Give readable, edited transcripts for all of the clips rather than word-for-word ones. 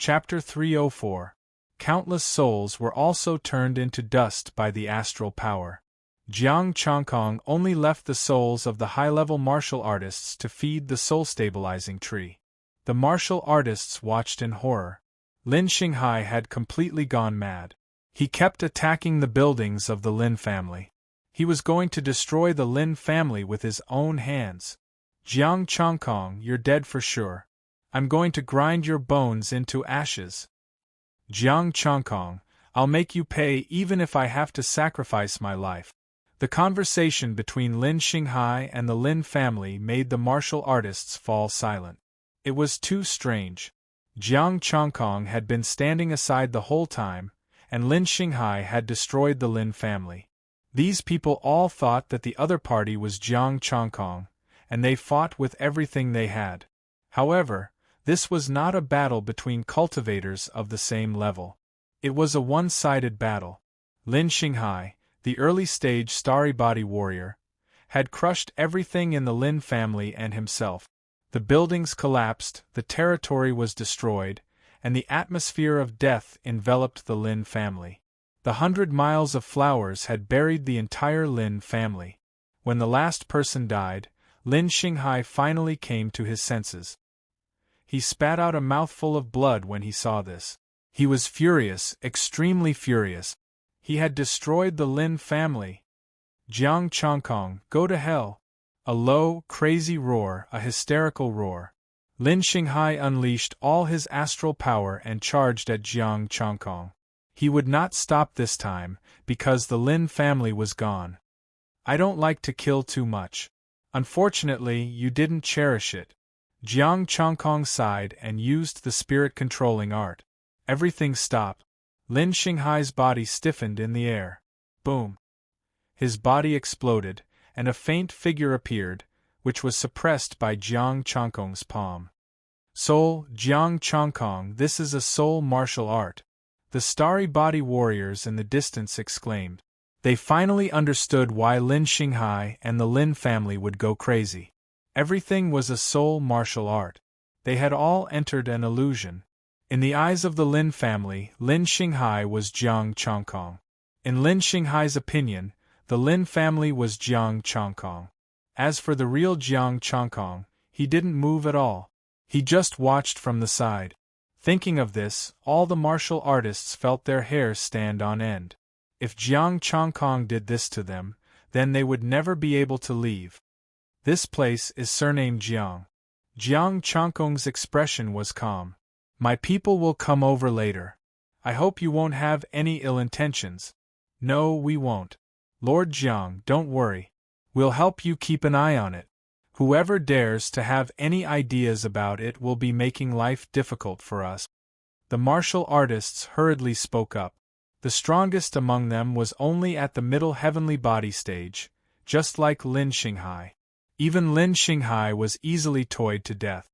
Chapter 304. Countless souls were also turned into dust by the astral power. Jiang Chongkong only left the souls of the high-level martial artists to feed the soul-stabilizing tree. The martial artists watched in horror. Lin Xinghai had completely gone mad. He kept attacking the buildings of the Lin family. He was going to destroy the Lin family with his own hands. Jiang Chongkong, you're dead for sure. I'm going to grind your bones into ashes. Jiang Chongkong, I'll make you pay even if I have to sacrifice my life. The conversation between Lin Xinghai and the Lin family made the martial artists fall silent. It was too strange. Jiang Chongkong had been standing aside the whole time, and Lin Xinghai had destroyed the Lin family. These people all thought that the other party was Jiang Chongkong, and they fought with everything they had. However, this was not a battle between cultivators of the same level. It was a one-sided battle. Lin Xinghai, the early-stage starry body warrior, had crushed everything in the Lin family and himself. The buildings collapsed, the territory was destroyed, and the atmosphere of death enveloped the Lin family. The 100 miles of flowers had buried the entire Lin family. When the last person died, Lin Xinghai finally came to his senses. He spat out a mouthful of blood when he saw this. He was furious, extremely furious. He had destroyed the Lin family. Jiang Chongkong, go to hell! A low, crazy roar, a hysterical roar. Lin Xinghai unleashed all his astral power and charged at Jiang Chongkong. He would not stop this time, because the Lin family was gone. I don't like to kill too much. Unfortunately, you didn't cherish it. Jiang Chongkong sighed and used the spirit-controlling art. Everything stopped. Lin Xinghai's body stiffened in the air. Boom! His body exploded, and a faint figure appeared, which was suppressed by Jiang Chongkong's palm. Soul, Jiang Chongkong, this is a soul martial art. The starry body warriors in the distance exclaimed. They finally understood why Lin Xinghai and the Lin family would go crazy. Everything was a soul martial art. They had all entered an illusion. In the eyes of the Lin family, Lin Xinghai was Jiang Chongkong. In Lin Xinghai's opinion, the Lin family was Jiang Chongkong. As for the real Jiang Chongkong, he didn't move at all. He just watched from the side. Thinking of this, all the martial artists felt their hair stand on end. If Jiang Chongkong did this to them, then they would never be able to leave. This place is surnamed Jiang. Jiang Chongkong's expression was calm. My people will come over later. I hope you won't have any ill intentions. No, we won't. Lord Jiang, don't worry. We'll help you keep an eye on it. Whoever dares to have any ideas about it will be making life difficult for us. The martial artists hurriedly spoke up. The strongest among them was only at the middle heavenly body stage, just like Lin Xinghai. Even Lin Xinghai was easily toyed to death.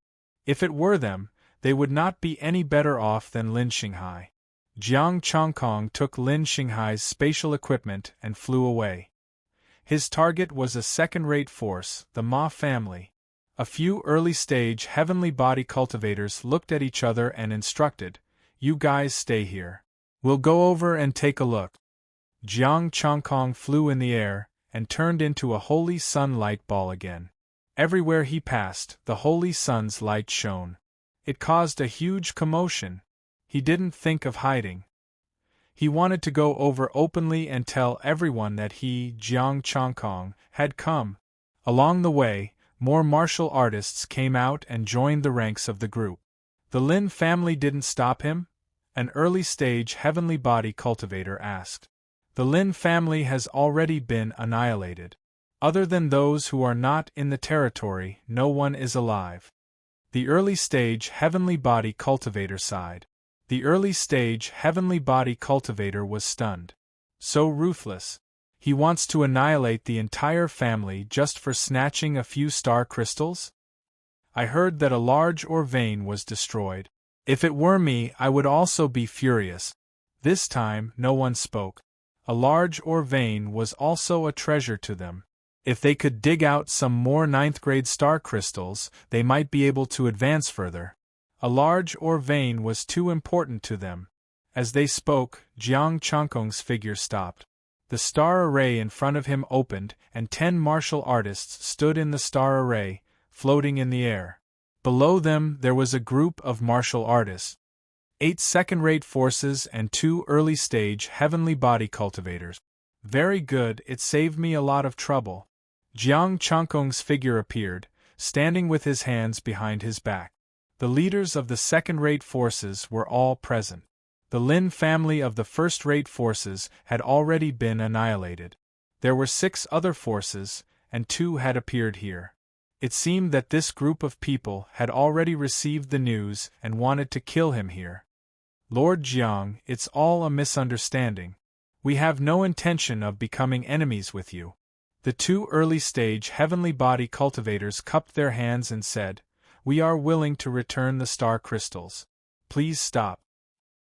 If it were them, they would not be any better off than Lin Xinghai. Jiang Chongkong took Lin Xinghai's spatial equipment and flew away. His target was a second-rate force, the Ma family. A few early-stage heavenly body cultivators looked at each other and instructed, "You guys stay here. We'll go over and take a look." Jiang Chongkong flew in the air and turned into a holy sun light ball again. Everywhere he passed, the holy sun's light shone. It caused a huge commotion. He didn't think of hiding. He wanted to go over openly and tell everyone that he, Jiang Chongkong, had come. Along the way, more martial artists came out and joined the ranks of the group. The Lin family didn't stop him? An early-stage heavenly body cultivator asked. The Lin family has already been annihilated. Other than those who are not in the territory, no one is alive. The early-stage heavenly body cultivator sighed. The early-stage heavenly body cultivator was stunned. So ruthless. He wants to annihilate the entire family just for snatching a few star crystals? I heard that a large ore vein was destroyed. If it were me, I would also be furious. This time, no one spoke. A large ore vein was also a treasure to them. If they could dig out some more 9th-grade star crystals, they might be able to advance further. A large or vein was too important to them. As they spoke, Jiang Changkong's figure stopped. The star array in front of him opened, and 10 martial artists stood in the star array, floating in the air. Below them there was a group of martial artists. 8 second-rate forces and 2 early-stage heavenly body cultivators. Very good, it saved me a lot of trouble. Jiang Changkong's figure appeared, standing with his hands behind his back. The leaders of the second-rate forces were all present. The Lin family of the first-rate forces had already been annihilated. There were 6 other forces, and 2 had appeared here. It seemed that this group of people had already received the news and wanted to kill him here. Lord Jiang, it's all a misunderstanding. We have no intention of becoming enemies with you. The 2 early-stage heavenly body cultivators cupped their hands and said, "We are willing to return the star crystals. Please stop."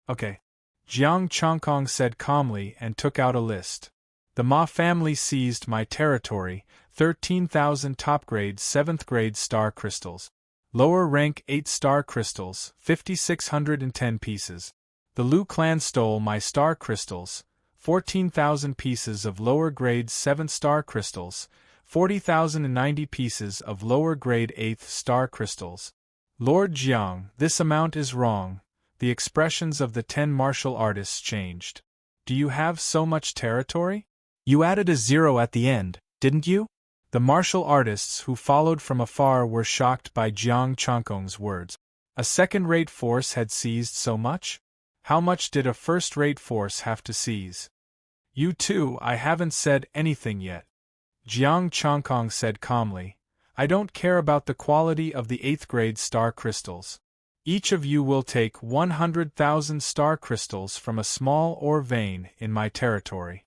Okay. Jiang Changkong said calmly and took out a list. The Ma family seized my territory, 13,000 top-grade 7th-grade star crystals. Lower rank 8 star crystals, 5,610 pieces. The Lu clan stole my star crystals, 14,000 pieces of lower grade 7th star crystals, 40,090 pieces of lower grade 8th star crystals. Lord Jiang, this amount is wrong. The expressions of the 10 martial artists changed. Do you have so much territory? You added a 0 at the end, didn't you? The martial artists who followed from afar were shocked by Jiang Changkong's words. A second-rate force had seized so much? How much did a first-rate force have to seize? You too, I haven't said anything yet. Jiang Changkong said calmly, I don't care about the quality of the 8th-grade star crystals. Each of you will take 100,000 star crystals from a small ore vein in my territory.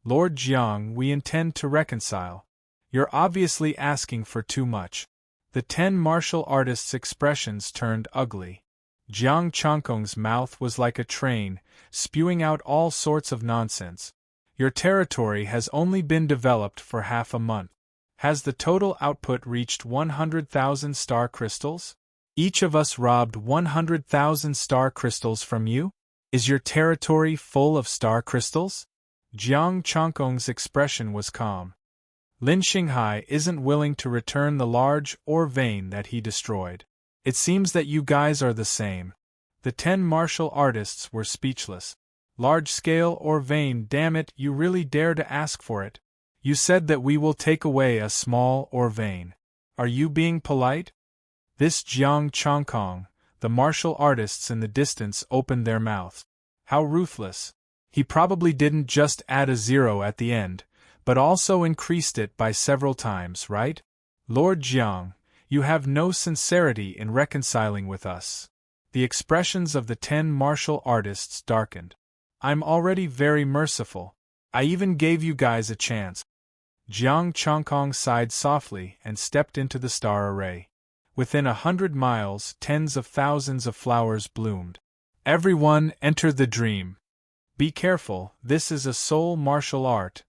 Lord Jiang, we intend to reconcile. You're obviously asking for too much. The 10 martial artists' expressions turned ugly. Jiang Changkong's mouth was like a train, spewing out all sorts of nonsense. Your territory has only been developed for half a month. Has the total output reached 100,000 star crystals? Each of us robbed 100,000 star crystals from you? Is your territory full of star crystals? Jiang Changkong's expression was calm. Lin Xinghai isn't willing to return the large ore vein that he destroyed. It seems that you guys are the same. The 10 martial artists were speechless. Large-scale ore vein, damn it, you really dare to ask for it? You said that we will take away a small ore vein. Are you being polite? This Jiang Changkong, the martial artists in the distance opened their mouths. How ruthless. He probably didn't just add a 0 at the end, but also increased it by several times, right? Lord Jiang, you have no sincerity in reconciling with us. The expressions of the 10 martial artists darkened. I'm already very merciful. I even gave you guys a chance. Jiang Changkong sighed softly and stepped into the star array. Within 100 miles, tens of thousands of flowers bloomed. Everyone enter the dream. Be careful, this is a soul martial art.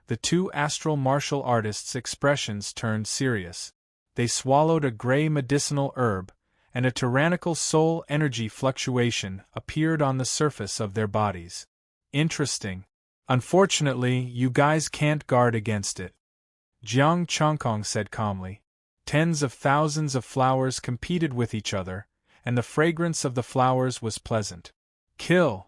The 2 astral martial artists' expressions turned serious. They swallowed a gray medicinal herb, and a tyrannical soul energy fluctuation appeared on the surface of their bodies. Interesting. Unfortunately, you guys can't guard against it. Jiang Changkong said calmly. Tens of thousands of flowers competed with each other, and the fragrance of the flowers was pleasant. Kill!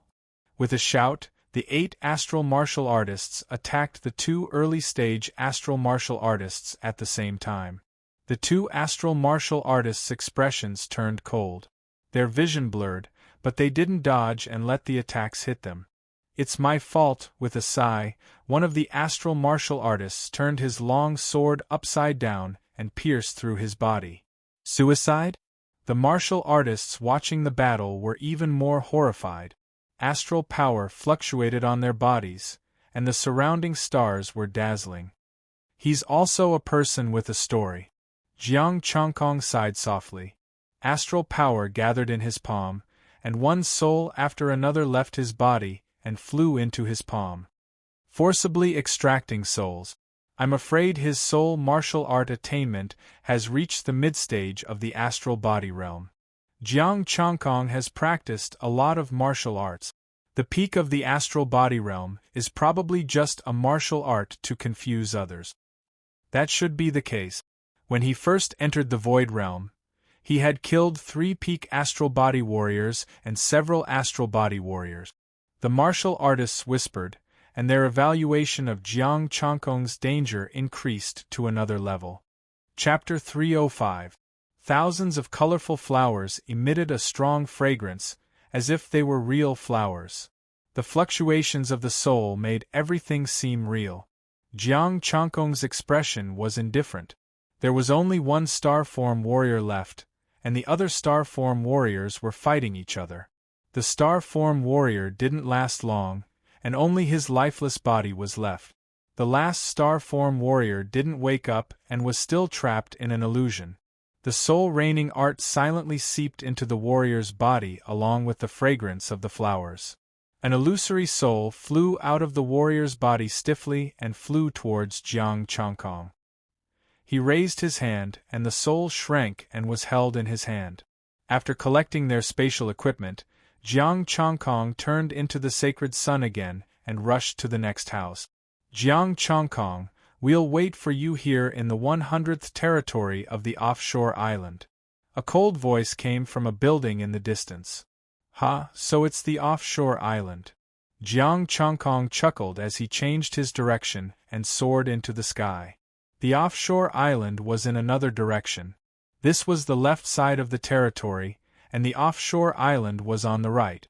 With a shout, the 8 astral martial artists attacked the 2 early-stage astral martial artists at the same time. The 2 astral martial artists' expressions turned cold. Their vision blurred, but they didn't dodge and let the attacks hit them. It's my fault, with a sigh, one of the astral martial artists turned his long sword upside down and pierced through his body. Suicide? The martial artists watching the battle were even more horrified. Astral power fluctuated on their bodies, and the surrounding stars were dazzling. He's also a person with a story. Jiang Changkong sighed softly. Astral power gathered in his palm, and one soul after another left his body and flew into his palm. Forcibly extracting souls. I'm afraid his soul martial art attainment has reached the mid-stage of the astral body realm. Jiang Changkong has practiced a lot of martial arts. The peak of the astral body realm is probably just a martial art to confuse others. That should be the case. When he first entered the void realm, he had killed 3 peak astral body warriors and several astral body warriors. The martial artists whispered, and their evaluation of Jiang Changkong's danger increased to another level. Chapter 305. Thousands of colorful flowers emitted a strong fragrance, as if they were real flowers. The fluctuations of the soul made everything seem real. Jiang Changkong's expression was indifferent. There was only one star form warrior left, and the other star form warriors were fighting each other. The star form warrior didn't last long, and only his lifeless body was left. The last star form warrior didn't wake up and was still trapped in an illusion. The soul reigning art silently seeped into the warrior's body along with the fragrance of the flowers. An illusory soul flew out of the warrior's body stiffly and flew towards Jiang Changkong. He raised his hand, and the soul shrank and was held in his hand. After collecting their spatial equipment, Jiang Changkong turned into the sacred sun again and rushed to the next house. Jiang Changkong, we'll wait for you here in the 100th territory of the offshore island. A cold voice came from a building in the distance. So it's the offshore island. Jiang Changkong chuckled as he changed his direction and soared into the sky. The offshore island was in another direction. This was the left side of the territory, and the offshore island was on the right.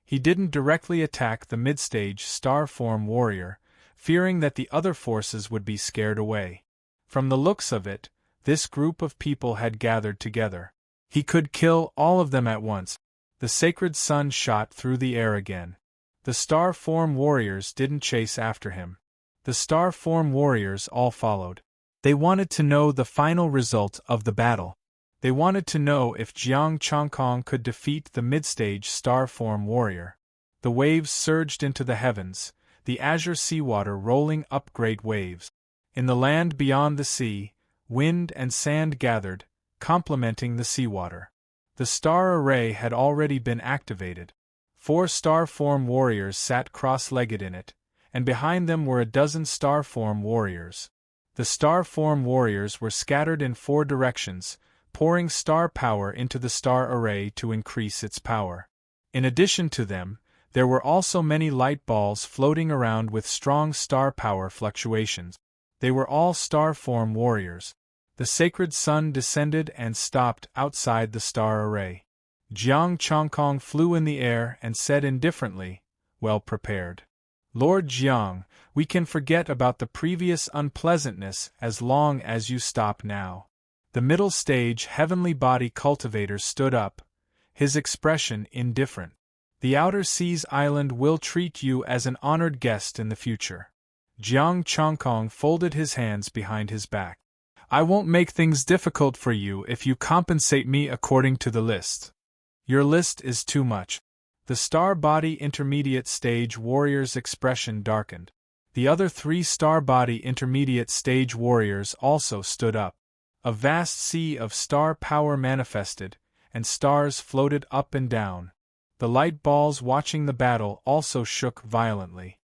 He didn't directly attack the mid-stage star form warrior, fearing that the other forces would be scared away. From the looks of it, this group of people had gathered together. He could kill all of them at once. The sacred sun shot through the air again. The star form warriors didn't chase after him. The star form warriors all followed. They wanted to know the final result of the battle. They wanted to know if Jiang Changkong could defeat the mid-stage star form warrior. The waves surged into the heavens, the azure seawater rolling up great waves. In the land beyond the sea, wind and sand gathered, complementing the seawater. The star array had already been activated. 4 star form warriors sat cross-legged in it, and behind them were a dozen star form warriors. The star form warriors were scattered in 4 directions, pouring star power into the star array to increase its power. In addition to them, there were also many light balls floating around with strong star power fluctuations. They were all star form warriors. The sacred sun descended and stopped outside the star array. Jiang Changkong flew in the air and said indifferently, "Well prepared. Lord Jiang, we can forget about the previous unpleasantness as long as you stop now." The middle stage heavenly body cultivator stood up, his expression indifferent. "The Outer Seas Island will treat you as an honored guest in the future." Jiang Changkong folded his hands behind his back. "I won't make things difficult for you if you compensate me according to the list. Your list is too much." The star body intermediate stage warrior's expression darkened. The other 3 star body intermediate stage warriors also stood up. A vast sea of star power manifested, and stars floated up and down. The light balls watching the battle also shook violently.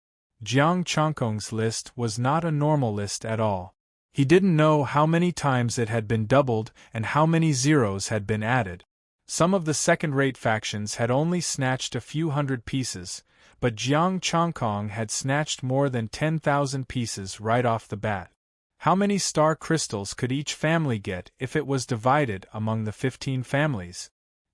Jiang Changkong's list was not a normal list at all. He didn't know how many times it had been doubled and how many zeros had been added. Some of the second-rate factions had only snatched a few hundred pieces, but Jiang Changkong had snatched more than 10,000 pieces right off the bat. How many star crystals could each family get if it was divided among the 15 families?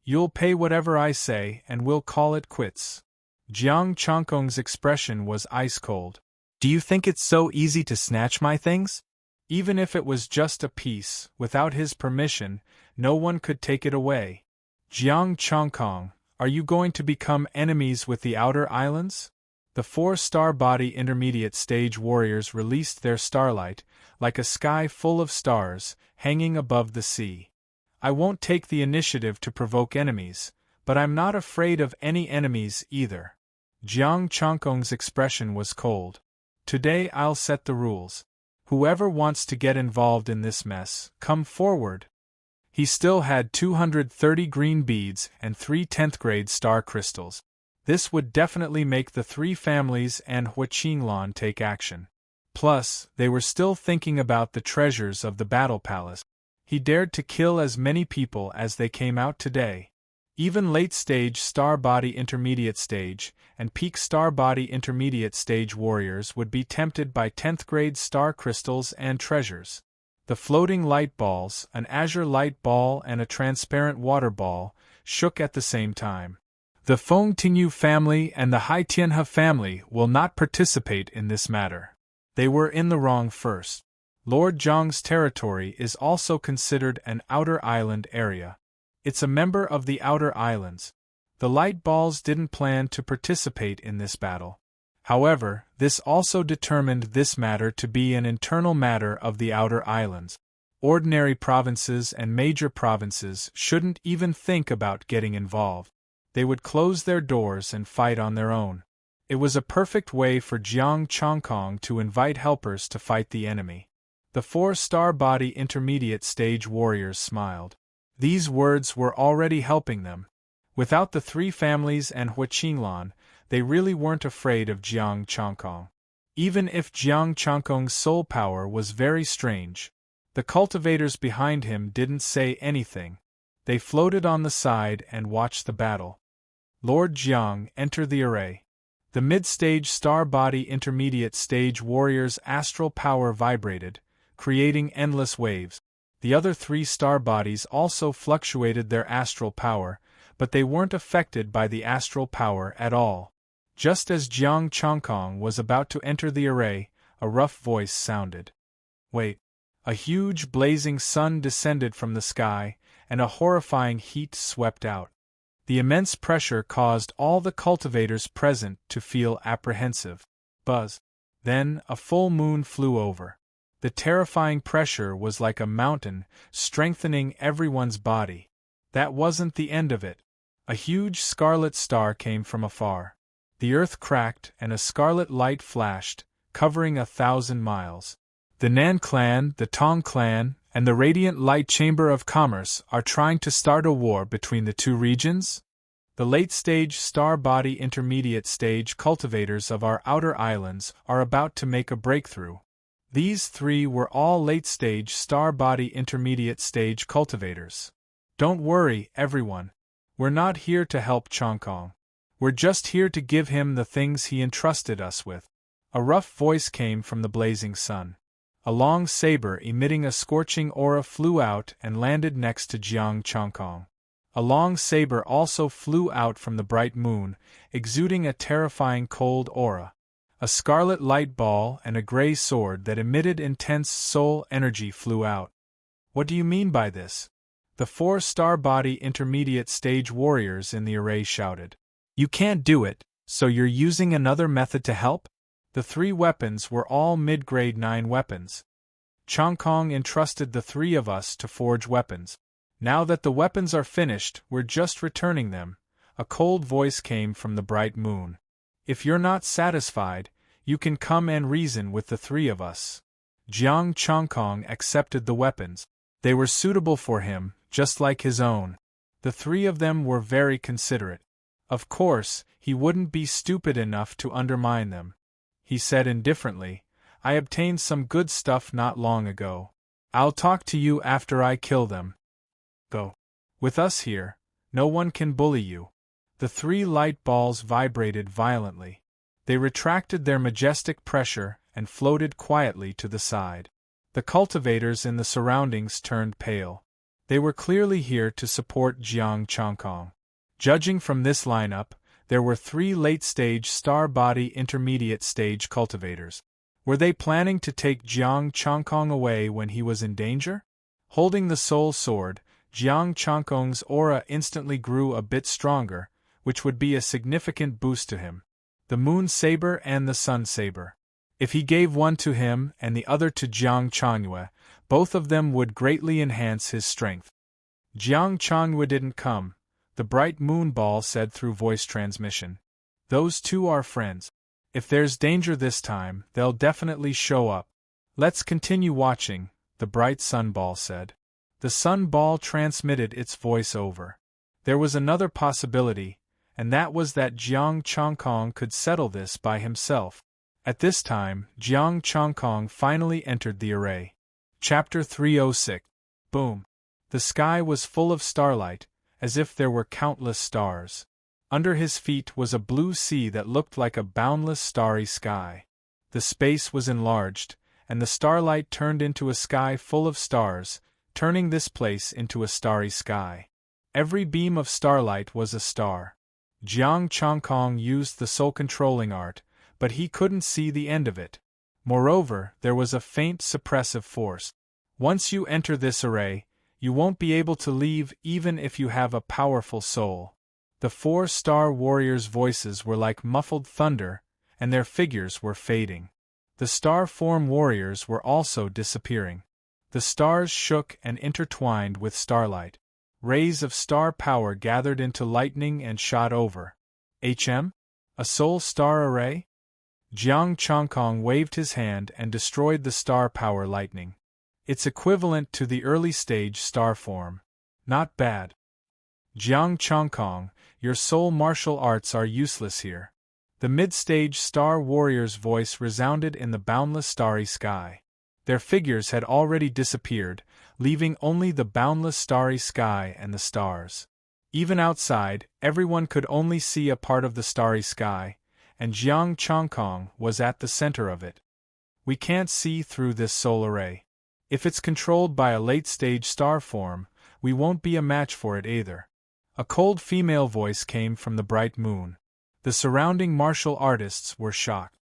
"You'll pay whatever I say and we'll call it quits." Jiang Changkong's expression was ice-cold. "Do you think it's so easy to snatch my things? Even if it was just a piece, without his permission, no one could take it away. Jiang Changkong, are you going to become enemies with the outer islands?" The 4 star body intermediate stage warriors released their starlight, like a sky full of stars, hanging above the sea. "I won't take the initiative to provoke enemies, but I'm not afraid of any enemies either." Jiang Changkong's expression was cold. "Today I'll set the rules. Whoever wants to get involved in this mess, come forward." He still had 230 green beads and 3 10th-grade star crystals. This would definitely make the 3 families and Huaqinglan take action. Plus, they were still thinking about the treasures of the Battle Palace. He dared to kill as many people as they came out today. Even late-stage Star Body Intermediate Stage and Peak Star Body Intermediate Stage warriors would be tempted by 10th-grade star crystals and treasures. The floating light balls, an azure light ball and a transparent water ball, shook at the same time. The Feng Tingyu family and the Hai Tianhe family will not participate in this matter. They were in the wrong first. Lord Zhang's territory is also considered an outer island area. It's a member of the outer islands. The light balls didn't plan to participate in this battle. However, this also determined this matter to be an internal matter of the outer islands. Ordinary provinces and major provinces shouldn't even think about getting involved. They would close their doors and fight on their own. It was a perfect way for Jiang Chongkong to invite helpers to fight the enemy. The 4 Star Body Intermediate Stage warriors smiled. These words were already helping them. Without the 3 families and Huaqinglan, they really weren't afraid of Jiang Chongkong. Even if Jiang Chongkong's soul power was very strange, the cultivators behind him didn't say anything. They floated on the side and watched the battle. Lord Jiang entered the array. The mid-stage Star Body Intermediate Stage warriors' astral power vibrated, creating endless waves. The other 3 star bodies also fluctuated their astral power, but they weren't affected by the astral power at all. Just as Jiang Chongkong was about to enter the array, a rough voice sounded. Wait! A huge blazing sun descended from the sky, and a horrifying heat swept out. The immense pressure caused all the cultivators present to feel apprehensive. Buzz! Then, a full moon flew over. The terrifying pressure was like a mountain, strengthening everyone's body. That wasn't the end of it. A huge scarlet star came from afar. The earth cracked and a scarlet light flashed, covering 1,000 miles. The Nan clan, the Tong clan, and the Radiant Light Chamber of Commerce are trying to start a war between the 2 regions? The late-stage Star Body Intermediate Stage cultivators of our outer islands are about to make a breakthrough. These 3 were all late-stage Star Body Intermediate Stage cultivators. Don't worry, everyone. We're not here to help Chongkong. We're just here to give him the things he entrusted us with. A rough voice came from the blazing sun. A long saber emitting a scorching aura flew out and landed next to Jiang Chongkong. A long saber also flew out from the bright moon, exuding a terrifying cold aura. A scarlet light ball and a gray sword that emitted intense soul energy flew out. What do you mean by this? The 4 Star Body Intermediate Stage warriors in the array shouted. You can't do it, so you're using another method to help? The 3 weapons were all mid-grade 9 weapons. Chongkong entrusted the 3 of us to forge weapons. Now that the weapons are finished, we're just returning them. A cold voice came from the bright moon. If you're not satisfied, you can come and reason with the 3 of us. Jiang Chongkong accepted the weapons. They were suitable for him, just like his own. The 3 of them were very considerate. Of course, he wouldn't be stupid enough to undermine them. He said indifferently, I obtained some good stuff not long ago. I'll talk to you after I kill them. Go. With us here, no one can bully you. The 3 light balls vibrated violently. They retracted their majestic pressure and floated quietly to the side. The cultivators in the surroundings turned pale. They were clearly here to support Jiang Chongkong. Judging from this lineup, there were 3 late-stage Star Body Intermediate Stage cultivators. Were they planning to take Jiang Chongkong away when he was in danger? Holding the soul sword, Jiang Chongkong's aura instantly grew a bit stronger, which would be a significant boost to him. The moon saber and the sun saber. If he gave one to him and the other to Jiang Changyue, both of them would greatly enhance his strength. Jiang Changyue didn't come, the bright moon ball said through voice transmission. Those 2 are friends. If there's danger this time, they'll definitely show up. Let's continue watching, the bright sun ball said. The sun ball transmitted its voice over. There was another possibility, and that was that Jiang Chongkong could settle this by himself. At this time, Jiang Chongkong finally entered the array. Chapter 306. Boom. The sky was full of starlight, as if there were countless stars. Under his feet was a blue sea that looked like a boundless starry sky. The space was enlarged, and the starlight turned into a sky full of stars, turning this place into a starry sky. Every beam of starlight was a star. Jiang Chongkong used the soul-controlling art, but he couldn't see the end of it. Moreover, there was a faint suppressive force. Once you enter this array, you won't be able to leave even if you have a powerful soul. The 4-star warriors' voices were like muffled thunder, and their figures were fading. The star form warriors were also disappearing. The stars shook and intertwined with starlight. Rays of star power gathered into lightning and shot over. A soul star array? Jiang Chongkong waved his hand and destroyed the star power lightning. It's equivalent to the early stage star form. Not bad. Jiang Chongkong, your soul martial arts are useless here. The mid-stage star warrior's voice resounded in the boundless starry sky. Their figures had already disappeared, leaving only the boundless starry sky and the stars. Even outside, everyone could only see a part of the starry sky, and Jiang Chongkong was at the center of it. We can't see through this soul array. If it's controlled by a late-stage star form, we won't be a match for it either. A cold female voice came from the bright moon. The surrounding martial artists were shocked.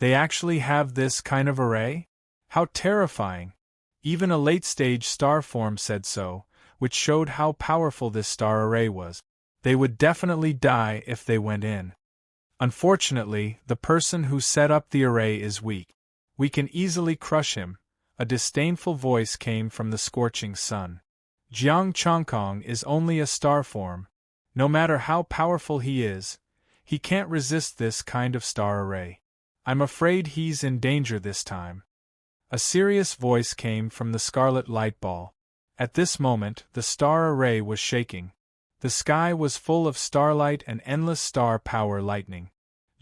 They actually have this kind of array? How terrifying! Even a late-stage star form said so, which showed how powerful this star array was. They would definitely die if they went in. Unfortunately, the person who set up the array is weak. We can easily crush him. A disdainful voice came from the scorching sun. Jiang Chongkong is only a star form. No matter how powerful he is, he can't resist this kind of star array. I'm afraid he's in danger this time. A serious voice came from the scarlet light ball. At this moment, the star array was shaking. The sky was full of starlight and endless star power lightning.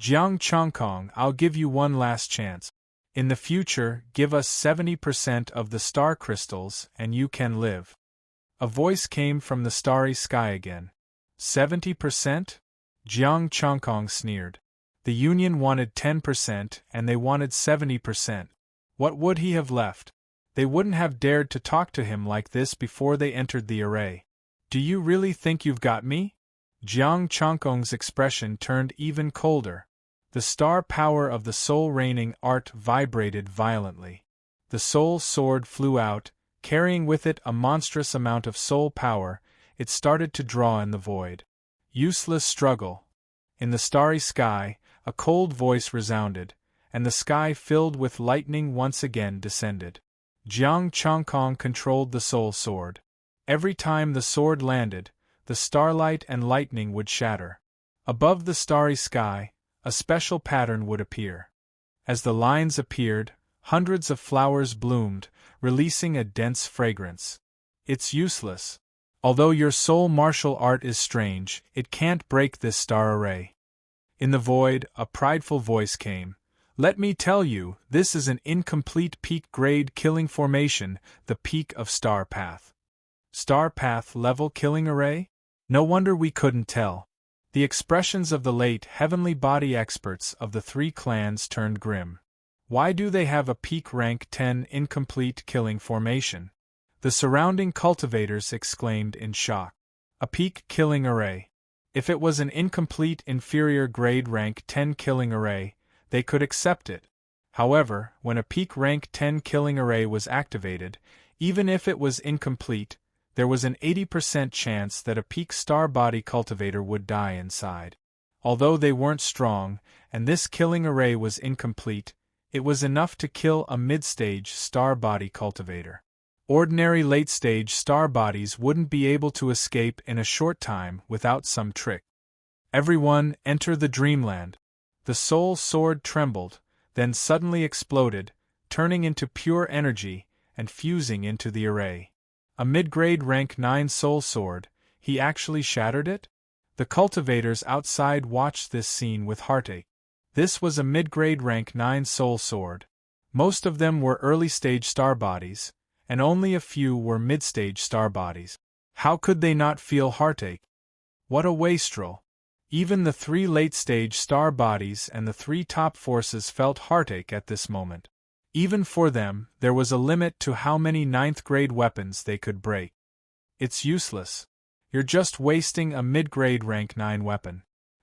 Jiang Chongkong, I'll give you one last chance. In the future, give us 70% of the star crystals and you can live. A voice came from the starry sky again. 70%? Jiang Chongkong sneered. The Union wanted 10% and they wanted 70%. What would he have left? They wouldn't have dared to talk to him like this before they entered the array. Do you really think you've got me? Jiang Chongkong's expression turned even colder. The star power of the soul reigning art vibrated violently. The soul sword flew out, carrying with it a monstrous amount of soul power. It started to draw in the void. Useless struggle. In the starry sky, a cold voice resounded, and the sky filled with lightning once again descended. Jiang Chongkong controlled the soul sword. Every time the sword landed, the starlight and lightning would shatter. Above the starry sky, a special pattern would appear. As the lines appeared, hundreds of flowers bloomed, releasing a dense fragrance. It's useless. Although your soul martial art is strange, it can't break this star array. In the void, a prideful voice came. Let me tell you, this is an incomplete peak-grade killing formation, the peak of Star Path. Star Path level killing array? No wonder we couldn't tell. The expressions of the late heavenly body experts of the 3 clans turned grim. Why do they have a peak rank 10 incomplete killing formation? The surrounding cultivators exclaimed in shock. A peak killing array. If it was an incomplete inferior grade rank 10 killing array, they could accept it. However, when a peak rank 10 killing array was activated, even if it was incomplete, there was an 80% chance that a peak star body cultivator would die inside. Although they weren't strong, and this killing array was incomplete, it was enough to kill a mid-stage star body cultivator. Ordinary late-stage star bodies wouldn't be able to escape in a short time without some trick. Everyone, enter the dreamland. The soul sword trembled, then suddenly exploded, turning into pure energy and fusing into the array. A mid-grade rank 9 soul sword, he actually shattered it? The cultivators outside watched this scene with heartache. This was a mid-grade rank 9 soul sword. Most of them were early-stage star bodies, and only a few were mid-stage star bodies. How could they not feel heartache? What a wastrel! Even the 3 late-stage star bodies and the 3 top forces felt heartache at this moment. Even for them, there was a limit to how many 9th-grade weapons they could break. It's useless. You're just wasting a mid-grade rank 9 weapon.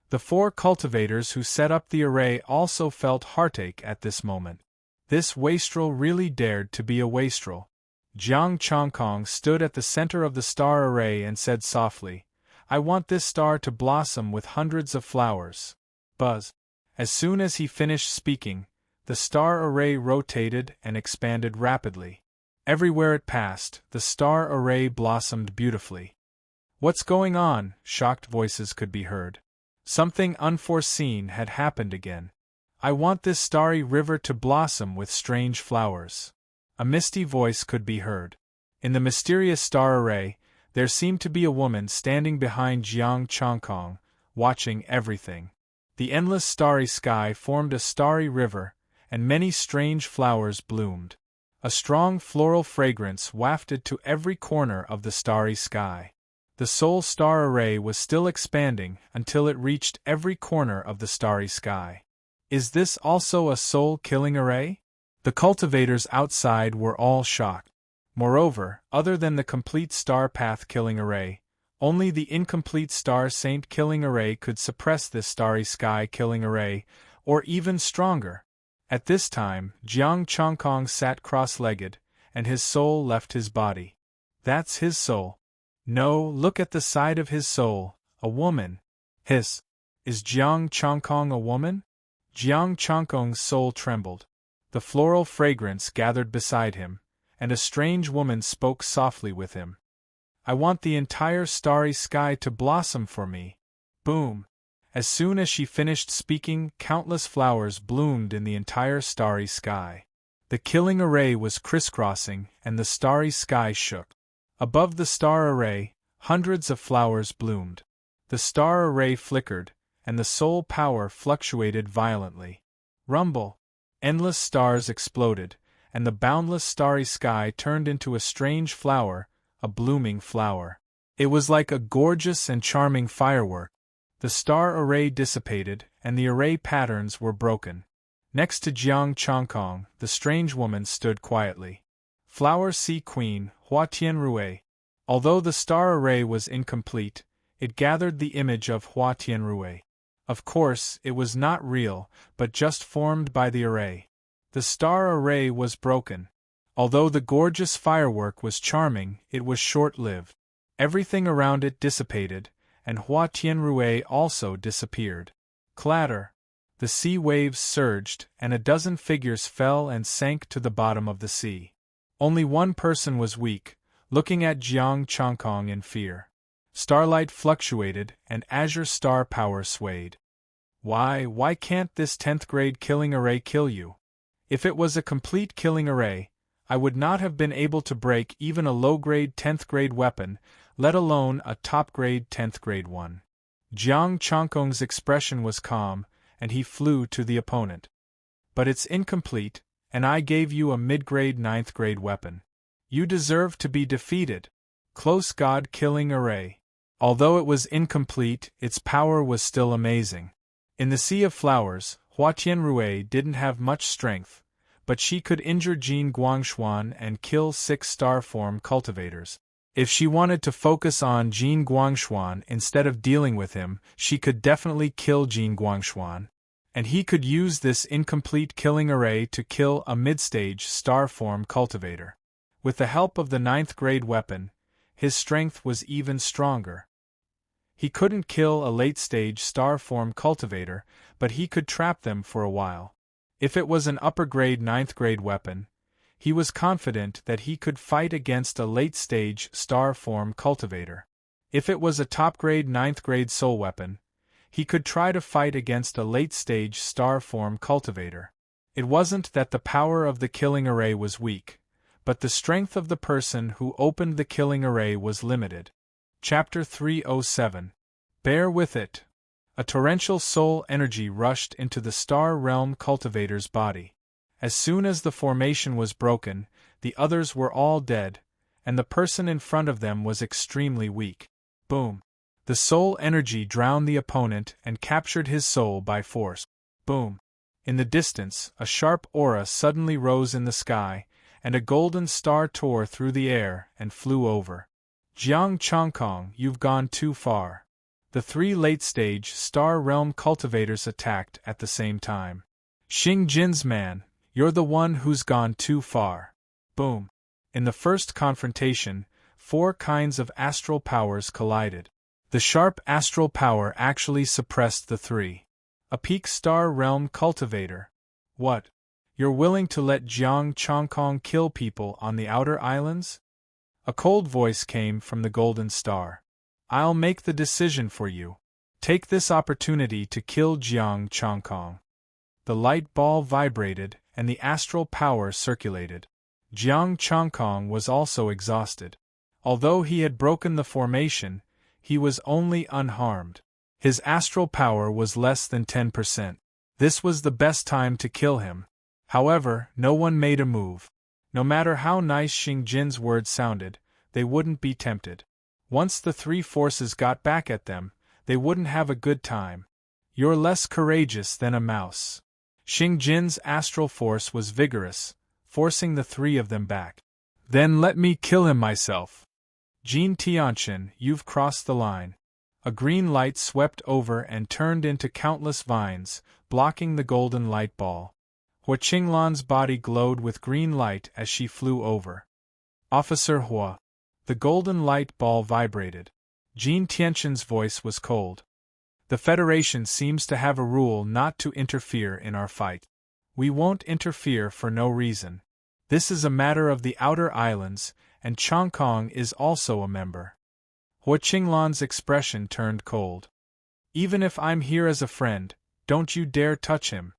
The 4 cultivators who set up the array also felt heartache at this moment. This wastrel really dared to be a wastrel. Jiang Chongkong stood at the center of the star array and said softly, "I want this star to blossom with hundreds of flowers." Buzz. As soon as he finished speaking, the star array rotated and expanded rapidly. Everywhere it passed, the star array blossomed beautifully. "What's going on?" shocked voices could be heard. Something unforeseen had happened again. "I want this starry river to blossom with strange flowers." A misty voice could be heard. In the mysterious star array, there seemed to be a woman standing behind Jiang Chongkong, watching everything. The endless starry sky formed a starry river, and many strange flowers bloomed. A strong floral fragrance wafted to every corner of the starry sky. The soul star array was still expanding until it reached every corner of the starry sky. Is this also a soul-killing array? The cultivators outside were all shocked. Moreover, other than the complete star path killing array, only the incomplete star saint killing array could suppress this starry sky killing array, or even stronger. At this time, Jiang Chongkong sat cross-legged, and his soul left his body. That's his soul. No, look at the side of his soul, a woman. Hiss. Is Jiang Chongkong a woman? Jiang Chongkong's soul trembled. The floral fragrance gathered beside him, and a strange woman spoke softly with him. "I want the entire starry sky to blossom for me." Boom! As soon as she finished speaking, countless flowers bloomed in the entire starry sky. The killing array was crisscrossing, and the starry sky shook. Above the star array, hundreds of flowers bloomed. The star array flickered, and the soul power fluctuated violently. Rumble! Endless stars exploded, and the boundless starry sky turned into a strange flower, a blooming flower. It was like a gorgeous and charming firework. The star array dissipated, and the array patterns were broken. Next to Jiang Chongkong, the strange woman stood quietly. Flower Sea Queen, Hua Tianrui. Although the star array was incomplete, it gathered the image of Hua Tianrui. Of course, it was not real, but just formed by the array. The star array was broken. Although the gorgeous firework was charming, it was short-lived. Everything around it dissipated, and Hua Tianrui also disappeared. Clatter! The sea waves surged, and a dozen figures fell and sank to the bottom of the sea. Only one person was weak, looking at Jiang Chongkong in fear. Starlight fluctuated, and azure star power swayed. Why can't this 10th grade killing array kill you? If it was a complete killing array, I would not have been able to break even a low-grade 10th grade weapon, let alone a top-grade 10th grade one. Jiang Chongkong's expression was calm, and he flew to the opponent. But it's incomplete, and I gave you a mid-grade 9th grade weapon. You deserve to be defeated. Close god-killing array. Although it was incomplete, its power was still amazing. In the Sea of Flowers, Hua Tianrui didn't have much strength, but she could injure Jin Guangshuan and kill 6 star-form cultivators. If she wanted to focus on Jin Guangshuan instead of dealing with him, she could definitely kill Jin Guangshuan. And he could use this incomplete killing array to kill a mid-stage star-form cultivator. With the help of the 9th grade weapon, his strength was even stronger. He couldn't kill a late-stage star-form cultivator, but he could trap them for a while. If it was an upper-grade 9th grade weapon, he was confident that he could fight against a late-stage star-form cultivator. If it was a top-grade 9th grade soul weapon, he could try to fight against a late-stage star-form cultivator. It wasn't that the power of the killing array was weak, but the strength of the person who opened the killing array was limited. Chapter 307. Bear with it. A torrential soul energy rushed into the Star Realm cultivator's body. As soon as the formation was broken, the others were all dead, and the person in front of them was extremely weak. Boom! The soul energy drowned the opponent and captured his soul by force. Boom! In the distance, a sharp aura suddenly rose in the sky, and a golden star tore through the air and flew over. Jiang Chongkong, you've gone too far. The three late-stage Star Realm cultivators attacked at the same time. Xing Jin's man, you're the one who's gone too far. Boom! In the first confrontation, 4 kinds of astral powers collided. The sharp astral power actually suppressed the 3. A peak Star Realm cultivator. What? You're willing to let Jiang Chongkong kill people on the outer islands? A cold voice came from the Golden Star. I'll make the decision for you. Take this opportunity to kill Jiang Chongkong. The light ball vibrated, and the astral power circulated. Jiang Chongkong was also exhausted. Although he had broken the formation, he was only unharmed. His astral power was less than 10%. This was the best time to kill him. However, no one made a move. No matter how nice Xing Jin's words sounded, they wouldn't be tempted. Once the 3 forces got back at them, they wouldn't have a good time. You're less courageous than a mouse. Xing Jin's astral force was vigorous, forcing the 3 of them back. Then let me kill him myself. Jin Tianchen, you've crossed the line. A green light swept over and turned into countless vines, blocking the golden light ball. Hua Qinglan's body glowed with green light as she flew over. Officer Hua. The golden light ball vibrated. Jin Tianchen's voice was cold. The Federation seems to have a rule not to interfere in our fight. We won't interfere for no reason. This is a matter of the outer islands, and Chongkong is also a member. Hua Qinglan's expression turned cold. Even if I'm here as a friend, don't you dare touch him.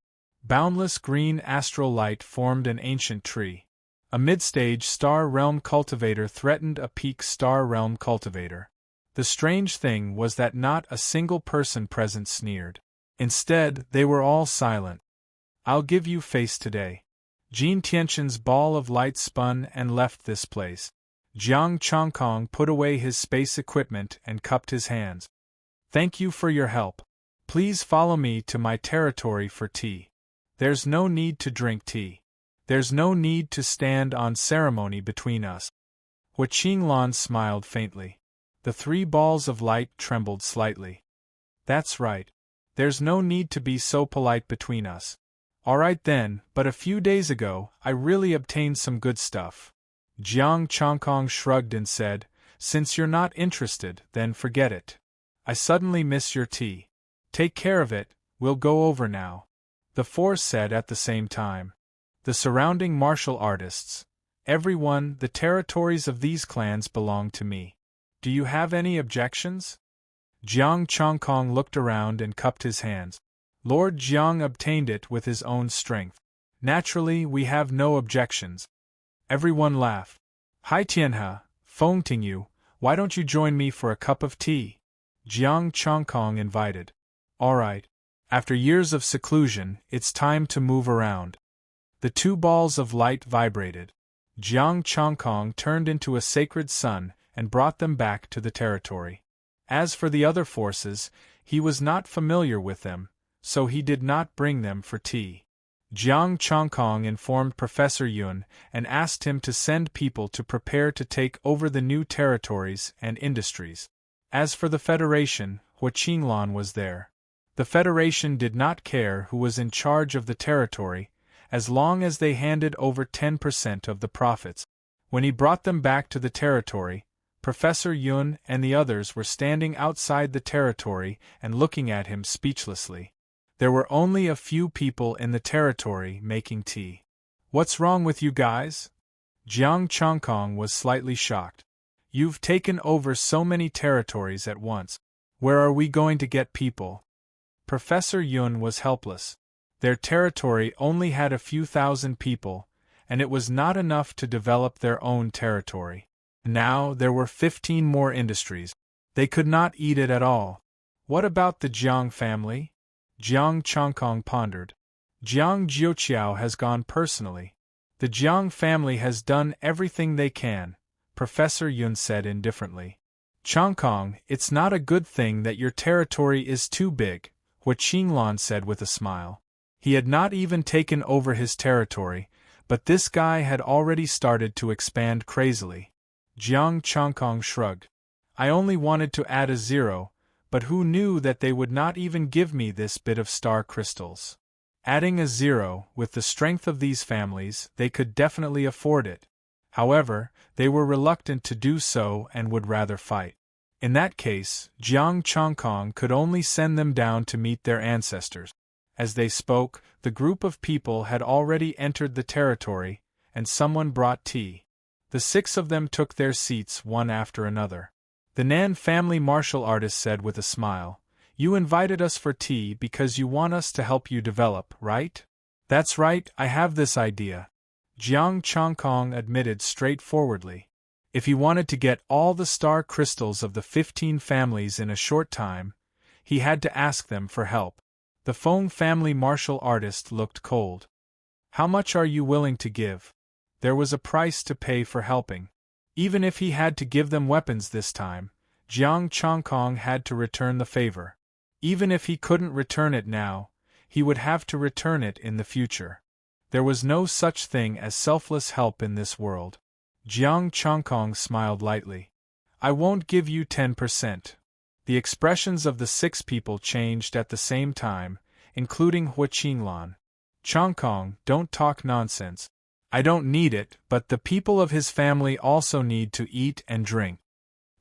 Boundless green astral light formed an ancient tree. A mid-stage Star Realm cultivator threatened a peak Star Realm cultivator. The strange thing was that not a single person present sneered. Instead, they were all silent. I'll give you face today. Jin Tianchen's ball of light spun and left this place. Jiang Chongkong put away his space equipment and cupped his hands. Thank you for your help. Please follow me to my territory for tea. There's no need to drink tea. There's no need to stand on ceremony between us. Hua Qinglan smiled faintly. The 3 balls of light trembled slightly. That's right. There's no need to be so polite between us. All right then, but a few days ago, I really obtained some good stuff. Jiang Chongkong shrugged and said, since you're not interested, then forget it. I suddenly miss your tea. Take care of it, we'll go over now. The 4 said at the same time. The surrounding martial artists. Everyone, the territories of these clans belong to me. Do you have any objections? Jiang Chongkong looked around and cupped his hands. Lord Jiang obtained it with his own strength. Naturally, we have no objections. Everyone laughed. Hai Tianhe, Feng Tingyu, why don't you join me for a cup of tea? Jiang Chongkong invited. All right. After years of seclusion, it's time to move around. The 2 balls of light vibrated. Jiang Chongkong turned into a sacred sun and brought them back to the territory. As for the other forces, he was not familiar with them, so he did not bring them for tea. Jiang Chongkong informed Professor Yun and asked him to send people to prepare to take over the new territories and industries. As for the Federation, Hua Qinglan was there. The Federation did not care who was in charge of the territory, as long as they handed over 10% of the profits. When he brought them back to the territory, Professor Yun and the others were standing outside the territory and looking at him speechlessly. There were only a few people in the territory making tea. What's wrong with you guys? Jiang Chongkong was slightly shocked. You've taken over so many territories at once. Where are we going to get people? Professor Yun was helpless. Their territory only had a few thousand people, and it was not enough to develop their own territory. Now there were 15 more industries. They could not eat it at all. What about the Jiang family? Jiang Changkong pondered. Jiang Jiuqiao has gone personally. The Jiang family has done everything they can, Professor Yun said indifferently. Changkong, it's not a good thing that your territory is too big, Hua Qinglan said with a smile. He had not even taken over his territory, but this guy had already started to expand crazily. Jiang Changkong shrugged. I only wanted to add a 0, but who knew that they would not even give me this bit of star crystals? Adding a 0, with the strength of these families, they could definitely afford it. However, they were reluctant to do so and would rather fight. In that case, Jiang Changkong could only send them down to meet their ancestors. As they spoke, the group of people had already entered the territory, and someone brought tea. The 6 of them took their seats one after another. The Nan family martial artist said with a smile, You invited us for tea because you want us to help you develop, right? That's right, I have this idea. Jiang Changkong admitted straightforwardly. If he wanted to get all the star crystals of the 15 families in a short time, he had to ask them for help. The Feng family martial artist looked cold. How much are you willing to give? There was a price to pay for helping. Even if he had to give them weapons this time, Jiang Changkong had to return the favor. Even if he couldn't return it now, he would have to return it in the future. There was no such thing as selfless help in this world. Jiang Changkong smiled lightly. I won't give you 10%. The expressions of the 6 people changed at the same time, including Hua Qinglan. Changkong, don't talk nonsense. I don't need it, but the people of his family also need to eat and drink.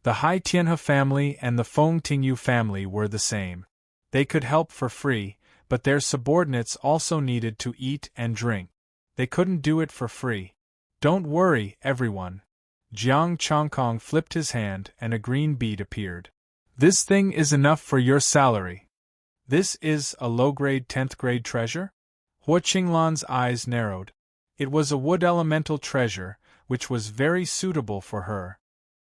The Hai Tianhe family and the Feng Tingyu family were the same. They could help for free, but their subordinates also needed to eat and drink. They couldn't do it for free. Don't worry, everyone. Jiang Changkong flipped his hand and a green bead appeared. This thing is enough for your salary. This is a low-grade 10th grade treasure? Hua Qinglan's eyes narrowed. It was a wood elemental treasure, which was very suitable for her.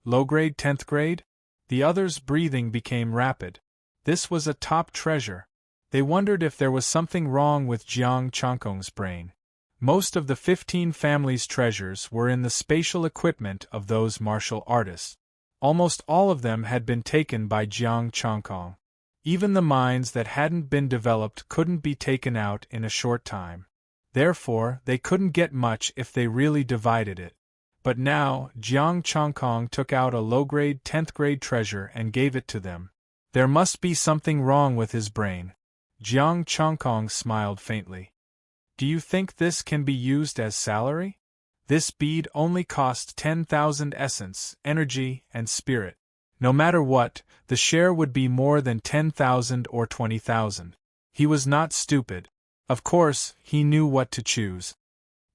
Low-grade 10th grade? The others' breathing became rapid. This was a top treasure. They wondered if there was something wrong with Jiang Changkong's brain. Most of the 15 families' treasures were in the spatial equipment of those martial artists. Almost all of them had been taken by Jiang Changkong. Even the mines that hadn't been developed couldn't be taken out in a short time. Therefore, they couldn't get much if they really divided it. But now, Jiang Changkong took out a low-grade 10th grade treasure and gave it to them. There must be something wrong with his brain. Jiang Changkong smiled faintly. Do you think this can be used as salary? This bead only cost 10,000 essence, energy, and spirit. No matter what, the share would be more than 10,000 or 20,000. He was not stupid. Of course, he knew what to choose.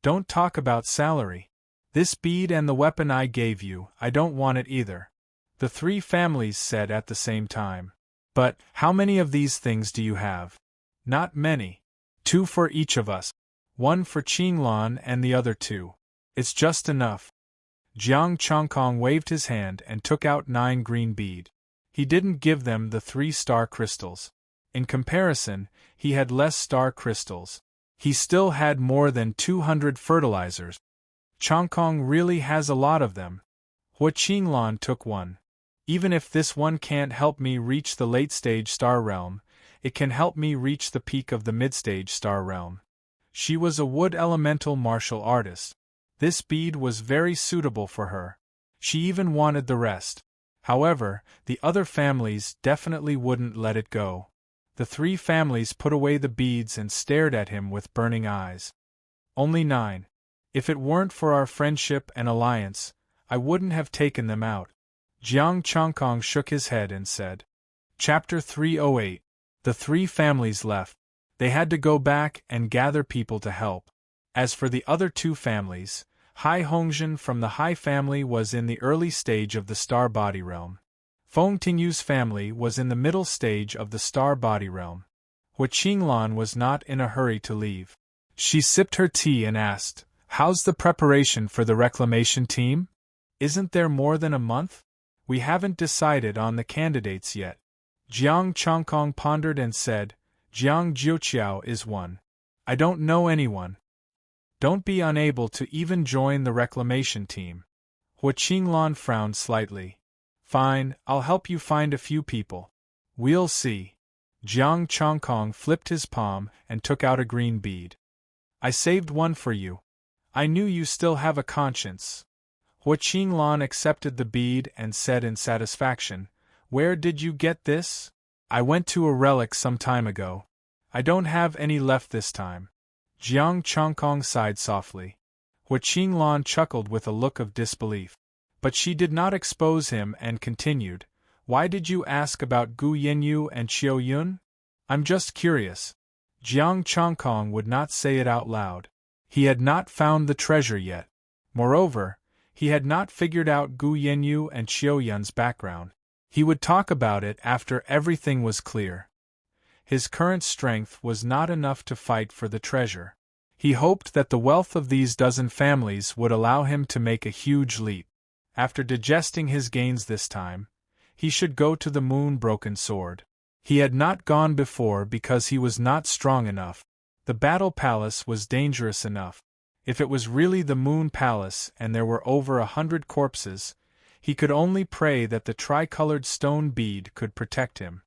Don't talk about salary. This bead and the weapon I gave you, I don't want it either. The 3 families said at the same time. But, how many of these things do you have? Not many. 2 for each of us. 1 for Qinglan and the other 2. It's just enough. Jiang Changkong waved his hand and took out 9 green bead. He didn't give them the 3 star crystals. In comparison, he had less star crystals. He still had more than 200 fertilizers. Changkong really has a lot of them. Hua Qinglan took 1. Even if this one can't help me reach the late-stage star realm, it can help me reach the peak of the mid-stage star realm. She was a wood elemental martial artist. This bead was very suitable for her. She even wanted the rest. However, the other families definitely wouldn't let it go. The 3 families put away the beads and stared at him with burning eyes. Only 9. If it weren't for our friendship and alliance, I wouldn't have taken them out. Jiang Changkong shook his head and said. Chapter 308. The 3 families left. They had to go back and gather people to help. As for the other 2 families, Hai Hongzhen from the Hai family was in the early stage of the star body realm. Feng Tingyu's family was in the middle stage of the star body realm. Hua Qinglan was not in a hurry to leave. She sipped her tea and asked, How's the preparation for the reclamation team? Isn't there more than a month? We haven't decided on the candidates yet. Jiang Chongkong pondered and said, Jiang Jiuqiao is one. I don't know anyone. Don't be unable to even join the reclamation team. Hua Qinglan frowned slightly. Fine, I'll help you find a few people. We'll see. Jiang Chongkong flipped his palm and took out a green bead. I saved one for you. I knew you still have a conscience. Hua Qinglan accepted the bead and said in satisfaction, Where did you get this? I went to a relic some time ago. I don't have any left this time. Jiang Chongkong sighed softly. Hua Qinglan chuckled with a look of disbelief. But she did not expose him and continued, Why did you ask about Gu Yenyu and Qiu Yun? I'm just curious. Jiang Chongkong would not say it out loud. He had not found the treasure yet. Moreover, he had not figured out Gu Yenyu and Qiu Yun's background. He would talk about it after everything was clear. His current strength was not enough to fight for the treasure. He hoped that the wealth of these dozen families would allow him to make a huge leap. After digesting his gains this time, he should go to the Moon-Broken Sword. He had not gone before because he was not strong enough. The Battle Palace was dangerous enough. If it was really the Moon Palace and there were over 100 corpses, he could only pray that the tricolored stone bead could protect him.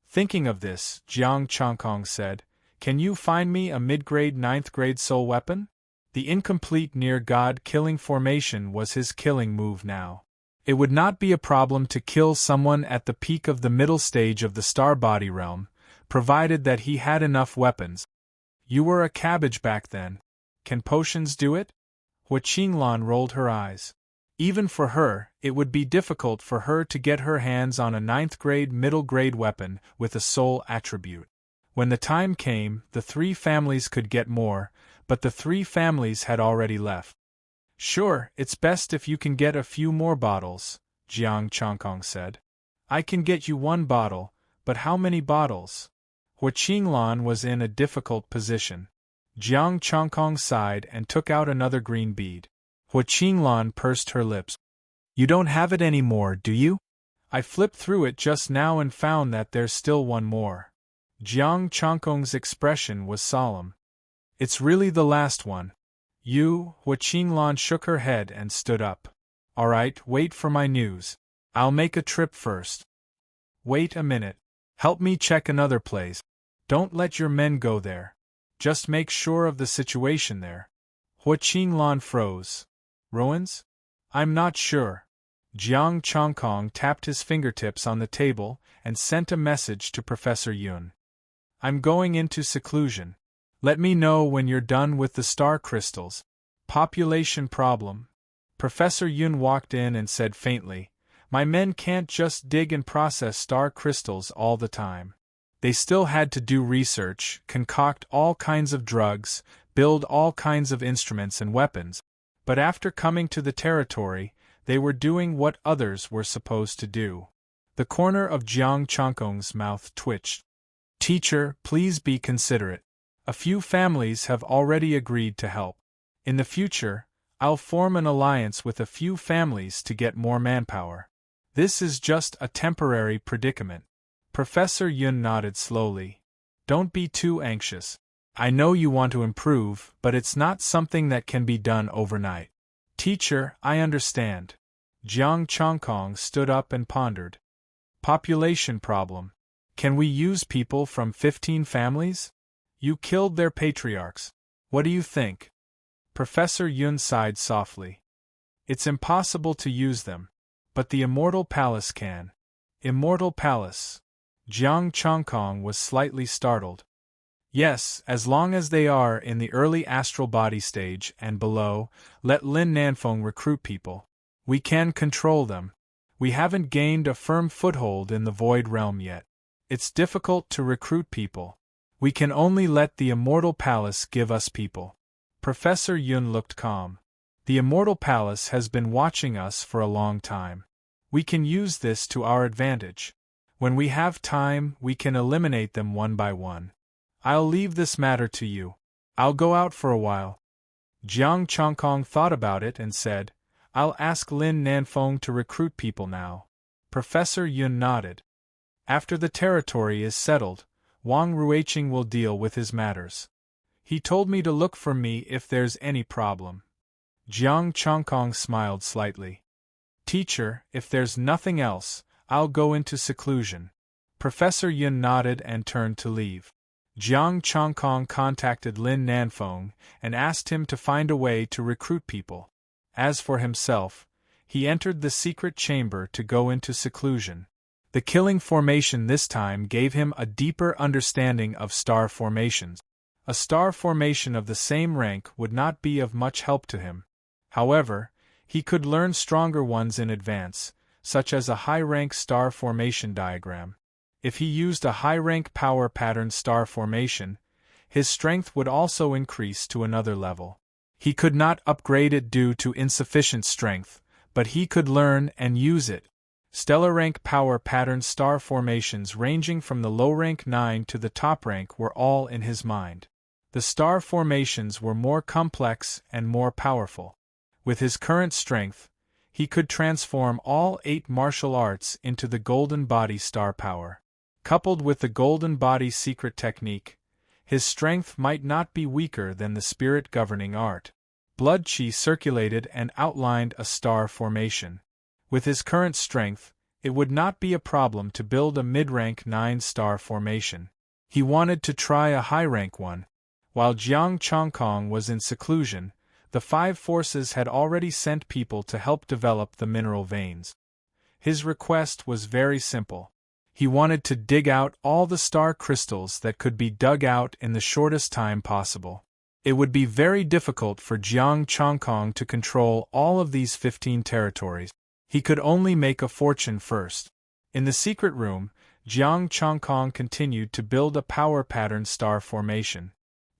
Thinking of this, Jiang Chongkong said, Can you find me a mid-grade 9th-grade soul weapon? The incomplete near-god killing formation was his killing move now. It would not be a problem to kill someone at the peak of the middle stage of the star body realm, provided that he had enough weapons. You were a cabbage back then. Can potions do it? Hua Qinglan rolled her eyes. Even for her, it would be difficult for her to get her hands on a 9th-grade middle-grade weapon with a soul attribute. When the time came, the 3 families could get more, but the 3 families had already left. Sure, it's best if you can get a few more bottles, Jiang Chongkong said. I can get you 1 bottle, but how many bottles? Hua Qinglan was in a difficult position. Jiang Chongkong sighed and took out another green bead. Hua Qinglan pursed her lips. You don't have it anymore, do you? I flipped through it just now and found that there's still 1 more. Jiang Chongkong's expression was solemn. It's really the last one. You, Hua Qinglan shook her head and stood up. All right, wait for my news. I'll make a trip first. Wait a minute. Help me check another place. Don't let your men go there. Just make sure of the situation there. Hua Qinglan froze. Ruins? I'm not sure. Jiang Chongkong tapped his fingertips on the table and sent a message to Professor Yun. I'm going into seclusion. Let me know when you're done with the star crystals. Population problem. Professor Yun walked in and said faintly, My men can't just dig and process star crystals all the time. They still had to do research, concoct all kinds of drugs, build all kinds of instruments and weapons. But after coming to the territory, they were doing what others were supposed to do. The corner of Jiang Chongkong's mouth twitched. Teacher, please be considerate. A few families have already agreed to help. In the future, I'll form an alliance with a few families to get more manpower. This is just a temporary predicament. Professor Yun nodded slowly. Don't be too anxious. I know you want to improve, but it's not something that can be done overnight. Teacher, I understand. Jiang Chongkong stood up and pondered. Population problem. Can we use people from 15 families? You killed their patriarchs. What do you think? Professor Yun sighed softly. It's impossible to use them. But the Immortal Palace can. Immortal Palace. Jiang Chongkong was slightly startled. Yes, as long as they are in the early astral body stage and below, let Lin Nanfeng recruit people. We can control them. We haven't gained a firm foothold in the Void Realm yet. It's difficult to recruit people. We can only let the Immortal Palace give us people. Professor Yun looked calm. The Immortal Palace has been watching us for a long time. We can use this to our advantage. When we have time, we can eliminate them one by one. I'll leave this matter to you. I'll go out for a while. Jiang Chongkong thought about it and said, "I'll ask Lin Nanfeng to recruit people now." Professor Yun nodded. "After the territory is settled, Wang Ruiqing will deal with his matters. He told me to look for me if there's any problem." Jiang Chongkong smiled slightly. "Teacher, if there's nothing else, I'll go into seclusion." Professor Yun nodded and turned to leave. Jiang Chongkong contacted Lin Nanfeng and asked him to find a way to recruit people. As for himself, he entered the secret chamber to go into seclusion. The killing formation this time gave him a deeper understanding of star formations. A star formation of the same rank would not be of much help to him. However, he could learn stronger ones in advance, such as a high-rank star formation diagram. If he used a high-rank power pattern star formation, his strength would also increase to another level. He could not upgrade it due to insufficient strength, but he could learn and use it. Stellar rank power pattern star formations ranging from the low rank 9 to the top rank were all in his mind. The star formations were more complex and more powerful. With his current strength, he could transform all 8 martial arts into the Golden Body star power. Coupled with the Golden Body secret technique, his strength might not be weaker than the spirit governing art. Blood chi circulated and outlined a star formation. With his current strength, it would not be a problem to build a mid-rank 9-star formation. He wanted to try a high-rank one. While Jiang Chongkong was in seclusion, the 5 forces had already sent people to help develop the mineral veins. His request was very simple. He wanted to dig out all the star crystals that could be dug out in the shortest time possible. It would be very difficult for Jiang Chongkong to control all of these 15 territories. He could only make a fortune first. In the secret room, Jiang Chongkong continued to build a power pattern star formation.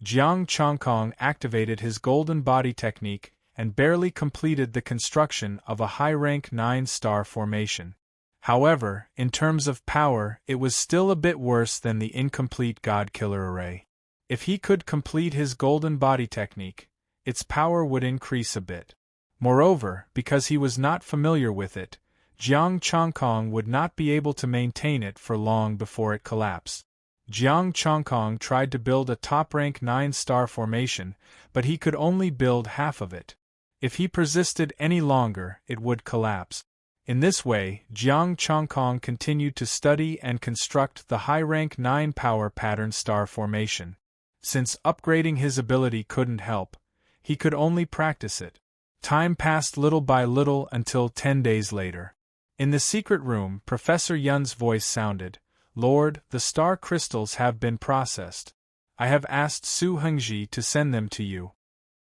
Jiang Chongkong activated his Golden Body technique and barely completed the construction of a high-rank 9-star formation. However, in terms of power, it was still a bit worse than the incomplete God Killer array. If he could complete his Golden Body technique, its power would increase a bit. Moreover, because he was not familiar with it, Jiang Chongkong would not be able to maintain it for long before it collapsed. Jiang Chongkong tried to build a top-rank 9-star formation, but he could only build half of it. If he persisted any longer, it would collapse. In this way, Jiang Chongkong continued to study and construct the high-rank 9 power pattern star formation. Since upgrading his ability couldn't help, he could only practice it. Time passed little by little until 10 days later. In the secret room, Professor Yun's voice sounded, "Lord, the star crystals have been processed. I have asked Su Hengji to send them to you."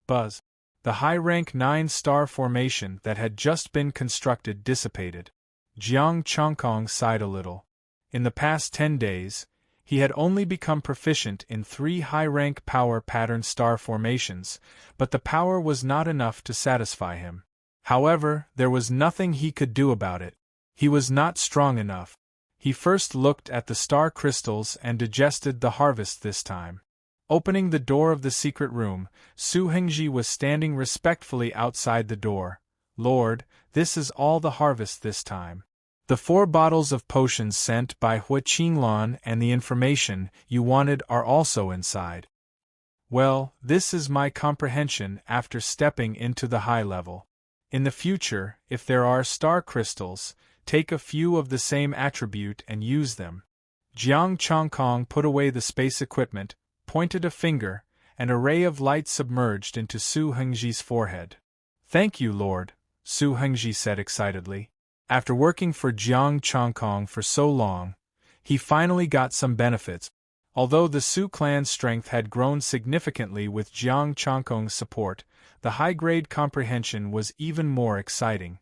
Buzz. The high-rank 9-star formation that had just been constructed dissipated. Jiang Chongkong sighed a little. In the past 10 days, he had only become proficient in 3 high-rank power pattern star formations, but the power was not enough to satisfy him. However, there was nothing he could do about it. He was not strong enough. He first looked at the star crystals and digested the harvest this time. Opening the door of the secret room, Su Hengji was standing respectfully outside the door. "Lord, this is all the harvest this time. The 4 bottles of potions sent by Hua Qinglan and the information you wanted are also inside." Well, this is my comprehension after stepping into the high level. In the future, if there are star crystals, take a few of the same attribute and use them. Jiang Chongkong put away the space equipment, pointed a finger, and a ray of light submerged into Su Hengji's forehead. "Thank you, Lord," Su Hengji said excitedly. After working for Jiang Chongkong for so long, he finally got some benefits. Although the Su clan's strength had grown significantly with Jiang Chongkong's support, the high-grade comprehension was even more exciting.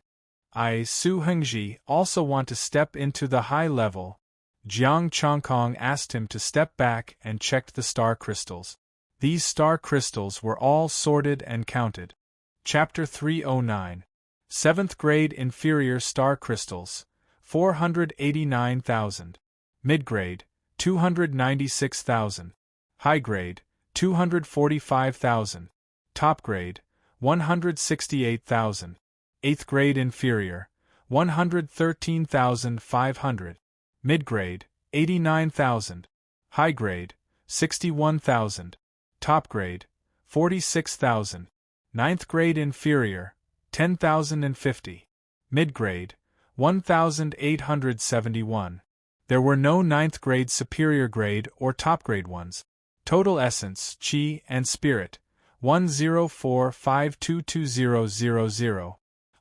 "I, Su Hengji, also want to step into the high level." Jiang Chongkong asked him to step back and checked the star crystals. These star crystals were all sorted and counted. Chapter 309. 7th Grade Inferior Star Crystals, 489,000. Mid-grade, 296,000. High grade, 245,000. Top grade, 168,000. 8th grade inferior, 113,500. Mid-grade, 89,000. High grade, 61,000. Top grade, 46,000. 9th grade inferior, 10,050. Mid-grade, 1,871. There were no 9th grade superior grade or top grade ones. Total essence, chi, and spirit, 104522000.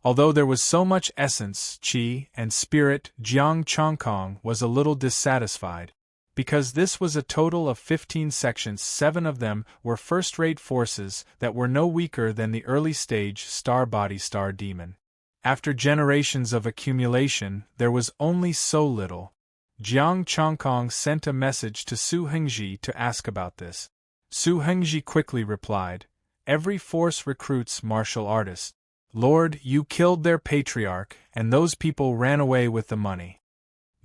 Although there was so much essence, chi, and spirit, Jiang Chongkong was a little dissatisfied. Because this was a total of 15 sections, 7 of them were first-rate forces that were no weaker than the early-stage star-body star-demon. After generations of accumulation, there was only so little. Jiang Chongkong sent a message to Su Hengji to ask about this. Su Hengji quickly replied, "Every force recruits martial artists. Lord, you killed their patriarch, and those people ran away with the money."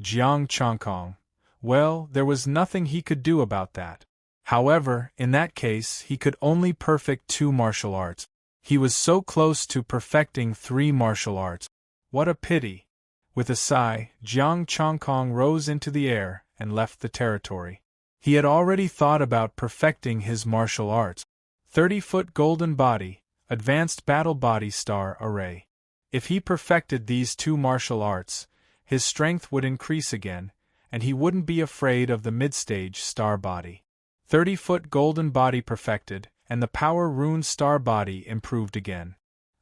Jiang Chongkong: "Well, there was nothing he could do about that. However, in that case he could only perfect 2 martial arts. He was so close to perfecting 3 martial arts. What a pity." With a sigh, Jiang Chongkong rose into the air and left the territory. He had already thought about perfecting his martial arts. 30-foot golden body, advanced battle body star array. If he perfected these 2 martial arts, his strength would increase again, and he wouldn't be afraid of the mid-stage star body. 30-foot golden body perfected, and the power rune star body improved again.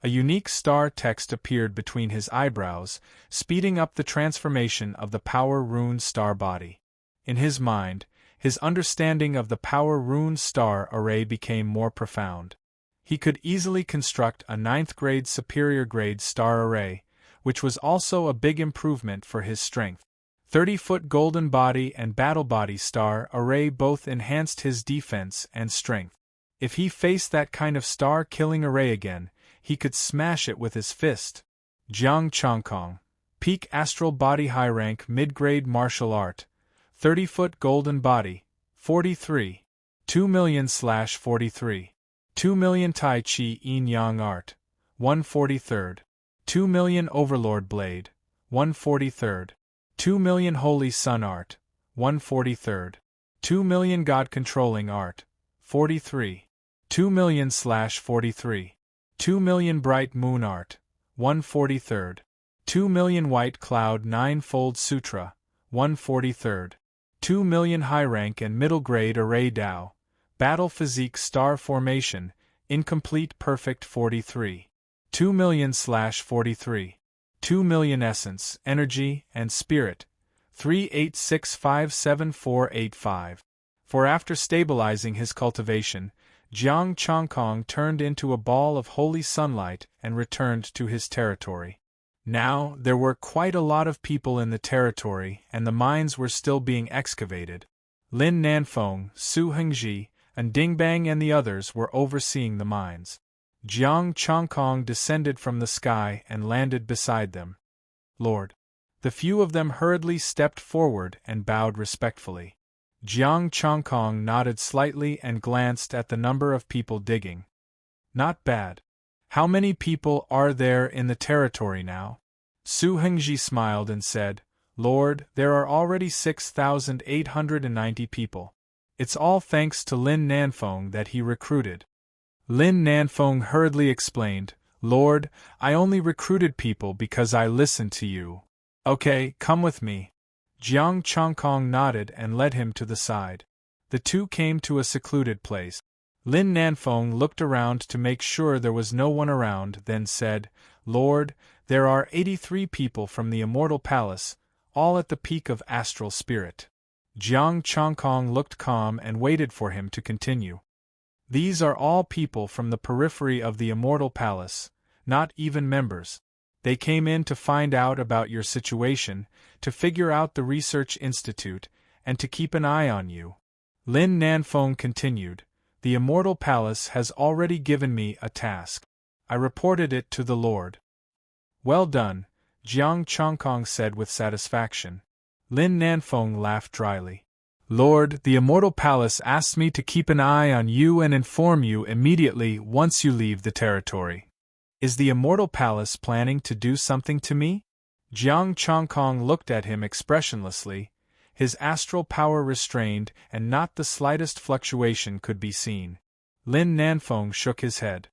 A unique star text appeared between his eyebrows, speeding up the transformation of the power rune star body. In his mind, his understanding of the power rune star array became more profound. He could easily construct a 9th grade superior grade star array, which was also a big improvement for his strength. 30-foot golden body and battle body star array both enhanced his defense and strength. If he faced that kind of star-killing array again, he could smash it with his fist. Jiang Chongkong, peak astral body high rank mid-grade martial art, 30-foot golden body, 43. 2,000,000/43. 2,000,000 Tai Chi Yin Yang art, 143rd. 2,000,000 Overlord blade, 143rd. 2,000,000 Holy Sun art, 143rd. 2,000,000 God controlling art, 43. 2,000,000/43. 2,000,000 Bright Moon art, 143rd. 2,000,000 White Cloud 9-fold Sutra, 143rd. 2,000,000 High Rank and Middle Grade Array Dao, Battle Physique Star Formation, Incomplete Perfect 43. 2,000,000/43. 2,000,000 Essence, Energy, and Spirit, 386574485. For after stabilizing his cultivation, Jiang Chongkong turned into a ball of holy sunlight and returned to his territory. Now, there were quite a lot of people in the territory, and the mines were still being excavated. Lin Nanfeng, Su Hengji, and Dingbang and the others were overseeing the mines. Jiang Chongkong descended from the sky and landed beside them. "Lord." The few of them hurriedly stepped forward and bowed respectfully. Jiang Chongkong nodded slightly and glanced at the number of people digging. "Not bad. How many people are there in the territory now?" Su Hengji smiled and said, "Lord, there are already 6,890 people. It's all thanks to Lin Nanfeng that he recruited." Lin Nanfeng hurriedly explained, "Lord, I only recruited people because I listened to you. Okay, come with me." Jiang Chongkong nodded and led him to the side. The two came to a secluded place. Lin Nanfeng looked around to make sure there was no one around, then said, "Lord, there are 83 people from the Immortal Palace, all at the peak of astral spirit." Jiang Chongkong looked calm and waited for him to continue. "These are all people from the periphery of the Immortal Palace, not even members. They came in to find out about your situation, to figure out the research institute, and to keep an eye on you." Lin Nanfeng continued, "The Immortal Palace has already given me a task. I reported it to the Lord." "Well done," Jiang Chongkong said with satisfaction. Lin Nanfeng laughed dryly. Lord, the Immortal Palace asks me to keep an eye on you and inform you immediately once you leave the territory. Is the Immortal Palace planning to do something to me? Jiang Chongkong looked at him expressionlessly, his astral power restrained and not the slightest fluctuation could be seen. Lin Nanfeng shook his head.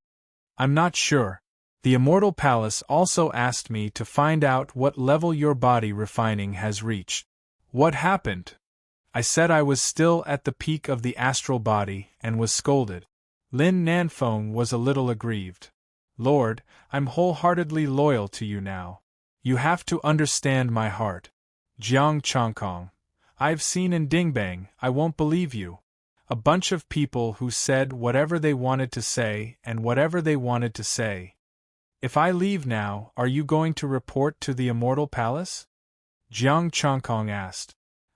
I'm not sure. The Immortal Palace also asked me to find out what level your body refining has reached. What happened? I said I was still at the peak of the astral body and was scolded. Lin Nanfeng was a little aggrieved. Lord, I'm wholeheartedly loyal to you now. You have to understand my heart. Jiang Chongkong. I've seen in Dingbang, I won't believe you. A bunch of people who said whatever they wanted to say and whatever they wanted to say. If I leave now, are you going to report to the Immortal Palace? Jiang Chongkong asked.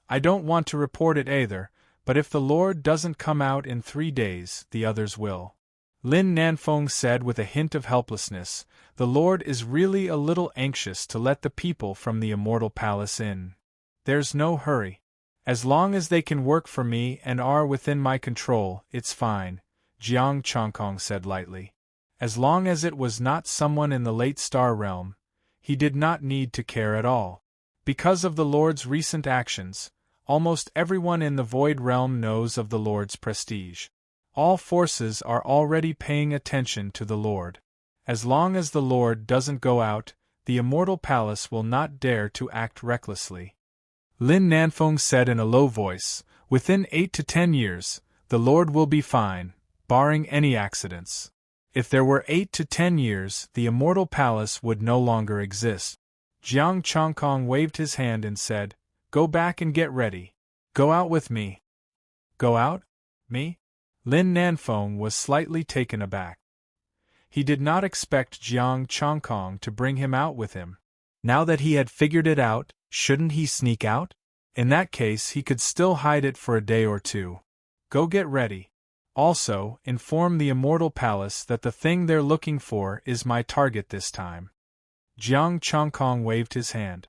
I don't want to report it either, but if the Lord doesn't come out in 3 days, the others will. Lin Nanfeng said with a hint of helplessness, the Lord is really a little anxious to let the people from the Immortal Palace in. There's no hurry. As long as they can work for me and are within my control, it's fine, Jiang Chongkong said lightly. As long as it was not someone in the late star realm, he did not need to care at all. Because of the Lord's recent actions, almost everyone in the Void Realm knows of the Lord's prestige. All forces are already paying attention to the Lord. As long as the Lord doesn't go out, the Immortal Palace will not dare to act recklessly. Lin Nanfeng said in a low voice, within 8 to 10 years, the Lord will be fine, barring any accidents. If there were 8 to 10 years, the Immortal Palace would no longer exist. Jiang Chongkong waved his hand and said, Go back and get ready. Go out with me. Go out? Me? Lin Nanfeng was slightly taken aback. He did not expect Jiang Chongkong to bring him out with him. Now that he had figured it out, shouldn't he sneak out? In that case, he could still hide it for a day or two. Go get ready. Also, inform the Immortal Palace that the thing they're looking for is my target this time. Jiang Chongkong waved his hand.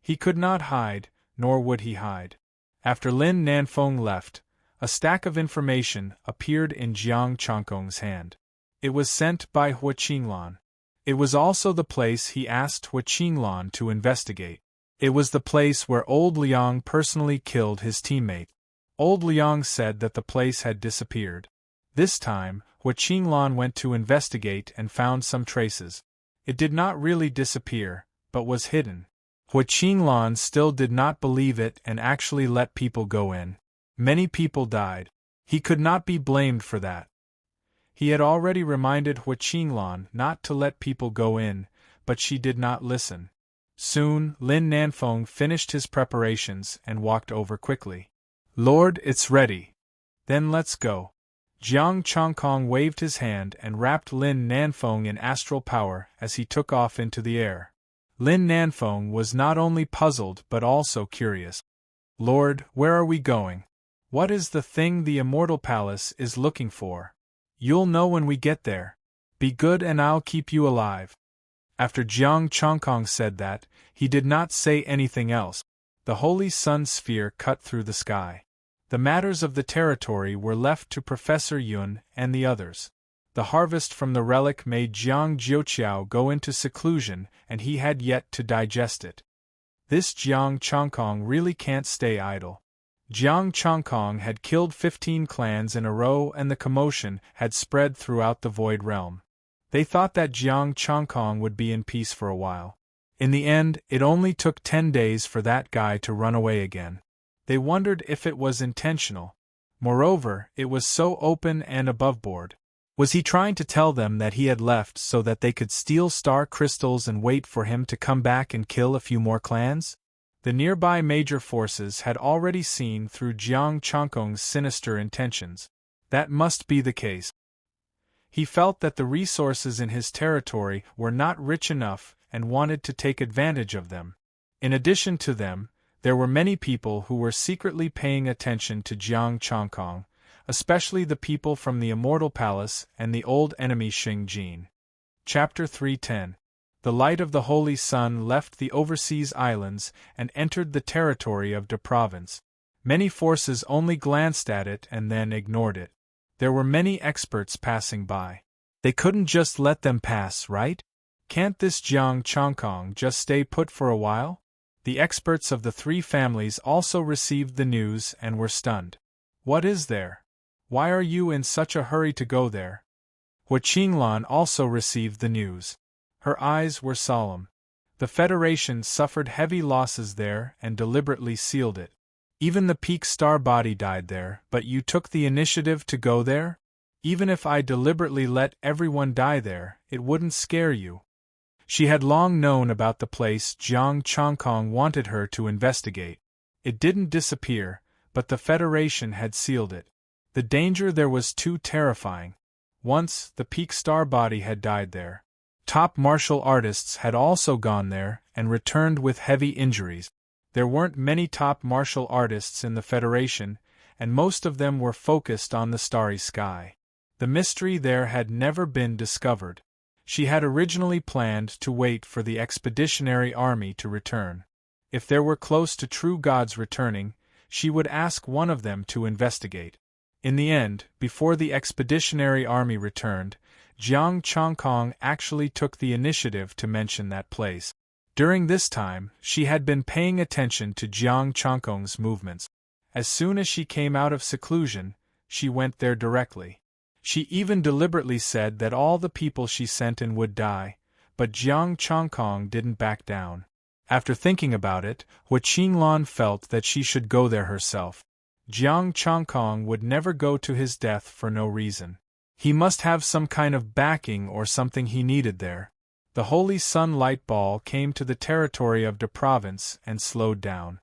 He could not hide, nor would he hide. After Lin Nanfeng left, a stack of information appeared in Jiang Chongkong's hand. It was sent by Hua Qinglan. It was also the place he asked Hua Qinglan to investigate. It was the place where Old Liang personally killed his teammate. Old Liang said that the place had disappeared. This time, Hua Qinglan went to investigate and found some traces. It did not really disappear, but was hidden. Hua Qinglan still did not believe it and actually let people go in. Many people died. He could not be blamed for that. He had already reminded Hua Qinglan not to let people go in, but she did not listen. Soon, Lin Nanfeng finished his preparations and walked over quickly. Lord, it's ready. Then let's go. Jiang Chongkong waved his hand and wrapped Lin Nanfeng in astral power as he took off into the air. Lin Nanfeng was not only puzzled but also curious. Lord, where are we going? What is the thing the Immortal Palace is looking for? You'll know when we get there. Be good and I'll keep you alive. After Jiang Chongkong said that, he did not say anything else. The Holy Sun sphere cut through the sky. The matters of the territory were left to Professor Yun and the others. The harvest from the relic made Jiang Jiuqiao go into seclusion and he had yet to digest it. This Jiang Chongkong really can't stay idle. Jiang Chongkong had killed 15 clans in a row and the commotion had spread throughout the Void Realm. They thought that Jiang Chongkong would be in peace for a while. In the end, it only took 10 days for that guy to run away again. They wondered if it was intentional. Moreover, it was so open and aboveboard. Was he trying to tell them that he had left so that they could steal star crystals and wait for him to come back and kill a few more clans? The nearby major forces had already seen through Jiang Chongkong's sinister intentions. That must be the case. He felt that the resources in his territory were not rich enough and wanted to take advantage of them. In addition to them, there were many people who were secretly paying attention to Jiang Chongkong, especially the people from the Immortal Palace and the old enemy Xing Jin. Chapter 310. The light of the Holy Sun left the overseas islands and entered the territory of De Province. Many forces only glanced at it and then ignored it. There were many experts passing by. They couldn't just let them pass, right? Can't this Jiang Chongkong just stay put for a while? The experts of the three families also received the news and were stunned. What is there? Why are you in such a hurry to go there? Hua Qinglan also received the news. Her eyes were solemn. The Federation suffered heavy losses there and deliberately sealed it. Even the peak star body died there, but you took the initiative to go there? Even if I deliberately let everyone die there, it wouldn't scare you. She had long known about the place Jiang Chongkong wanted her to investigate. It didn't disappear, but the Federation had sealed it. The danger there was too terrifying. Once, the peak star body had died there. Top martial artists had also gone there and returned with heavy injuries. There weren't many top martial artists in the Federation, and most of them were focused on the starry sky. The mystery there had never been discovered. She had originally planned to wait for the expeditionary army to return. If there were close to true gods returning, she would ask one of them to investigate. In the end, before the expeditionary army returned, Jiang Chongkong actually took the initiative to mention that place. During this time, she had been paying attention to Jiang Chongkong's movements. As soon as she came out of seclusion, she went there directly. She even deliberately said that all the people she sent in would die, but Jiang Chongkong didn't back down. After thinking about it, Hua Qinglan felt that she should go there herself. Jiang Chongkong would never go to his death for no reason. He must have some kind of backing or something he needed there. The Holy Sun light ball came to the territory of the province and slowed down.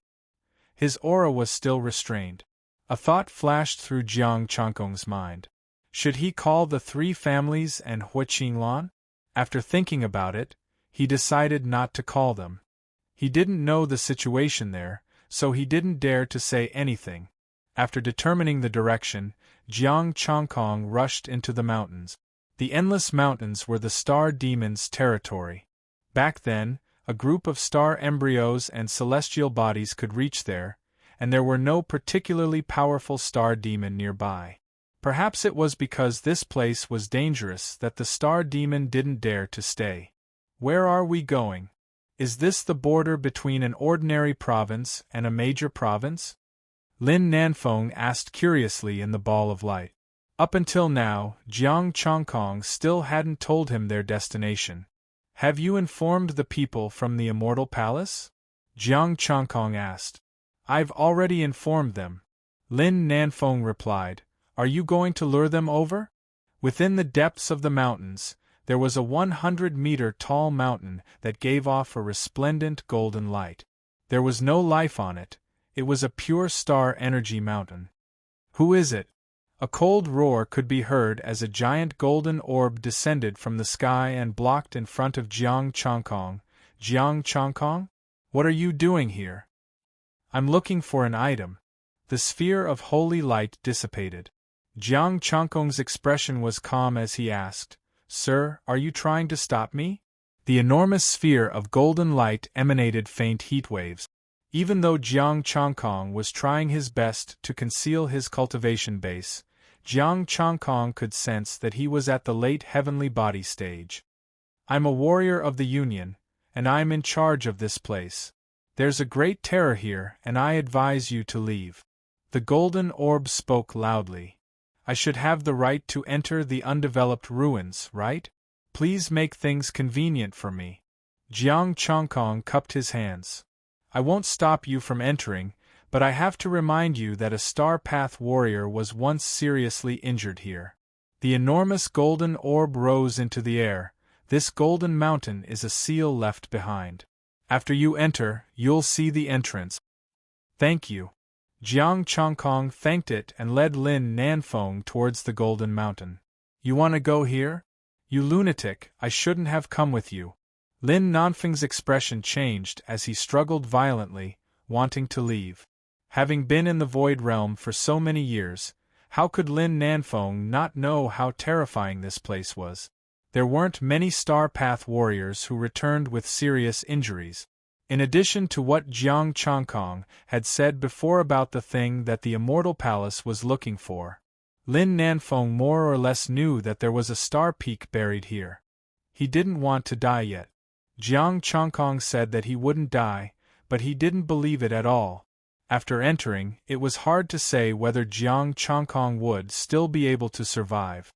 His aura was still restrained. A thought flashed through Jiang Chongkong's mind. Should he call the three families and Hua Qinglan? After thinking about it, he decided not to call them. He didn't know the situation there, so he didn't dare to say anything. After determining the direction, Jiang Chongkong rushed into the mountains. The endless mountains were the star demon's territory. Back then, a group of star embryos and celestial bodies could reach there, and there were no particularly powerful star demon nearby. Perhaps it was because this place was dangerous that the star demon didn't dare to stay. Where are we going? Is this the border between an ordinary province and a major province? Lin Nanfeng asked curiously in the ball of light. Up until now, Jiang Chongkong still hadn't told him their destination. Have you informed the people from the Immortal Palace? Jiang Chongkong asked. I've already informed them. Lin Nanfeng replied. Are you going to lure them over? Within the depths of the mountains, there was a 100-meter tall mountain that gave off a resplendent golden light. There was no life on it. It was a pure star energy mountain. Who is it? A cold roar could be heard as a giant golden orb descended from the sky and blocked in front of Jiang Chongkong. Jiang Chongkong? What are you doing here? I'm looking for an item. The sphere of holy light dissipated. Jiang Chongkong's expression was calm as he asked, Sir, are you trying to stop me? The enormous sphere of golden light emanated faint heat waves. Even though Jiang Chongkong was trying his best to conceal his cultivation base, Jiang Chongkong could sense that he was at the late heavenly body stage. I'm a warrior of the Union, and I'm in charge of this place. There's a great terror here, and I advise you to leave. The golden orb spoke loudly. I should have the right to enter the undeveloped ruins, right? Please make things convenient for me. Jiang Chongkong cupped his hands. I won't stop you from entering, but I have to remind you that a Star Path warrior was once seriously injured here. The enormous golden orb rose into the air. This golden mountain is a seal left behind. After you enter, you'll see the entrance. Thank you. Jiang Chongkong thanked it and led Lin Nanfeng towards the golden mountain. You want to go here? You lunatic, I shouldn't have come with you. Lin Nanfeng's expression changed as he struggled violently, wanting to leave. Having been in the Void Realm for so many years, how could Lin Nanfeng not know how terrifying this place was? There weren't many Star Path warriors who returned with serious injuries. In addition to what Jiang Changkong had said before about the thing that the Immortal Palace was looking for, Lin Nanfeng more or less knew that there was a star peak buried here. He didn't want to die yet. Jiang Changkong said that he wouldn't die, but he didn't believe it at all. After entering, it was hard to say whether Jiang Changkong would still be able to survive.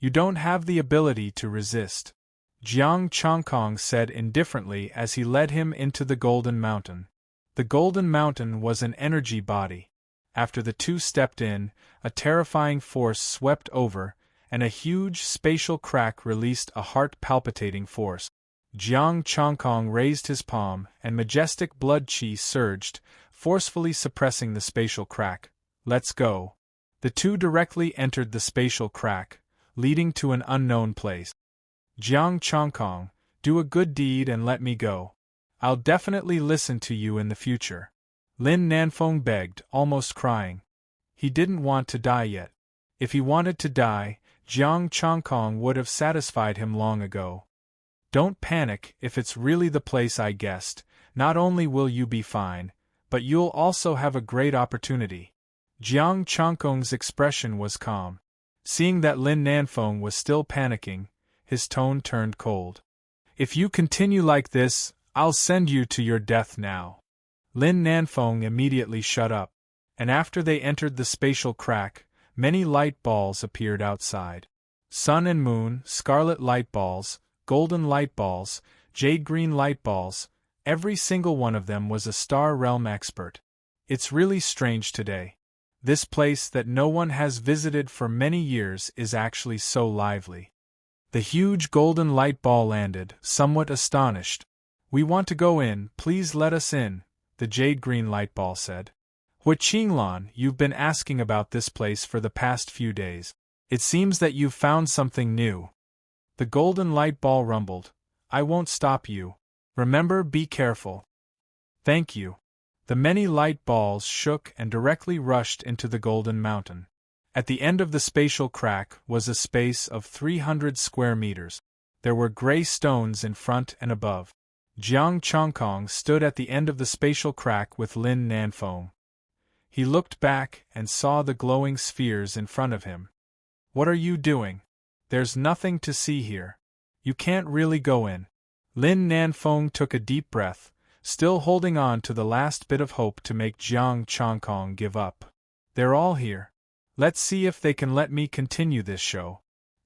You don't have the ability to resist, Jiang Changkong said indifferently as he led him into the Golden Mountain. The Golden Mountain was an energy body. After the two stepped in, a terrifying force swept over, and a huge spatial crack released a heart-palpitating force. Jiang Changkong raised his palm, and majestic blood chi surged, forcefully suppressing the spatial crack. Let's go. The two directly entered the spatial crack, leading to an unknown place. Jiang Changkong, do a good deed and let me go. I'll definitely listen to you in the future. Lin Nanfeng begged, almost crying. He didn't want to die yet. If he wanted to die, Jiang Changkong would have satisfied him long ago. Don't panic if it's really the place I guessed. Not only will you be fine, but you'll also have a great opportunity. Jiang Changkong's expression was calm. Seeing that Lin Nanfeng was still panicking, his tone turned cold. If you continue like this, I'll send you to your death now. Lin Nanfeng immediately shut up, and after they entered the spatial crack, many light balls appeared outside. Sun and moon, scarlet light balls, golden light balls, jade-green light balls, every single one of them was a Star Realm expert. It's really strange today. This place that no one has visited for many years is actually so lively. The huge golden light ball landed, somewhat astonished. We want to go in, please let us in, the jade-green light ball said. Hui Qinglan, you've been asking about this place for the past few days. It seems that you've found something new. The golden light ball rumbled. I won't stop you. Remember, be careful. Thank you. The many light balls shook and directly rushed into the Golden Mountain. At the end of the spatial crack was a space of 300 square meters. There were gray stones in front and above. Jiang Changkong stood at the end of the spatial crack with Lin Nanfeng. He looked back and saw the glowing spheres in front of him. What are you doing? There's nothing to see here. You can't really go in. Lin Nanfeng took a deep breath, still holding on to the last bit of hope to make Jiang Changkong give up. They're all here. Let's see if they can let me continue this show.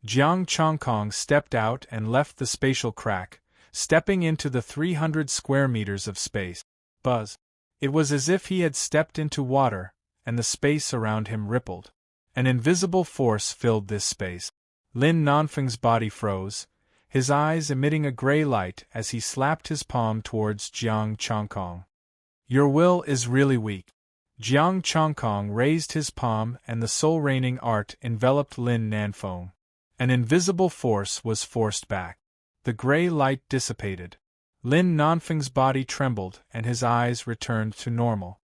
Jiang Changkong stepped out and left the spatial crack, stepping into the 300 square meters of space. Buzz. It was as if he had stepped into water, and the space around him rippled. An invisible force filled this space. Lin Nanfeng's body froze, his eyes emitting a gray light as he slapped his palm towards Jiang Changkong. Your will is really weak. Jiang Changkong raised his palm and the soul-reigning art enveloped Lin Nanfeng. An invisible force was forced back. The gray light dissipated. Lin Nanfeng's body trembled and his eyes returned to normal.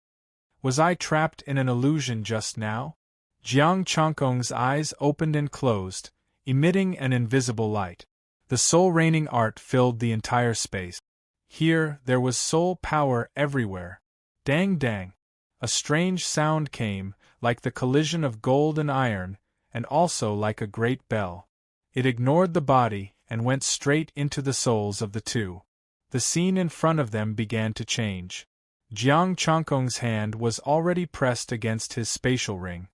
Was I trapped in an illusion just now? Jiang Changkong's eyes opened and closed, emitting an invisible light. The soul-reigning art filled the entire space. Here, there was soul power everywhere. Dang dang. A strange sound came, like the collision of gold and iron, and also like a great bell. It ignored the body and went straight into the souls of the two. The scene in front of them began to change. Jiang Changkong's hand was already pressed against his spatial ring.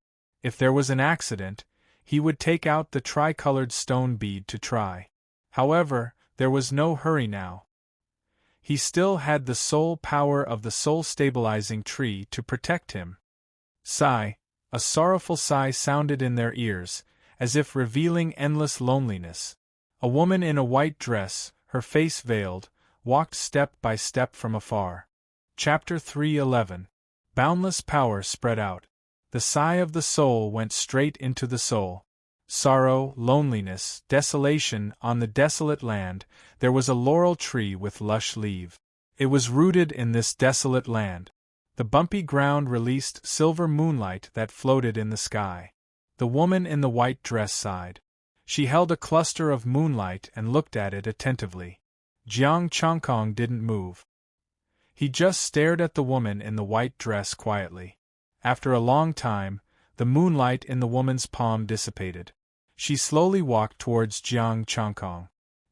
If there was an accident, he would take out the tricolored stone bead to try. However, there was no hurry now. He still had the soul power of the soul-stabilizing tree to protect him. Sigh, a sorrowful sigh sounded in their ears, as if revealing endless loneliness. A woman in a white dress, her face veiled, walked step by step from afar. Chapter 3:11. Boundless power spread out. The sigh of the soul went straight into the soul. Sorrow, loneliness, desolation on the desolate land, there was a laurel tree with lush leaf. It was rooted in this desolate land. The bumpy ground released silver moonlight that floated in the sky. The woman in the white dress sighed. She held a cluster of moonlight and looked at it attentively. Jiang Changkong didn't move. He just stared at the woman in the white dress quietly. After a long time, the moonlight in the woman's palm dissipated. She slowly walked towards Jiang Changkong.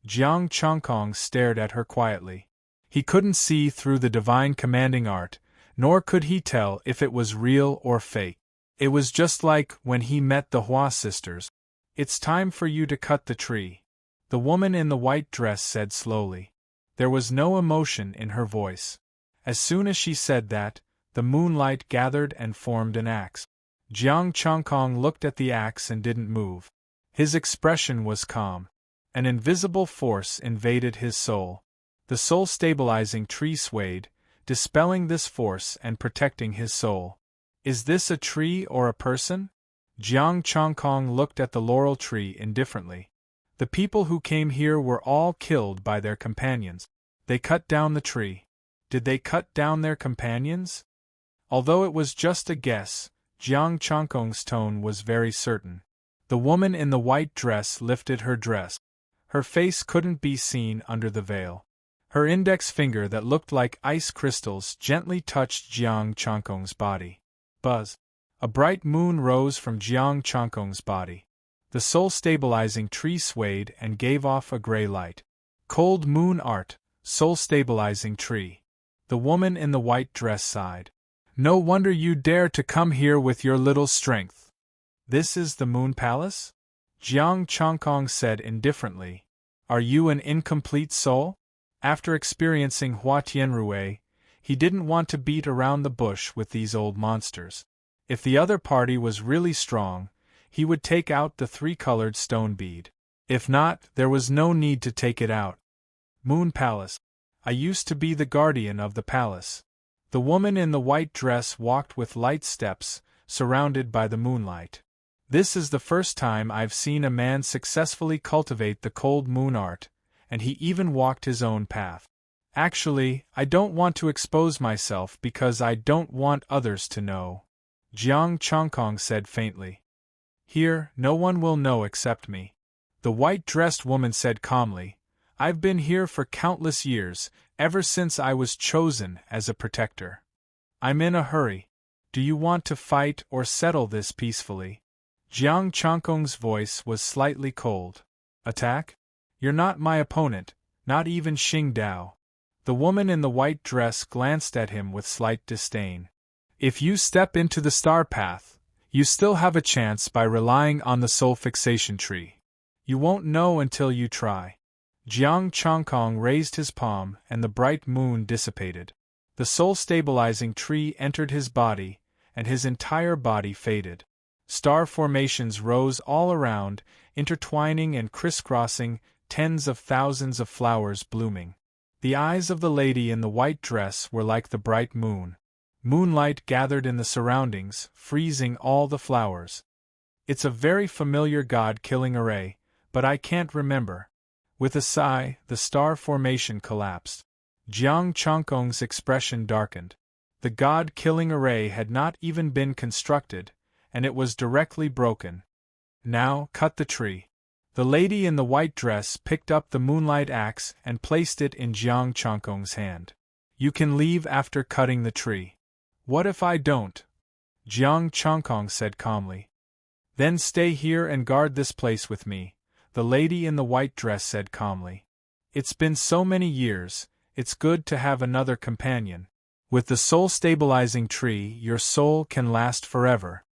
Jiang Changkong stared at her quietly. He couldn't see through the divine commanding art, nor could he tell if it was real or fake. It was just like when he met the Hua sisters. "It's time for you to cut the tree," the woman in the white dress said slowly. There was no emotion in her voice. As soon as she said that, the moonlight gathered and formed an axe. Jiang Changkong looked at the axe and didn't move. His expression was calm. An invisible force invaded his soul. The soul-stabilizing tree swayed, dispelling this force and protecting his soul. Is this a tree or a person? Jiang Changkong looked at the laurel tree indifferently. The people who came here were all killed by their companions. They cut down the tree. Did they cut down their companions? Although it was just a guess, Jiang Changkong's tone was very certain. The woman in the white dress lifted her dress. Her face couldn't be seen under the veil. Her index finger that looked like ice crystals gently touched Jiang Changkong's body. Buzz! A bright moon rose from Jiang Changkong's body. The soul-stabilizing tree swayed and gave off a gray light. Cold moon art, soul-stabilizing tree. The woman in the white dress sighed. No wonder you dare to come here with your little strength. This is the Moon Palace? Jiang Changkong said indifferently. Are you an incomplete soul? After experiencing Hua Tianrui, he didn't want to beat around the bush with these old monsters. If the other party was really strong, he would take out the three-colored stone bead. If not, there was no need to take it out. Moon Palace. I used to be the guardian of the palace. The woman in the white dress walked with light steps, surrounded by the moonlight. This is the first time I've seen a man successfully cultivate the cold moon art, and he even walked his own path. Actually, I don't want to expose myself because I don't want others to know, Jiang Changkong said faintly. Here, no one will know except me. The white-dressed woman said calmly, I've been here for countless years, ever since I was chosen as a protector. I'm in a hurry. Do you want to fight or settle this peacefully? Jiang Changkong's voice was slightly cold. Attack? You're not my opponent, not even Xing Dao. The woman in the white dress glanced at him with slight disdain. If you step into the star path, you still have a chance by relying on the soul fixation tree. You won't know until you try. Jiang Changkong raised his palm and the bright moon dissipated. The soul-stabilizing tree entered his body, and his entire body faded. Star formations rose all around, intertwining and crisscrossing, tens of thousands of flowers blooming. The eyes of the lady in the white dress were like the bright moon. Moonlight gathered in the surroundings, freezing all the flowers. It's a very familiar god-killing array, but I can't remember. With a sigh, the star formation collapsed. Jiang Changkong's expression darkened. The god-killing array had not even been constructed, and it was directly broken. Now, cut the tree. The lady in the white dress picked up the moonlight axe and placed it in Jiang Changkong's hand. You can leave after cutting the tree. What if I don't? Jiang Changkong said calmly. Then stay here and guard this place with me, the lady in the white dress said calmly. It's been so many years, it's good to have another companion. With the soul-stabilizing tree, your soul can last forever.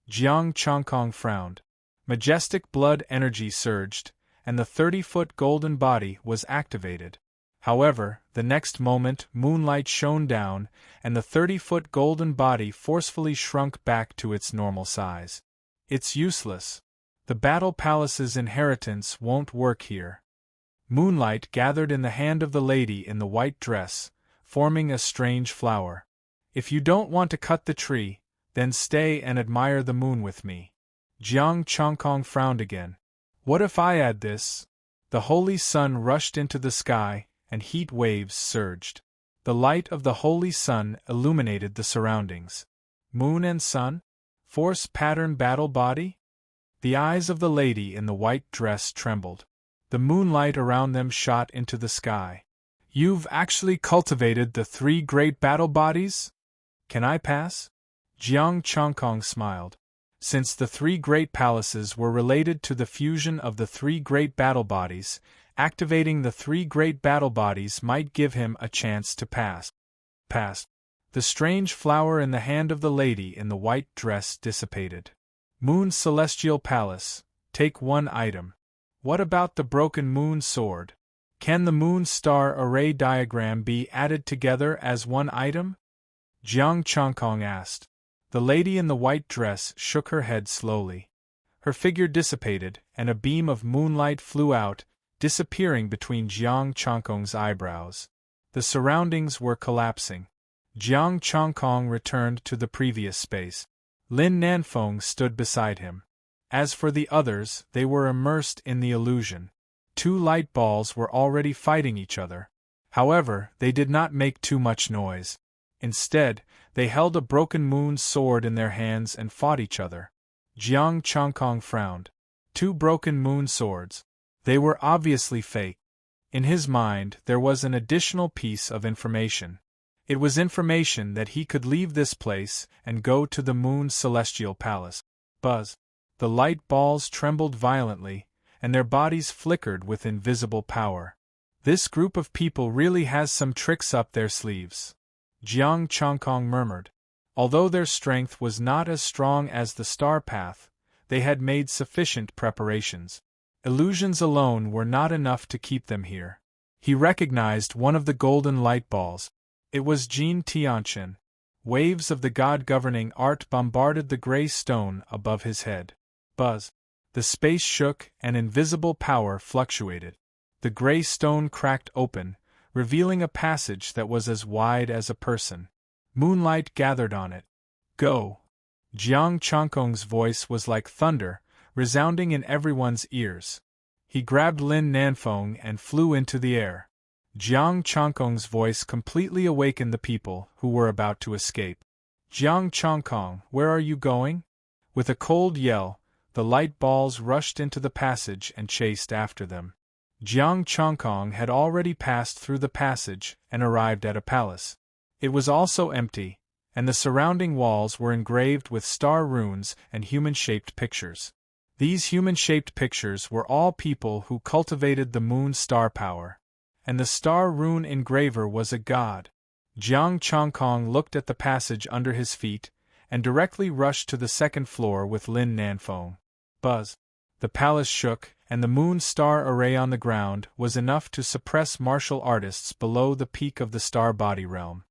Jiang Changkong frowned. Majestic blood energy surged, and the 30-foot golden body was activated. However, the next moment moonlight shone down, and the 30-foot golden body forcefully shrunk back to its normal size. It's useless. The Battle Palace's inheritance won't work here. Moonlight gathered in the hand of the lady in the white dress, forming a strange flower. If you don't want to cut the tree, then stay and admire the moon with me. Jiang Changkong frowned again. What if I add this? The holy sun rushed into the sky, and heat waves surged. The light of the holy sun illuminated the surroundings. Moon and sun? Force pattern battle body? The eyes of the lady in the white dress trembled. The moonlight around them shot into the sky. You've actually cultivated the 3 great battle bodies? Can I pass? Jiang Chongkong smiled. Since the 3 great palaces were related to the fusion of the 3 great battle bodies, activating the 3 great battle bodies might give him a chance to pass. The strange flower in the hand of the lady in the white dress dissipated. Moon Celestial Palace, take 1 item. What about the broken moon sword? Can the moon star array diagram be added together as 1 item? Jiang Chongkong asked. The lady in the white dress shook her head slowly. Her figure dissipated, and a beam of moonlight flew out, disappearing between Jiang Chongkong's eyebrows. The surroundings were collapsing. Jiang Chongkong returned to the previous space. Lin Nanfeng stood beside him. As for the others, they were immersed in the illusion. 2 light balls were already fighting each other. However, they did not make too much noise. Instead, they held a broken moon sword in their hands and fought each other. Jiang Chongkong frowned. 2 broken moon swords. They were obviously fake. In his mind, there was an additional piece of information. It was information that he could leave this place and go to the Moon Celestial Palace. Buzz. The light balls trembled violently, and their bodies flickered with invisible power. This group of people really has some tricks up their sleeves. Jiang Chongkong murmured. Although their strength was not as strong as the star path, they had made sufficient preparations. Illusions alone were not enough to keep them here. He recognized one of the golden light balls. It was Jin Tianchen. Waves of the god-governing art bombarded the gray stone above his head. Buzz. The space shook and invisible power fluctuated. The gray stone cracked open, revealing a passage that was as wide as a person. Moonlight gathered on it. Go! Jiang Chongkong's voice was like thunder, resounding in everyone's ears. He grabbed Lin Nanfeng and flew into the air. Jiang Chongkong's voice completely awakened the people who were about to escape. Jiang Chongkong, where are you going? With a cold yell, the light balls rushed into the passage and chased after them. Jiang Chongkong had already passed through the passage and arrived at a palace. It was also empty, and the surrounding walls were engraved with star runes and human-shaped pictures. These human-shaped pictures were all people who cultivated the moon star power. And the star rune engraver was a god. Jiang Chongkong looked at the passage under his feet, and directly rushed to the 2nd floor with Lin Nanfeng. Buzz. The palace shook, and the moon star array on the ground was enough to suppress martial artists below the peak of the star body realm.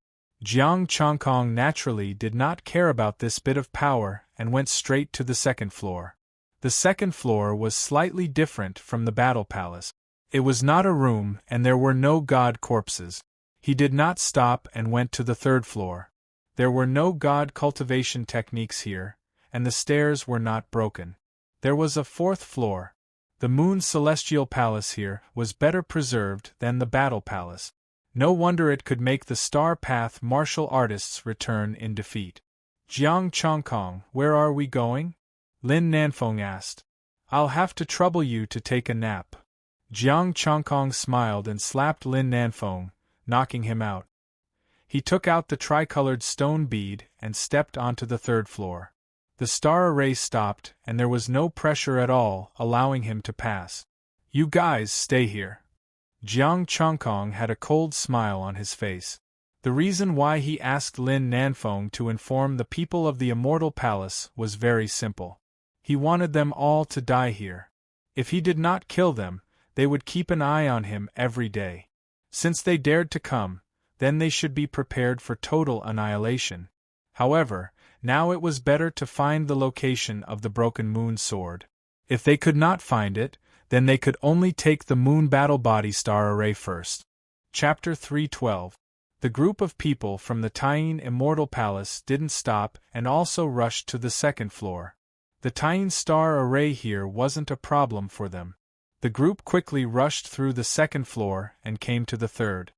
Jiang Chongkong naturally did not care about this bit of power and went straight to the 2nd floor. The 2nd floor was slightly different from the battle palace. It was not a room and there were no god corpses. He did not stop and went to the 3rd floor. There were no god cultivation techniques here, and the stairs were not broken. There was a 4th floor. The Moon Celestial Palace here was better preserved than the Battle Palace. No wonder it could make the Star Path martial artists return in defeat. Jiang Chongkong, where are we going? Lin Nanfeng asked. I'll have to trouble you to take a nap. Jiang Chongkong smiled and slapped Lin Nanfeng, knocking him out. He took out the tricolored stone bead and stepped onto the 3rd floor. The star array stopped and there was no pressure at all, allowing him to pass. You guys stay here. Jiang Chongkong had a cold smile on his face. The reason why he asked Lin Nanfeng to inform the people of the Immortal Palace was very simple. He wanted them all to die here. If he did not kill them, they would keep an eye on him every day. Since they dared to come, then they should be prepared for total annihilation. However, now it was better to find the location of the broken moon sword. If they could not find it, then they could only take the moon battle body star array first. Chapter 312. The group of people from the Tyene Immortal Palace didn't stop and also rushed to the 2nd floor. The Tyene star array here wasn't a problem for them. The group quickly rushed through the 2nd floor and came to the 3rd.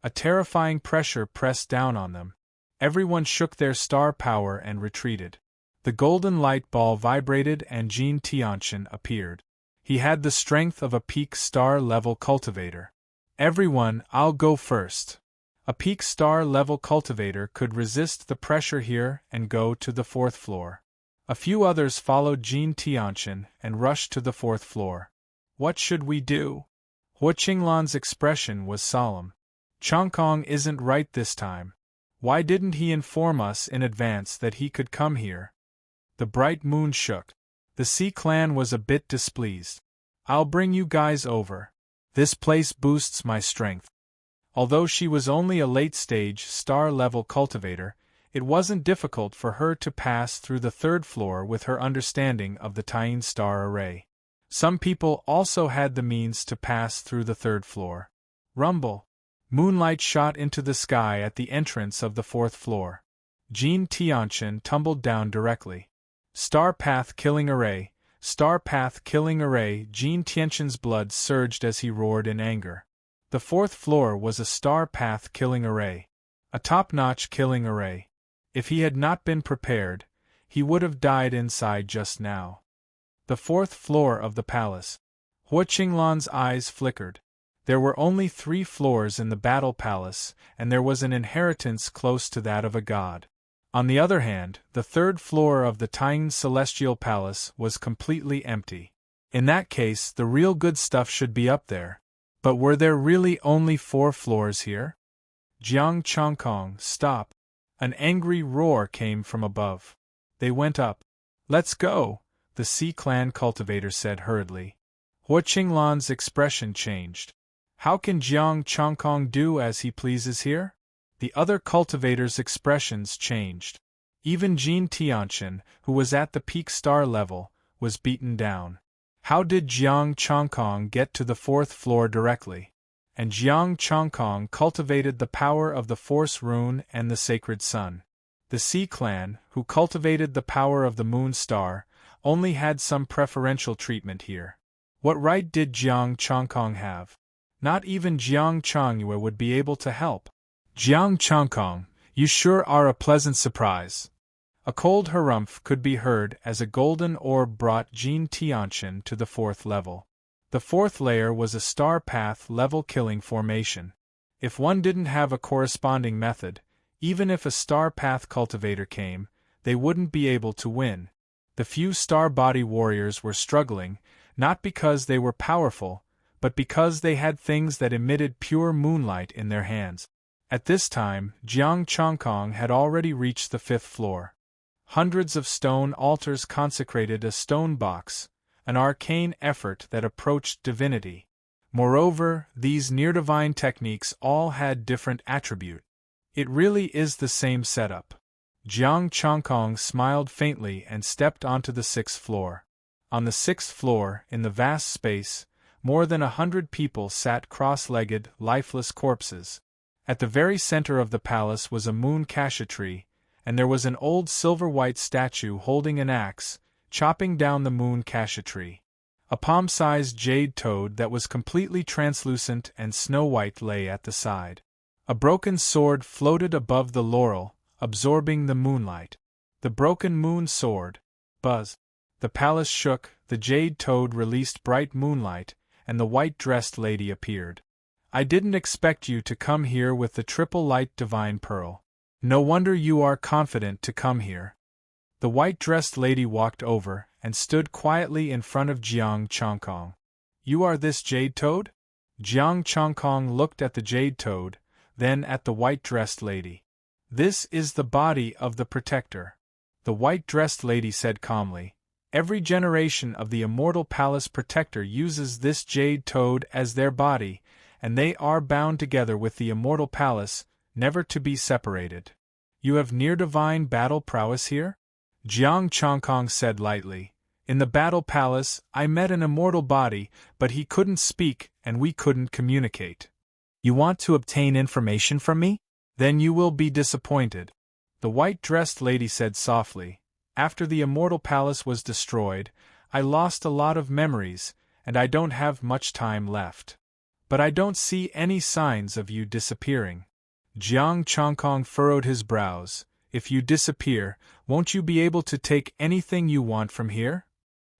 A terrifying pressure pressed down on them. Everyone shook their star power and retreated. The golden light ball vibrated and Jin Tianchen appeared. He had the strength of a peak star-level cultivator. Everyone, I'll go first. A peak star level cultivator could resist the pressure here and go to the 4th floor. A few others followed Jin Tianqian and rushed to the 4th floor. What should we do? Hua Qinglan's expression was solemn. Changkong isn't right this time. Why didn't he inform us in advance that he could come here? The bright moon shook. The Sea Clan was a bit displeased. I'll bring you guys over. This place boosts my strength. Although she was only a late-stage, star-level cultivator, it wasn't difficult for her to pass through the 3rd floor with her understanding of the Tyene star array. Some people also had the means to pass through the 3rd floor. Rumble. Moonlight shot into the sky at the entrance of the 4th floor. Jin Tianqian tumbled down directly. Star path killing array. Star path killing array. Jin Tianqian's blood surged as he roared in anger. The 4th floor was a star path killing array. A top-notch killing array. If he had not been prepared, he would have died inside just now. The 4th floor of the palace. Hua Qinglan's eyes flickered. There were only 3 floors in the battle palace, and there was an inheritance close to that of a god. On the other hand, the 3rd floor of the Tyene celestial palace was completely empty. In that case, the real good stuff should be up there. But were there really only 4 floors here? Jiang Changkong, stop! An angry roar came from above. They went up. Let's go, the Sea Clan cultivator said hurriedly. Hua Qinglan's expression changed. How can Jiang Changkong do as he pleases here? The other cultivators' expressions changed. Even Jin Tianqian, who was at the peak star level, was beaten down. How did Jiang Changkong get to the 4th floor directly? And Jiang Changkong cultivated the power of the Force Rune and the Sacred Sun. The Sea Clan, who cultivated the power of the Moon Star, only had some preferential treatment here. What right did Jiang Changkong have? Not even Jiang Changyue would be able to help. Jiang Changkong, you sure are a pleasant surprise. A cold harumph could be heard as a golden orb brought Jin Tianqian to the 4th level. The 4th layer was a star path level killing formation. If one didn't have a corresponding method, even if a star path cultivator came, they wouldn't be able to win. The few star body warriors were struggling, not because they were powerful, but because they had things that emitted pure moonlight in their hands. At this time, Jiang Changkong had already reached the 5th floor. Hundreds of stone altars consecrated a stone box, an arcane effort that approached divinity. Moreover, these near-divine techniques all had different attributes. It really is the same setup. Jiang Changkong smiled faintly and stepped onto the 6th floor. On the 6th floor, in the vast space, more than 100 people sat cross-legged, lifeless corpses. At the very center of the palace was a moon cassia tree, and there was an old silver-white statue holding an axe, chopping down the moon cassia tree. A palm-sized jade toad that was completely translucent and snow-white lay at the side. A broken sword floated above the laurel, absorbing the moonlight. The broken moon sword. Buzz. The palace shook, the jade toad released bright moonlight, and the white-dressed lady appeared. I didn't expect you to come here with the triple light divine pearl. No wonder you are confident to come here. The white-dressed lady walked over and stood quietly in front of Jiang Changkong. You are this jade toad? Jiang Changkong looked at the jade toad, then at the white-dressed lady. This is the body of the protector. The white-dressed lady said calmly. Every generation of the Immortal Palace Protector uses this jade toad as their body, and they are bound together with the Immortal Palace, never to be separated. You have near-divine battle prowess here? Jiang Changkong said lightly. In the battle palace, I met an immortal body, but he couldn't speak and we couldn't communicate. You want to obtain information from me? Then you will be disappointed. The white-dressed lady said softly. After the Immortal Palace was destroyed, I lost a lot of memories, and I don't have much time left. But I don't see any signs of you disappearing. Jiang Changkong furrowed his brows. If you disappear, won't you be able to take anything you want from here?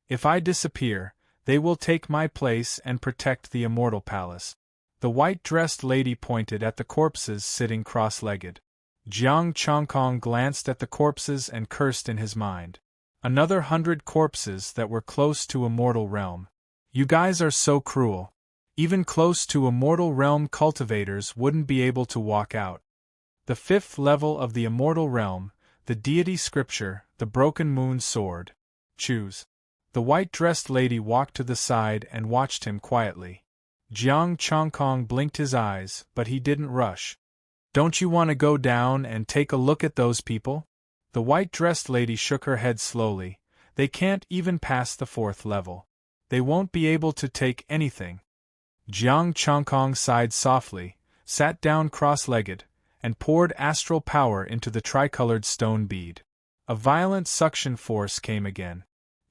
If I disappear, they will take my place and protect the Immortal Palace. The white-dressed lady pointed at the corpses sitting cross-legged. Jiang Chongkong glanced at the corpses and cursed in his mind. Another 100 corpses that were close to a mortal realm. You guys are so cruel. Even close to a mortal realm cultivators wouldn't be able to walk out. The 5th level of the immortal realm, the deity scripture, the broken moon sword. Choose. The white-dressed lady walked to the side and watched him quietly. Jiang Chongkong blinked his eyes, but he didn't rush. Don't you want to go down and take a look at those people? The white-dressed lady shook her head slowly. They can't even pass the 4th level. They won't be able to take anything. Jiang Chongkong sighed softly, sat down cross-legged, and poured astral power into the tricolored stone bead. A violent suction force came again.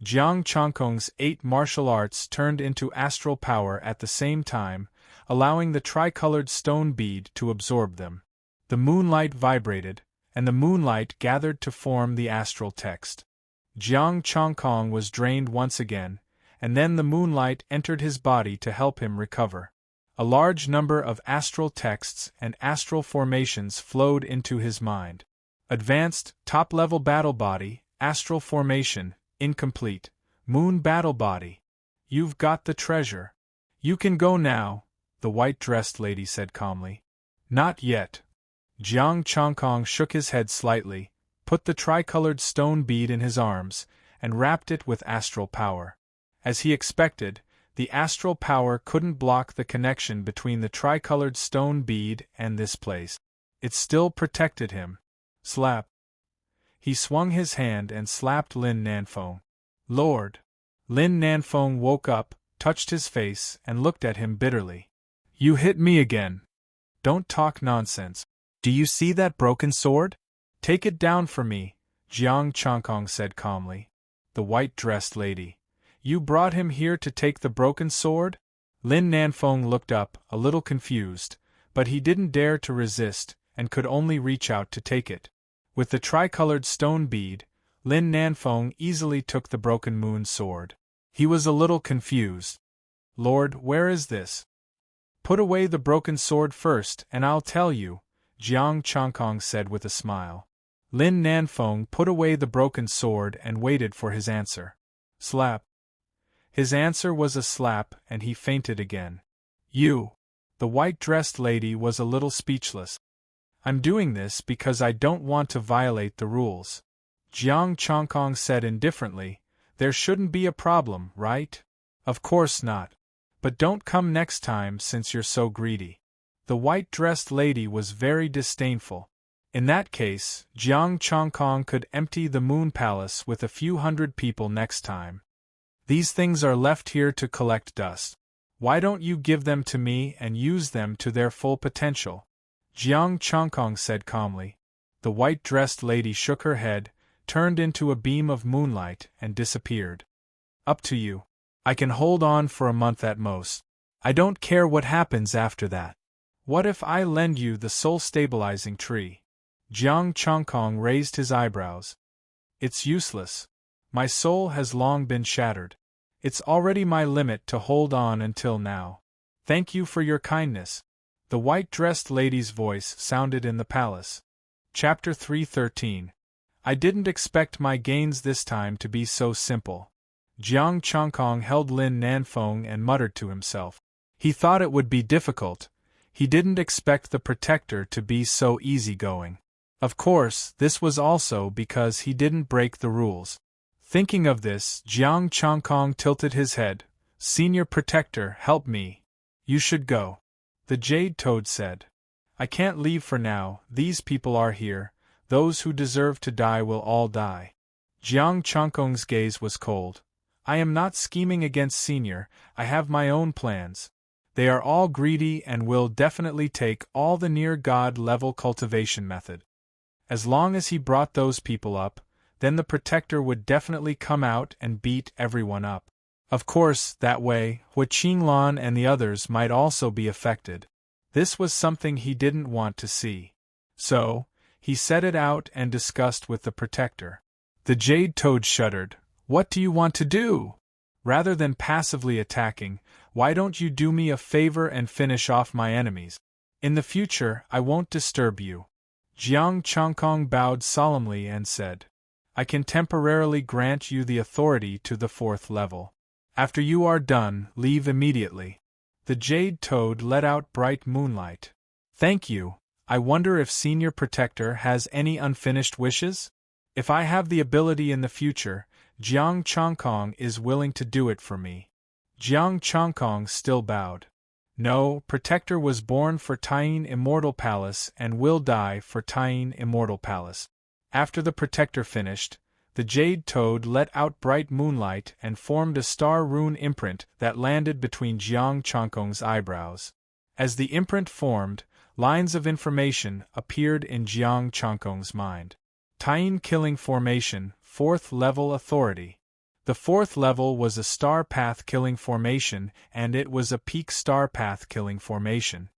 Jiang Chongkong's 8 martial arts turned into astral power at the same time, allowing the tricolored stone bead to absorb them. The moonlight vibrated, and the moonlight gathered to form the astral text. Jiang Chongkong was drained once again, and then the moonlight entered his body to help him recover. A large number of astral texts and astral formations flowed into his mind. Advanced, top-level battle body, astral formation, incomplete, moon battle body. You've got the treasure. You can go now, the white-dressed lady said calmly. Not yet. Jiang Chongkong shook his head slightly, put the tricolored stone bead in his arms, and wrapped it with astral power. As he expected, the astral power couldn't block the connection between the tricolored stone bead and this place. It still protected him. Slap. He swung his hand and slapped Lin Nanfeng. Lord! Lin Nanfeng woke up, touched his face, and looked at him bitterly. You hit me again. Don't talk nonsense. Do you see that broken sword? Take it down for me, Jiang Chongkong said calmly. The white-dressed lady. You brought him here to take the broken sword? Lin Nanfeng looked up, a little confused, but he didn't dare to resist, and could only reach out to take it. With the tricolored stone bead, Lin Nanfeng easily took the broken moon sword. He was a little confused. Lord, where is this? Put away the broken sword first, and I'll tell you, Jiang Chongkong said with a smile. Lin Nanfeng put away the broken sword and waited for his answer. Slap. His answer was a slap, and he fainted again. You. The white-dressed lady was a little speechless. I'm doing this because I don't want to violate the rules. Jiang Chongkong said indifferently, there shouldn't be a problem, right? Of course not. But don't come next time since you're so greedy. The white-dressed lady was very disdainful. In that case, Jiang Chongkong could empty the Moon Palace with a few hundred people next time. These things are left here to collect dust. Why don't you give them to me and use them to their full potential? Jiang Chongkong said calmly. The white-dressed lady shook her head, turned into a beam of moonlight, and disappeared. Up to you. I can hold on for a month at most. I don't care what happens after that. What if I lend you the soul-stabilizing tree? Jiang Chongkong raised his eyebrows. It's useless. My soul has long been shattered. It's already my limit to hold on until now. Thank you for your kindness. The white-dressed lady's voice sounded in the palace. Chapter 313. I didn't expect my gains this time to be so simple. Jiang Chongkong held Lin Nanfeng and muttered to himself. He thought it would be difficult. He didn't expect the protector to be so easygoing. Of course, this was also because he didn't break the rules. Thinking of this, Jiang Chongkong tilted his head. Senior Protector, help me. You should go. The Jade Toad said. I can't leave for now, these people are here, those who deserve to die will all die. Jiang Chongkong's gaze was cold. I am not scheming against Senior, I have my own plans. They are all greedy and will definitely take all the near-god level cultivation method. As long as he brought those people up, then the Protector would definitely come out and beat everyone up. Of course, that way, Hua Qinglan and the others might also be affected. This was something he didn't want to see. So, he set it out and discussed with the Protector. The Jade Toad shuddered. What do you want to do? Rather than passively attacking, why don't you do me a favor and finish off my enemies? In the future, I won't disturb you. Jiang Changkong bowed solemnly and said, I can temporarily grant you the authority to the 4th level. After you are done, leave immediately. The jade toad let out bright moonlight. Thank you. I wonder if Senior Protector has any unfinished wishes? If I have the ability in the future, Jiang Changkong is willing to do it for me. Jiang Changkong still bowed. No, Protector was born for Tying Immortal Palace and will die for Tying Immortal Palace. After the Protector finished, the jade toad let out bright moonlight and formed a star rune imprint that landed between Jiang Changkong's eyebrows. As the imprint formed, lines of information appeared in Jiang Changkong's mind. Tying Killing Formation, 4th Level Authority. The 4th level was a Star Path Killing Formation, and it was a Peak Star Path Killing Formation.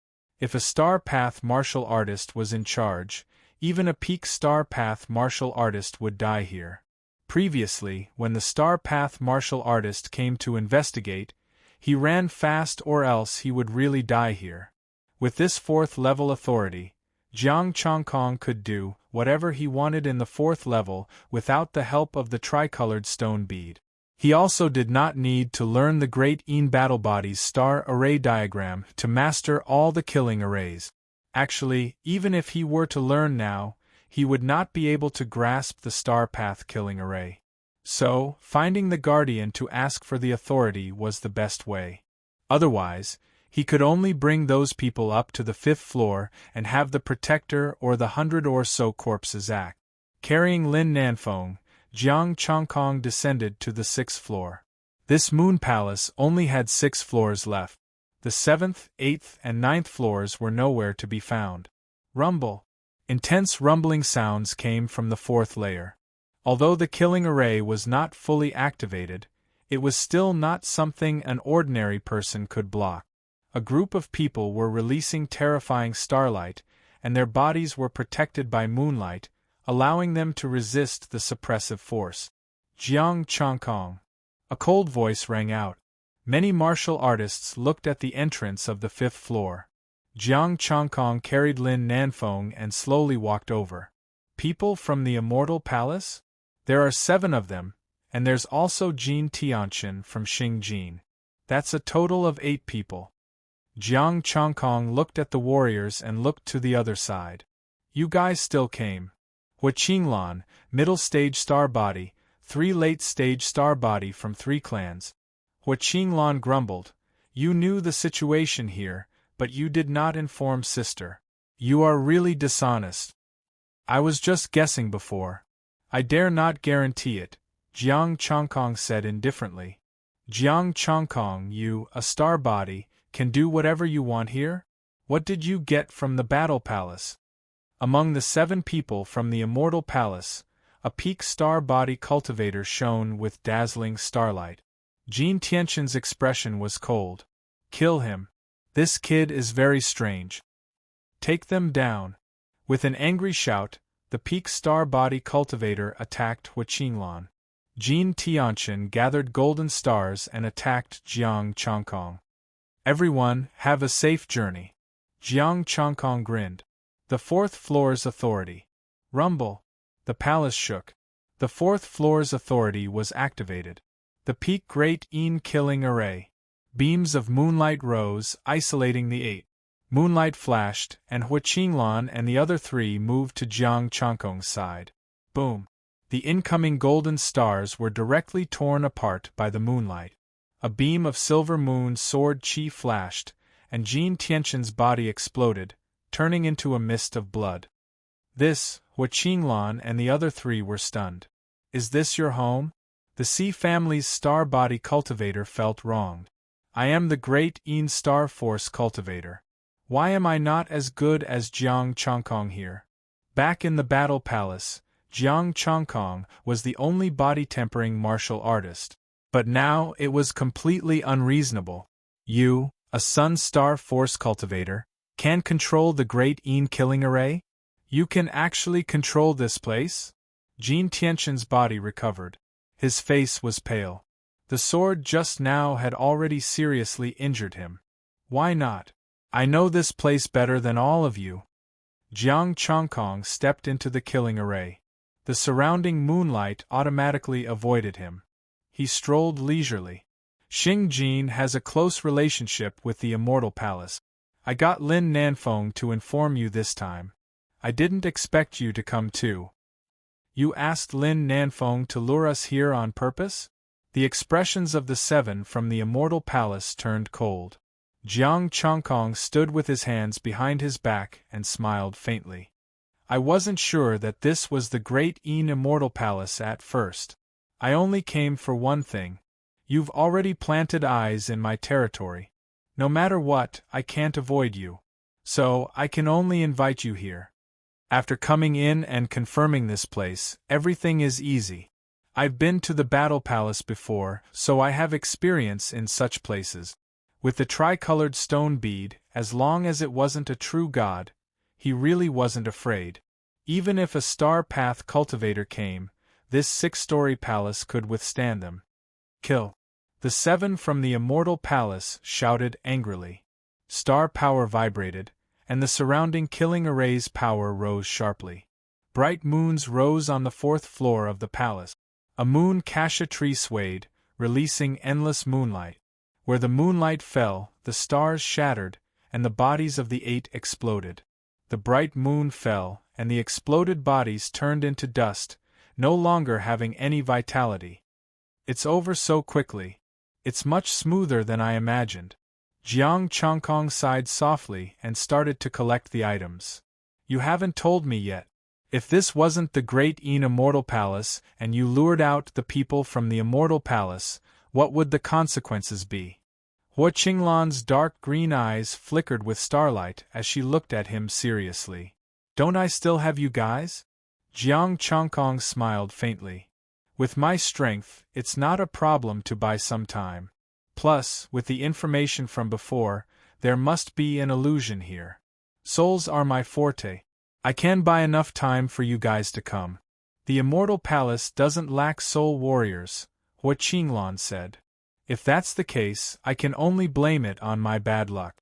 If a Star Path Martial Artist was in charge, even a Peak Star Path Martial Artist would die here. Previously, when the Star Path Martial Artist came to investigate, he ran fast or else he would really die here. With this 4th level authority, Jiang Changkong could do whatever he wanted in the 4th level without the help of the tricolored stone bead. He also did not need to learn the Great Een Battle Body's star array diagram to master all the killing arrays. Actually, even if he were to learn now, he would not be able to grasp the Star Path Killing Array. So, finding the Guardian to ask for the authority was the best way. Otherwise, he could only bring those people up to the 5th floor and have the Protector or the 100 or so corpses act. Carrying Lin Nanfeng, Jiang Changkong descended to the 6th floor. This moon palace only had 6 floors left. The 7th, 8th, and 9th floors were nowhere to be found. Rumble. Intense rumbling sounds came from the 4th layer. Although the killing array was not fully activated, it was still not something an ordinary person could block. A group of people were releasing terrifying starlight, and their bodies were protected by moonlight, allowing them to resist the suppressive force. Jiang Changkong. A cold voice rang out. Many martial artists looked at the entrance of the 5th floor. Jiang Changkong carried Lin Nanfeng and slowly walked over. People from the Immortal Palace? There are 7 of them, and there's also Jin Tianqian from Xingjin. That's a total of 8 people. Jiang Changkong looked at the warriors and looked to the other side. You guys still came. Hua Qinglan, middle stage star body, 3 late stage star body from 3 clans. Hua Qinglan grumbled. You knew the situation here, but you did not inform sister. You are really dishonest. I was just guessing before. I dare not guarantee it, Jiang Changkong said indifferently. Jiang Changkong, you, a star body, can do whatever you want here? What did you get from the Battle Palace? Among the 7 people from the Immortal Palace, a peak star body cultivator shone with dazzling starlight. Jin Tianqian's expression was cold. Kill him. This kid is very strange. Take them down. With an angry shout, the peak star body cultivator attacked Hua Qinglan. Jin Tianqian gathered golden stars and attacked Jiang Changkong. Everyone, have a safe journey. Jiang Changkong grinned. The 4th floor's authority. Rumble. The palace shook. The 4th floor's authority was activated. The peak Great Een Killing Array. Beams of moonlight rose, isolating the 8. Moonlight flashed, and Hua Qinglan and the other 3 moved to Jiang Changkong's side. Boom! The incoming golden stars were directly torn apart by the moonlight. A beam of silver moon sword chi flashed, and Jin Tianqian's body exploded, turning into a mist of blood. This, Hua Qinglan and the other 3 were stunned. Is this your home? The Sea family's star body cultivator felt wronged. I am the Great Een Star Force cultivator. Why am I not as good as Jiang Changkong here? Back in the Battle Palace, Jiang Changkong was the only body-tempering martial artist. But now it was completely unreasonable. You, a Sun Star Force cultivator, can control the Great Een Killing Array? You can actually control this place? Jin Tianqian's body recovered. His face was pale. The The sword just now had already seriously injured him. Why not? I know this place better than all of you. Jiang Chongkong stepped into the killing array. The surrounding moonlight automatically avoided him. He strolled leisurely. Xing Jin has a close relationship with the Immortal Palace. I got Lin Nanfeng to inform you this time. I didn't expect you to come too. You asked Lin Nanfeng to lure us here on purpose? The expressions of the seven from the Immortal Palace turned cold. Jiang Chongkong stood with his hands behind his back and smiled faintly. I wasn't sure that this was the great Immortal Palace at first. I only came for one thing. You've already planted eyes in my territory. No matter what, I can't avoid you. So, I can only invite you here. After coming in and confirming this place, everything is easy. I've been to the Battle Palace before, so I have experience in such places. With the tricolored stone bead, as long as it wasn't a true god, he really wasn't afraid. Even if a Star Path cultivator came, this 6-story palace could withstand them. Kill. The seven from the Immortal Palace shouted angrily. Star power vibrated, and the surrounding killing array's power rose sharply. Bright moons rose on the 4th floor of the palace. A moon cassia tree swayed, releasing endless moonlight. Where the moonlight fell, the stars shattered, and the bodies of the 8 exploded. The bright moon fell, and the exploded bodies turned into dust, no longer having any vitality. It's over so quickly. It's much smoother than I imagined. Jiang Chongkong sighed softly and started to collect the items. You haven't told me yet. If this wasn't the great Immortal Palace and you lured out the people from the Immortal Palace, what would the consequences be? Hua Qinglan's dark green eyes flickered with starlight as she looked at him seriously. Don't I still have you guys? Jiang Chongkong smiled faintly. With my strength, it's not a problem to buy some time. Plus, with the information from before, there must be an illusion here. Souls are my forte. I can buy enough time for you guys to come. The Immortal Palace doesn't lack soul warriors, Hua Qinglan said. If that's the case, I can only blame it on my bad luck.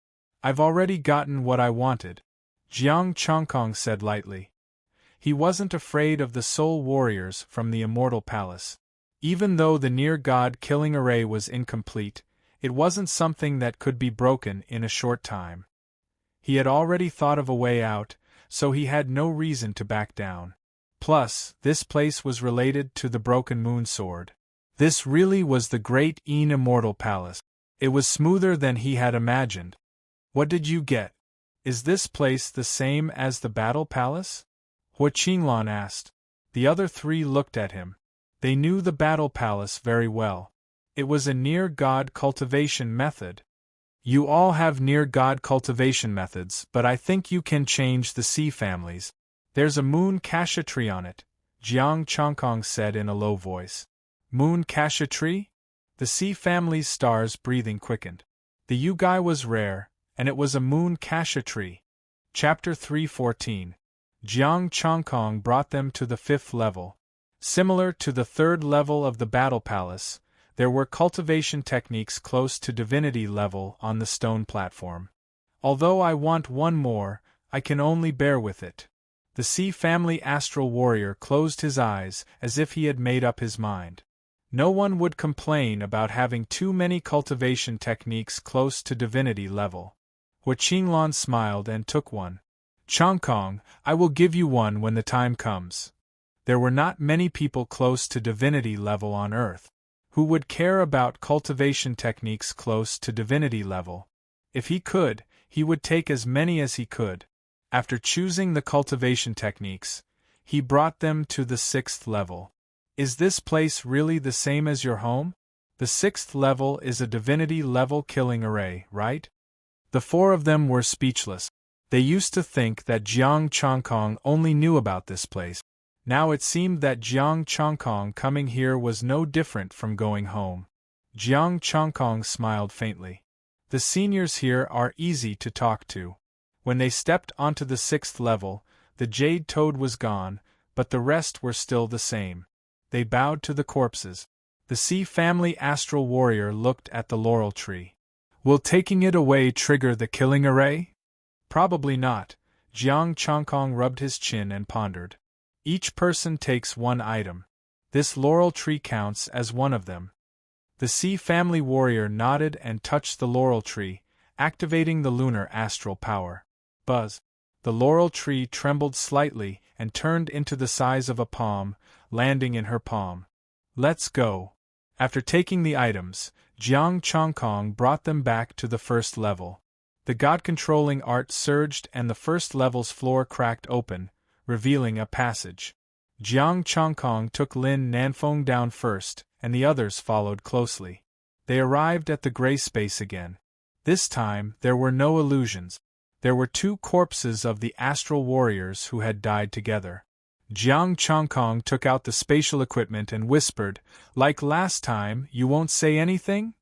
I've already gotten what I wanted, Jiang Chongkong said lightly. He wasn't afraid of the soul warriors from the Immortal Palace. Even though the near-god killing array was incomplete, it wasn't something that could be broken in a short time. He had already thought of a way out, so he had no reason to back down. Plus, this place was related to the Broken Moon Sword. This really was the great Immortal Palace. It was smoother than he had imagined. What did you get? Is this place the same as the Battle Palace? Hua Qinglan asked. The other 3 looked at him. They knew the Battle Palace very well. It was a near-god cultivation method. You all have near-god cultivation methods, but I think you can change the sea families. There's a moon cassia tree on it, Jiang Chongkong said in a low voice. Moon cassia tree? The sea family's stars breathing quickened. The Yu-Gai was rare, and it was a moon cassia tree. Chapter 314. Jiang Chongkong brought them to the 5th level. Similar to the 3rd level of the Battle Palace, there were cultivation techniques close to divinity level on the stone platform. Although I want one more, I can only bear with it. The Sea Family Astral Warrior closed his eyes as if he had made up his mind. No one would complain about having too many cultivation techniques close to divinity level. Hua Qinglan smiled and took one. Chongkong, I will give you one when the time comes. There were not many people close to divinity level on Earth who would care about cultivation techniques close to divinity level. If he could, he would take as many as he could. After choosing the cultivation techniques, he brought them to the 6th level. Is this place really the same as your home? The 6th level is a divinity level killing array, right? The 4 of them were speechless. They used to think that Jiang Chongkong only knew about this place. Now it seemed that Jiang Chongkong coming here was no different from going home. Jiang Chongkong smiled faintly. The seniors here are easy to talk to. When they stepped onto the 6th level, the jade toad was gone, but the rest were still the same. They bowed to the corpses. The Sea family astral warrior looked at the laurel tree. Will taking it away trigger the killing array? Probably not. Jiang Chongkong rubbed his chin and pondered. Each person takes one item. This laurel tree counts as one of them. The Sea family warrior nodded and touched the laurel tree, activating the lunar astral power. Buzz! The laurel tree trembled slightly and turned into the size of a palm, landing in her palm. Let's go. After taking the items, Jiang Chongkong brought them back to the first level. The God-controlling art surged and the first level's floor cracked open, revealing a passage. Jiang Chongkong took Lin Nanfeng down first, and the others followed closely. They arrived at the gray space again. This time, there were no illusions. There were two corpses of the astral warriors who had died together. Jiang Chongkong took out the spatial equipment and whispered, "Like last time, you won't say anything?"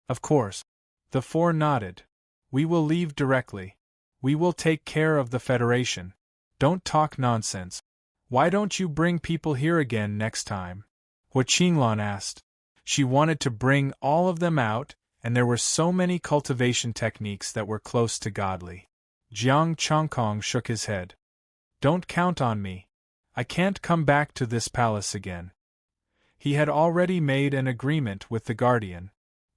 "Of course." The four nodded. "We will leave directly. We will take care of the Federation. Don't talk nonsense. Why don't you bring people here again next time?" Hua Qinglan asked. She wanted to bring all of them out, and there were so many cultivation techniques that were close to godly. Jiang Chongkong shook his head. "Don't count on me. I can't come back to this palace again." He had already made an agreement with the Guardian.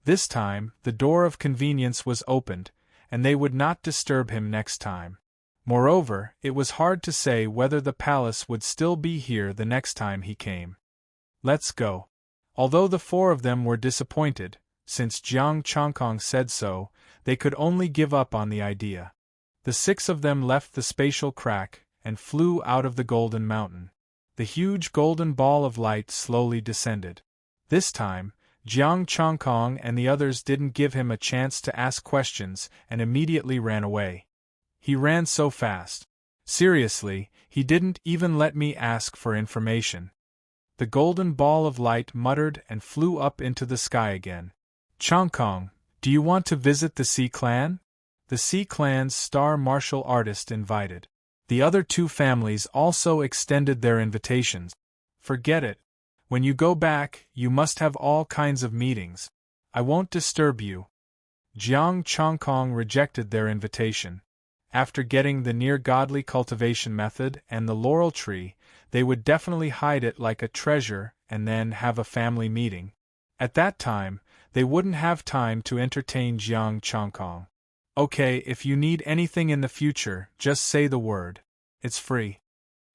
This time, the door of convenience was opened, and they would not disturb him next time. Moreover, it was hard to say whether the palace would still be here the next time he came. "Let's go." Although the four of them were disappointed, since Jiang Chongkong said so, they could only give up on the idea. The six of them left the spatial crack and flew out of the Golden Mountain. The huge golden ball of light slowly descended. This time, Jiang Chongkong and the others didn't give him a chance to ask questions and immediately ran away. He ran so fast. Seriously, he didn't even let me ask for information. The golden ball of light muttered and flew up into the sky again. "Chongkong, do you want to visit the Sea Clan?" The Sea Clan's star martial artist invited. The other two families also extended their invitations. "Forget it. When you go back, you must have all kinds of meetings. I won't disturb you." Jiang Chongkong rejected their invitation. After getting the near-godly cultivation method and the laurel tree, they would definitely hide it like a treasure and then have a family meeting. At that time, they wouldn't have time to entertain Jiang Chongkong. "Okay, if you need anything in the future, just say the word. It's free."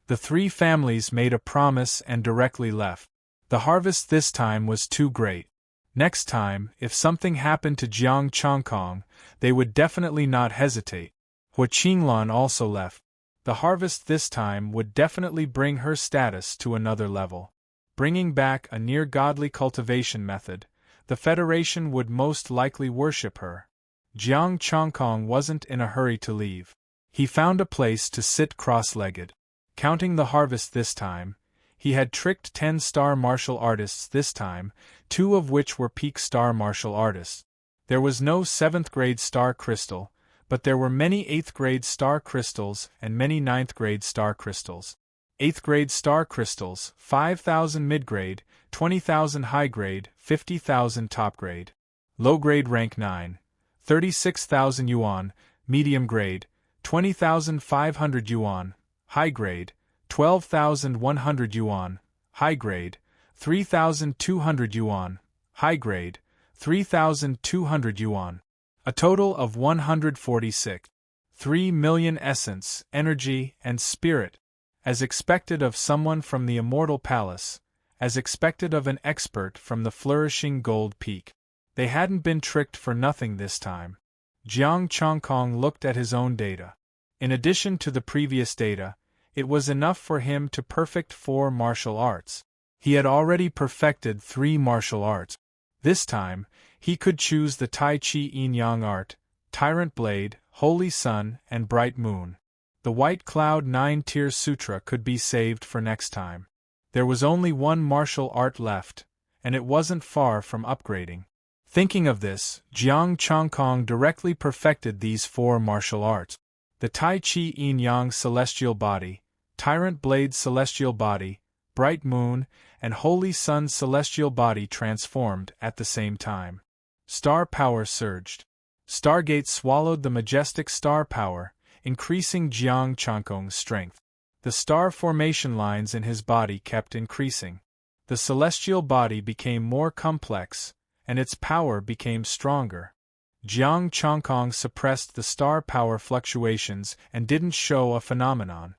The three families made a promise and directly left. The harvest this time was too great. Next time, if something happened to Jiang Chongkong, they would definitely not hesitate. Hua Qinglan also left. The harvest this time would definitely bring her status to another level. Bringing back a near-godly cultivation method, the Federation would most likely worship her. Jiang Chongkong wasn't in a hurry to leave. He found a place to sit cross-legged. Counting the harvest this time, he had tricked 10 star martial artists this time, 2 of which were peak star martial artists. There was no 7th grade star crystal, but there were many 8th grade star crystals and many 9th grade star crystals. 8th grade star crystals, 5,000 mid-grade, 20,000 high-grade, 50,000 top-grade. Low-grade rank 9. 36,000 yuan, medium grade, 20,500 yuan, high grade, 12,100 yuan, high grade, 3,200 yuan, high grade, 3,200 yuan. A total of 146. 3 million essence, energy, and spirit, as expected of someone from the Immortal Palace, as expected of an expert from the flourishing Gold Peak. They hadn't been tricked for nothing this time. Jiang Chongkong looked at his own data. In addition to the previous data, it was enough for him to perfect 4 martial arts. He had already perfected 3 martial arts. This time, he could choose the Tai Chi Yin-Yang art, Tyrant Blade, Holy Sun, and Bright Moon. The White Cloud 9-tier sutra could be saved for next time. There was only 1 martial art left, and it wasn't far from upgrading. Thinking of this, Jiang Chongkong directly perfected these 4 martial arts. The Tai Chi Yin-Yang Celestial Body, Tyrant Blade Celestial Body, Bright Moon, and Holy Sun's celestial body transformed at the same time. Star power surged. Stargates swallowed the majestic star power, increasing Jiang Chankong's strength. The star formation lines in his body kept increasing. The celestial body became more complex, and its power became stronger. Jiang Chankong suppressed the star power fluctuations and didn't show a phenomenon.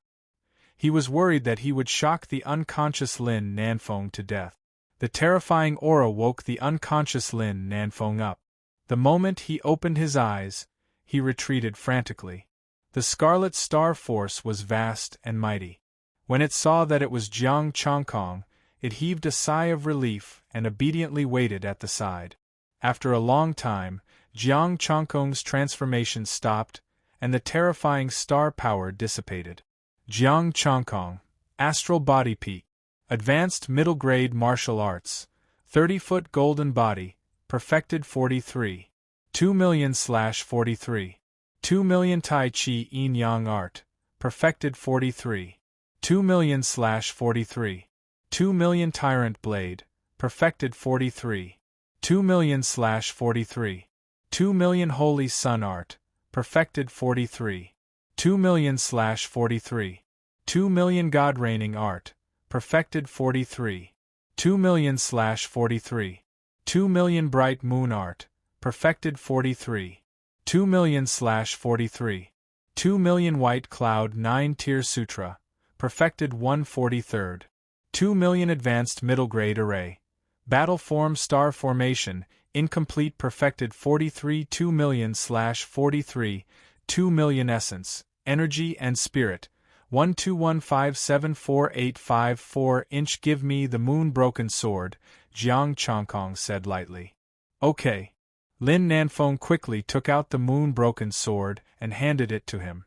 He was worried that he would shock the unconscious Lin Nanfeng to death. The terrifying aura woke the unconscious Lin Nanfeng up. The moment he opened his eyes, he retreated frantically. The scarlet star force was vast and mighty. When it saw that it was Jiang Chankong, it heaved a sigh of relief and obediently waited at the side. After a long time, Jiang Chankong's transformation stopped, and the terrifying star power dissipated. Jiang Chankong, Astral Body Peak, Advanced Middle Grade Martial Arts, 30-foot Golden Body, Perfected 43. 2,000,000/43. 2,000,000 Tai Chi Yin Yang Art, Perfected 43. 2,000,000/43. 2,000,000 Tyrant Blade, Perfected 43. 2,000,000/43. 2,000,000 Holy Sun Art, Perfected 43. 2,000,000/43. 2,000,000 God Reigning Art, Perfected 43. 2,000,000/43. 2,000,000 Bright Moon Art, Perfected 43. 2,000,000/43. 2,000,000 White Cloud 9-Tier Sutra, Perfected 143rd. 2,000,000 Advanced Middle Grade Array, Battle Form Star Formation, Incomplete Perfected 43. 2,000,000/43. 2,000,000 Essence, Energy and Spirit, 121574854 Give me the moon-broken sword, Jiang Chankong said lightly. Okay. Lin Nanfeng quickly took out the moon-broken sword and handed it to him.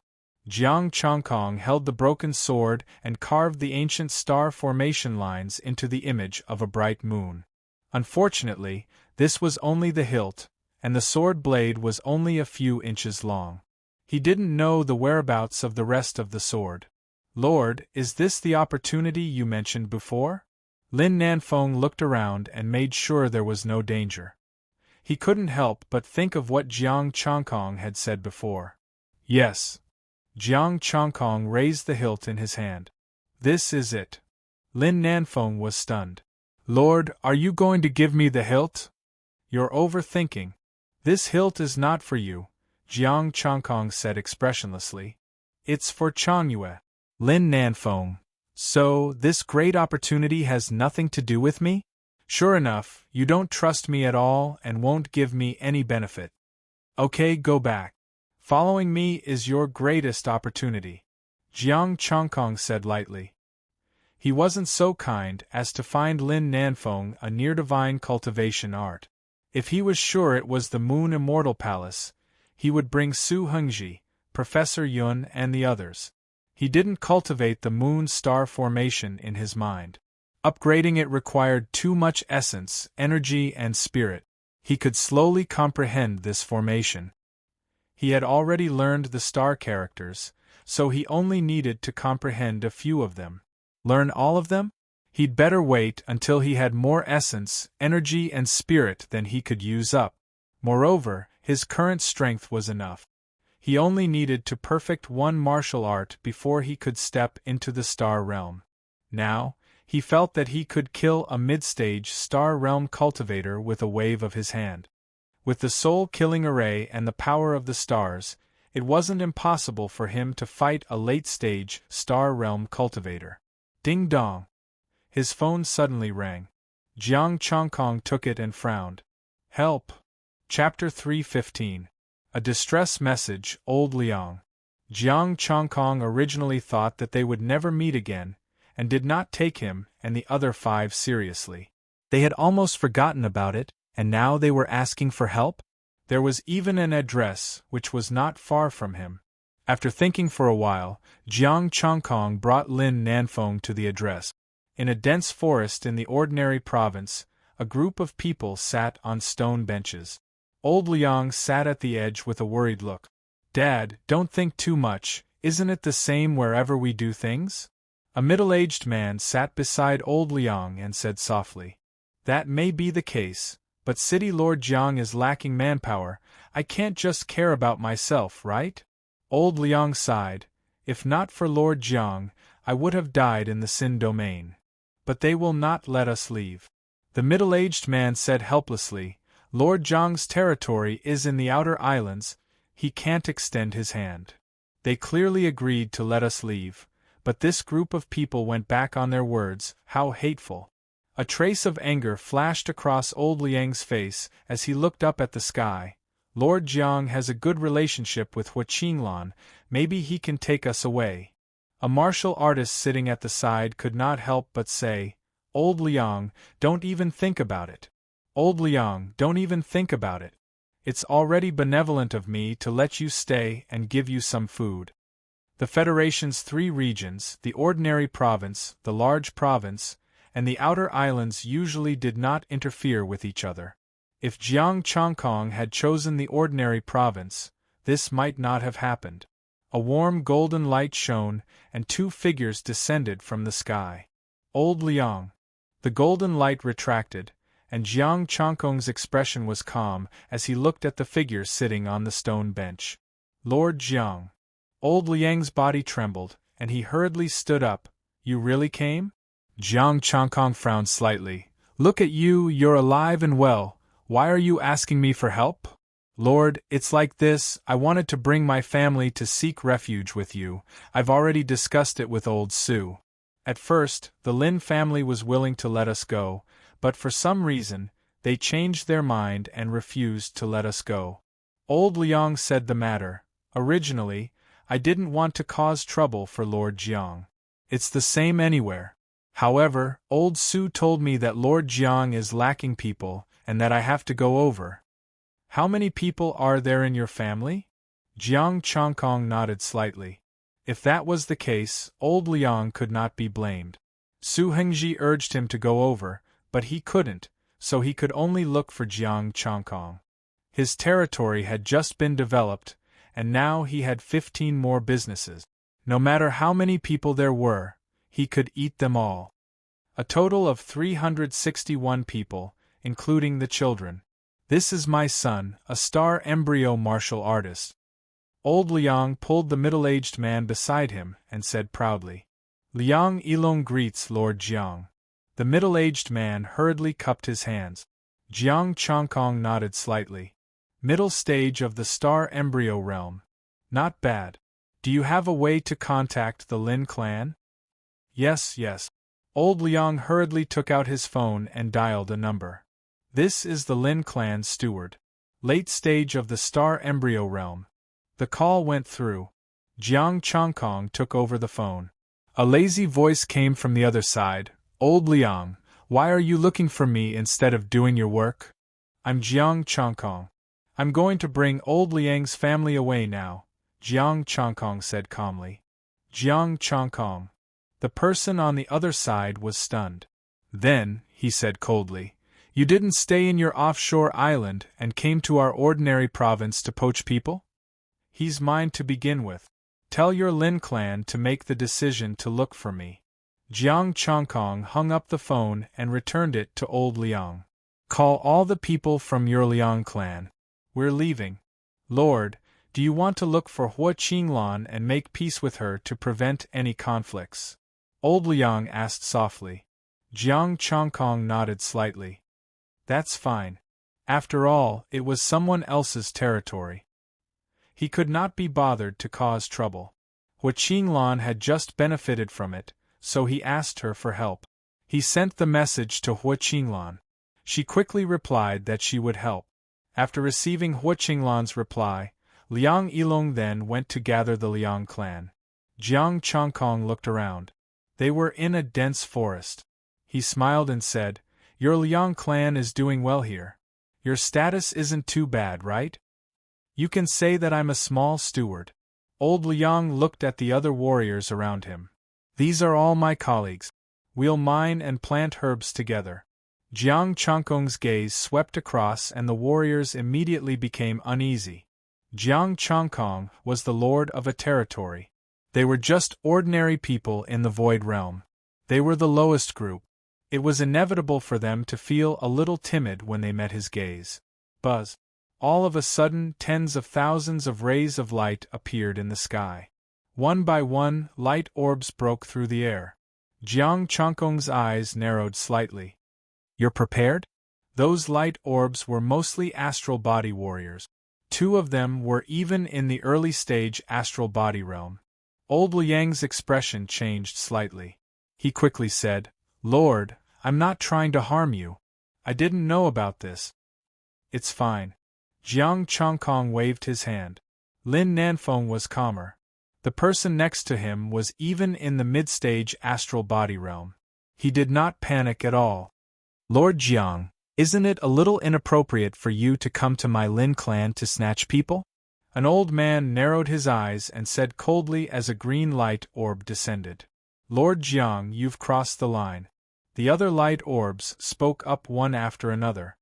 Jiang Chankong held the broken sword and carved the ancient star formation lines into the image of a bright moon. Unfortunately, this was only the hilt, and the sword blade was only a few inches long. He didn't know the whereabouts of the rest of the sword. Lord, is this the opportunity you mentioned before? Lin Nanfeng looked around and made sure there was no danger. He couldn't help but think of what Jiang Chankong had said before. Yes. Jiang Chankong raised the hilt in his hand. This is it. Lin Nanfeng was stunned. Lord, are you going to give me the hilt? You're overthinking. This hilt is not for you, Jiang Chankong said expressionlessly. It's for Changyue. Lin Nanfeng. So, this great opportunity has nothing to do with me? Sure enough, you don't trust me at all and won't give me any benefit. Okay, go back. Following me is your greatest opportunity, Jiang Chankong said lightly. He wasn't so kind as to find Lin Nanfeng a near-divine cultivation art. If he was sure it was the Moon Immortal Palace, he would bring Su Hengji, Professor Yun and the others. He didn't cultivate the moon star formation in his mind. Upgrading it required too much essence, energy and spirit. He could slowly comprehend this formation. He had already learned the star characters, so he only needed to comprehend a few of them. Learn all of them? He'd better wait until he had more essence, energy and spirit than he could use up. Moreover, his current strength was enough. He only needed to perfect one martial art before he could step into the star realm. Now, he felt that he could kill a mid-stage star realm cultivator with a wave of his hand. With the soul-killing array and the power of the stars, it wasn't impossible for him to fight a late-stage star realm cultivator. Ding dong! His phone suddenly rang. Jiang Chankong took it and frowned. Help! Chapter 315. A distress message, Old Liang. Jiang Chankong originally thought that they would never meet again, and did not take him and the other 5 seriously. They had almost forgotten about it, and now they were asking for help? There was even an address which was not far from him. After thinking for a while, Jiang Chankong brought Lin Nanfeng to the address. In a dense forest in the ordinary province, a group of people sat on stone benches. Old Liang sat at the edge with a worried look. Dad, don't think too much, isn't it the same wherever we do things? A middle-aged man sat beside old Liang and said softly, "That may be the case, but City Lord Jiang is lacking manpower. I can't just care about myself, right?" Old Liang sighed. "If not for Lord Jiang, I would have died in the Sin domain. But they will not let us leave." The middle-aged man said helplessly, "Lord Jiang's territory is in the outer islands, he can't extend his hand." They clearly agreed to let us leave, but this group of people went back on their words. How hateful! A trace of anger flashed across old Liang's face as he looked up at the sky. "Lord Jiang has a good relationship with Hua Qinglan, maybe he can take us away." A martial artist sitting at the side could not help but say, "Old Liang, don't even think about it. Old Liang, don't even think about it. It's already benevolent of me to let you stay and give you some food." The Federation's 3 regions, the ordinary province, the large province, and the outer islands usually did not interfere with each other. If Jiang Chongkong had chosen the ordinary province, this might not have happened. A warm golden light shone, and 2 figures descended from the sky. Old Liang. The golden light retracted, and Jiang Chongkong's expression was calm as he looked at the figure sitting on the stone bench. "Lord Jiang." Old Liang's body trembled, and he hurriedly stood up. "You really came?" Jiang Chongkong frowned slightly. "Look at you, you're alive and well. Why are you asking me for help?" "Lord, it's like this, I wanted to bring my family to seek refuge with you. I've already discussed it with old Su. At first, the Lin family was willing to let us go, but for some reason, they changed their mind and refused to let us go." Old Liang said the matter. "Originally, I didn't want to cause trouble for Lord Jiang. It's the same anywhere. However, old Su told me that Lord Jiang is lacking people, and that I have to go over." "How many people are there in your family?" Jiang Chongkong nodded slightly. If that was the case, old Liang could not be blamed. Su Hengji urged him to go over, but he couldn't, so he could only look for Jiang Chongkong. His territory had just been developed, and now he had 15 more businesses. No matter how many people there were, he could eat them all. A total of 361 people, including the children. "This is my son, a star embryo martial artist." Old Liang pulled the middle-aged man beside him and said proudly, "Liang Yilong greets Lord Jiang." The middle-aged man hurriedly cupped his hands. Jiang Chongkong nodded slightly. "Middle stage of the star embryo realm. Not bad. Do you have a way to contact the Lin clan?" Yes. Old Liang hurriedly took out his phone and dialed a number. "This is the Lin clan steward. Late stage of the star embryo realm." The call went through. Jiang Chongkong took over the phone. A lazy voice came from the other side. "Old Liang, why are you looking for me instead of doing your work?" "I'm Jiang Chongkong. I'm going to bring old Liang's family away now," Jiang Chongkong said calmly. "Jiang Chongkong." The person on the other side was stunned. "Then," he said coldly, "you didn't stay in your offshore island and came to our ordinary province to poach people? He's mine to begin with. Tell your Lin clan to make the decision to look for me." Jiang Chongkong hung up the phone and returned it to old Liang. "Call all the people from your Liang clan. We're leaving. Lord, do you want to look for Hua Qinglan and make peace with her to prevent any conflicts?" Old Liang asked softly. Jiang Chongkong nodded slightly. "That's fine. After all, it was someone else's territory. He could not be bothered to cause trouble. Hua Qinglan had just benefited from it, so he asked her for help. He sent the message to Hua Qinglan. She quickly replied that she would help. After receiving Hua Qinglan's reply, Liang Yilong then went to gather the Liang clan. Jiang Chongkong looked around. They were in a dense forest. He smiled and said, "Your Liang clan is doing well here. Your status isn't too bad, right? You can say that I'm a small steward." Old Liang looked at the other warriors around him. "These are all my colleagues. We'll mine and plant herbs together." Jiang Chongkong's gaze swept across and the warriors immediately became uneasy. Jiang Chongkong was the lord of a territory. They were just ordinary people in the Void Realm. They were the lowest group. It was inevitable for them to feel a little timid when they met his gaze. Buzz. All of a sudden, tens of thousands of rays of light appeared in the sky. One by one, light orbs broke through the air. Jiang Changkong's eyes narrowed slightly. You're prepared? Those light orbs were mostly astral body warriors. 2 of them were even in the early stage astral body realm. Old Liang's expression changed slightly. He quickly said, Lord, I'm not trying to harm you. I didn't know about this. It's fine. Jiang Changkong waved his hand. Lin Nanfeng was calmer. The person next to him was even in the mid-stage astral body realm. He did not panic at all. Lord Jiang, isn't it a little inappropriate for you to come to my Lin clan to snatch people? An old man narrowed his eyes and said coldly as a green light orb descended. Lord Jiang, you've crossed the line. The other light orbs spoke up one after another.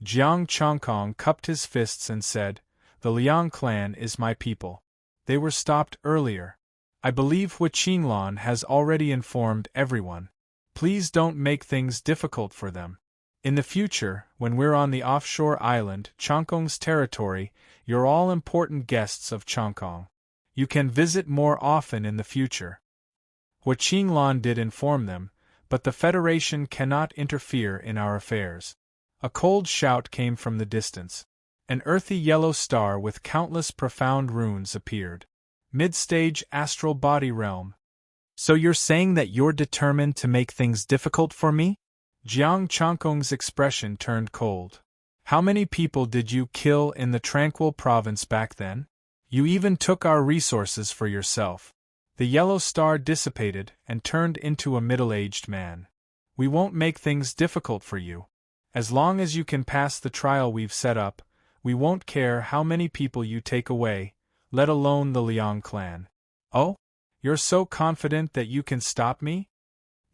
Jiang Changkong cupped his fists and said, The Liang clan is my people. They were stopped earlier. I believe Hu Qinglan has already informed everyone. Please don't make things difficult for them. In the future, when we're on the offshore island, Changkong's territory, you're all important guests of Changkong. You can visit more often in the future. Hu Qinglan did inform them, but the Federation cannot interfere in our affairs. A cold shout came from the distance. An earthy yellow star with countless profound runes appeared. Mid-stage astral body realm. So you're saying that you're determined to make things difficult for me? Jiang Changkong's expression turned cold. How many people did you kill in the Tranquil Province back then? You even took our resources for yourself. The yellow star dissipated and turned into a middle-aged man. We won't make things difficult for you. As long as you can pass the trial we've set up, we won't care how many people you take away, let alone the Liang clan. Oh? You're so confident that you can stop me?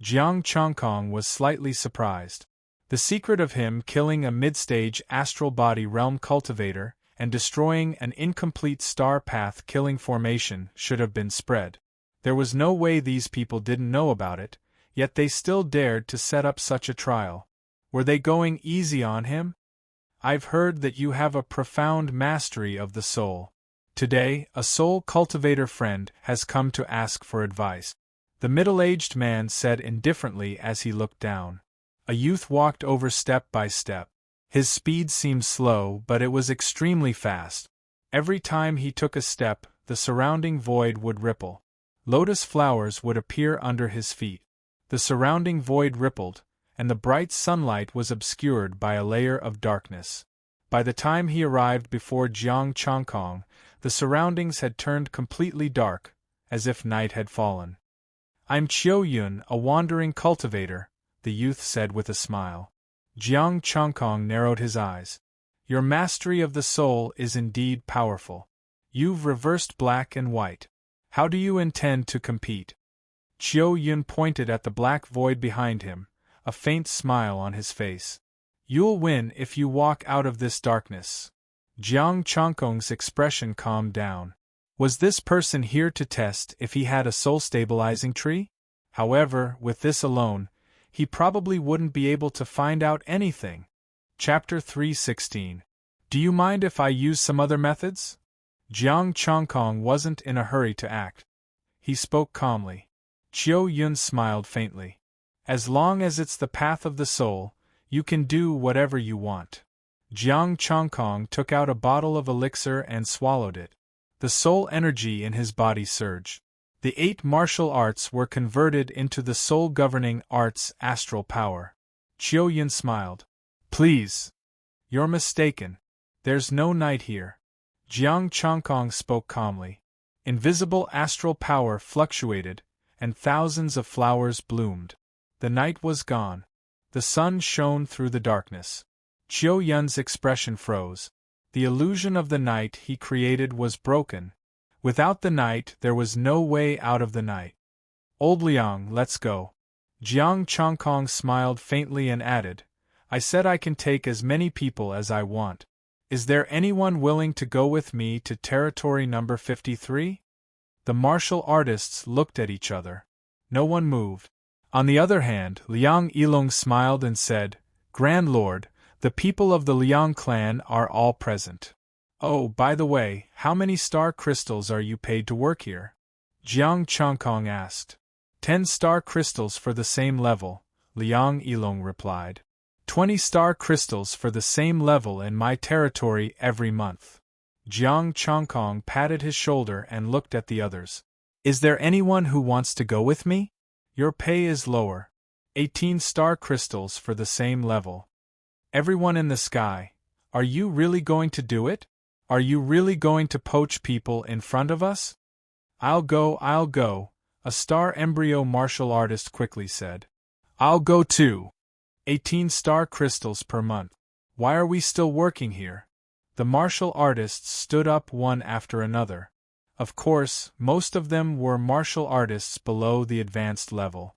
Jiang Changkong was slightly surprised. The secret of him killing a mid-stage astral body realm cultivator and destroying an incomplete star path killing formation should have been spread. There was no way these people didn't know about it, yet they still dared to set up such a trial. Were they going easy on him? I've heard that you have a profound mastery of the soul. Today, a soul cultivator friend has come to ask for advice. The middle-aged man said indifferently as he looked down. A youth walked over step by step. His speed seemed slow, but it was extremely fast. Every time he took a step, the surrounding void would ripple. Lotus flowers would appear under his feet. The surrounding void rippled, and the bright sunlight was obscured by a layer of darkness. By the time he arrived before Jiang Changkong, the surroundings had turned completely dark, as if night had fallen. I'm Qiu Yun, a wandering cultivator, the youth said with a smile. Jiang Changkong narrowed his eyes. Your mastery of the soul is indeed powerful. You've reversed black and white. How do you intend to compete? Qiu Yun pointed at the black void behind him, a faint smile on his face. You'll win if you walk out of this darkness. Jiang Changkong's expression calmed down. Was this person here to test if he had a soul-stabilizing tree? However, with this alone, he probably wouldn't be able to find out anything. Chapter 3:16. Do you mind if I use some other methods? Jiang Changkong wasn't in a hurry to act. He spoke calmly. Qiu Yun smiled faintly. As long as it's the path of the soul, you can do whatever you want. Jiang Changkong took out a bottle of elixir and swallowed it. The soul energy in his body surged. The 8 martial arts were converted into the soul-governing arts astral power. Qiu Yun smiled. Please. You're mistaken. There's no night here. Jiang Changkong spoke calmly. Invisible astral power fluctuated, and thousands of flowers bloomed. The night was gone. The sun shone through the darkness. Qiu Yun's expression froze. The illusion of the night he created was broken. Without the night, there was no way out of the night. Old Liang, let's go. Jiang Changkong smiled faintly and added, I said I can take as many people as I want. Is there anyone willing to go with me to territory number 53? The martial artists looked at each other. No one moved. On the other hand, Liang Yilong smiled and said, "Grand Lord, the people of the Liang clan are all present. Oh, by the way, how many star crystals are you paid to work here?" Jiang Chongkong asked. 10 star crystals for the same level, Liang Yilong replied. 20 star crystals for the same level in my territory every month. Jiang Chongkong patted his shoulder and looked at the others. "Is there anyone who wants to go with me? Your pay is lower. 18 star crystals for the same level." Everyone in the sky, are you really going to do it? Are you really going to poach people in front of us? I'll go, a star embryo martial artist quickly said. I'll go too. 18 star crystals per month. Why are we still working here? The martial artists stood up one after another. Of course, most of them were martial artists below the advanced level.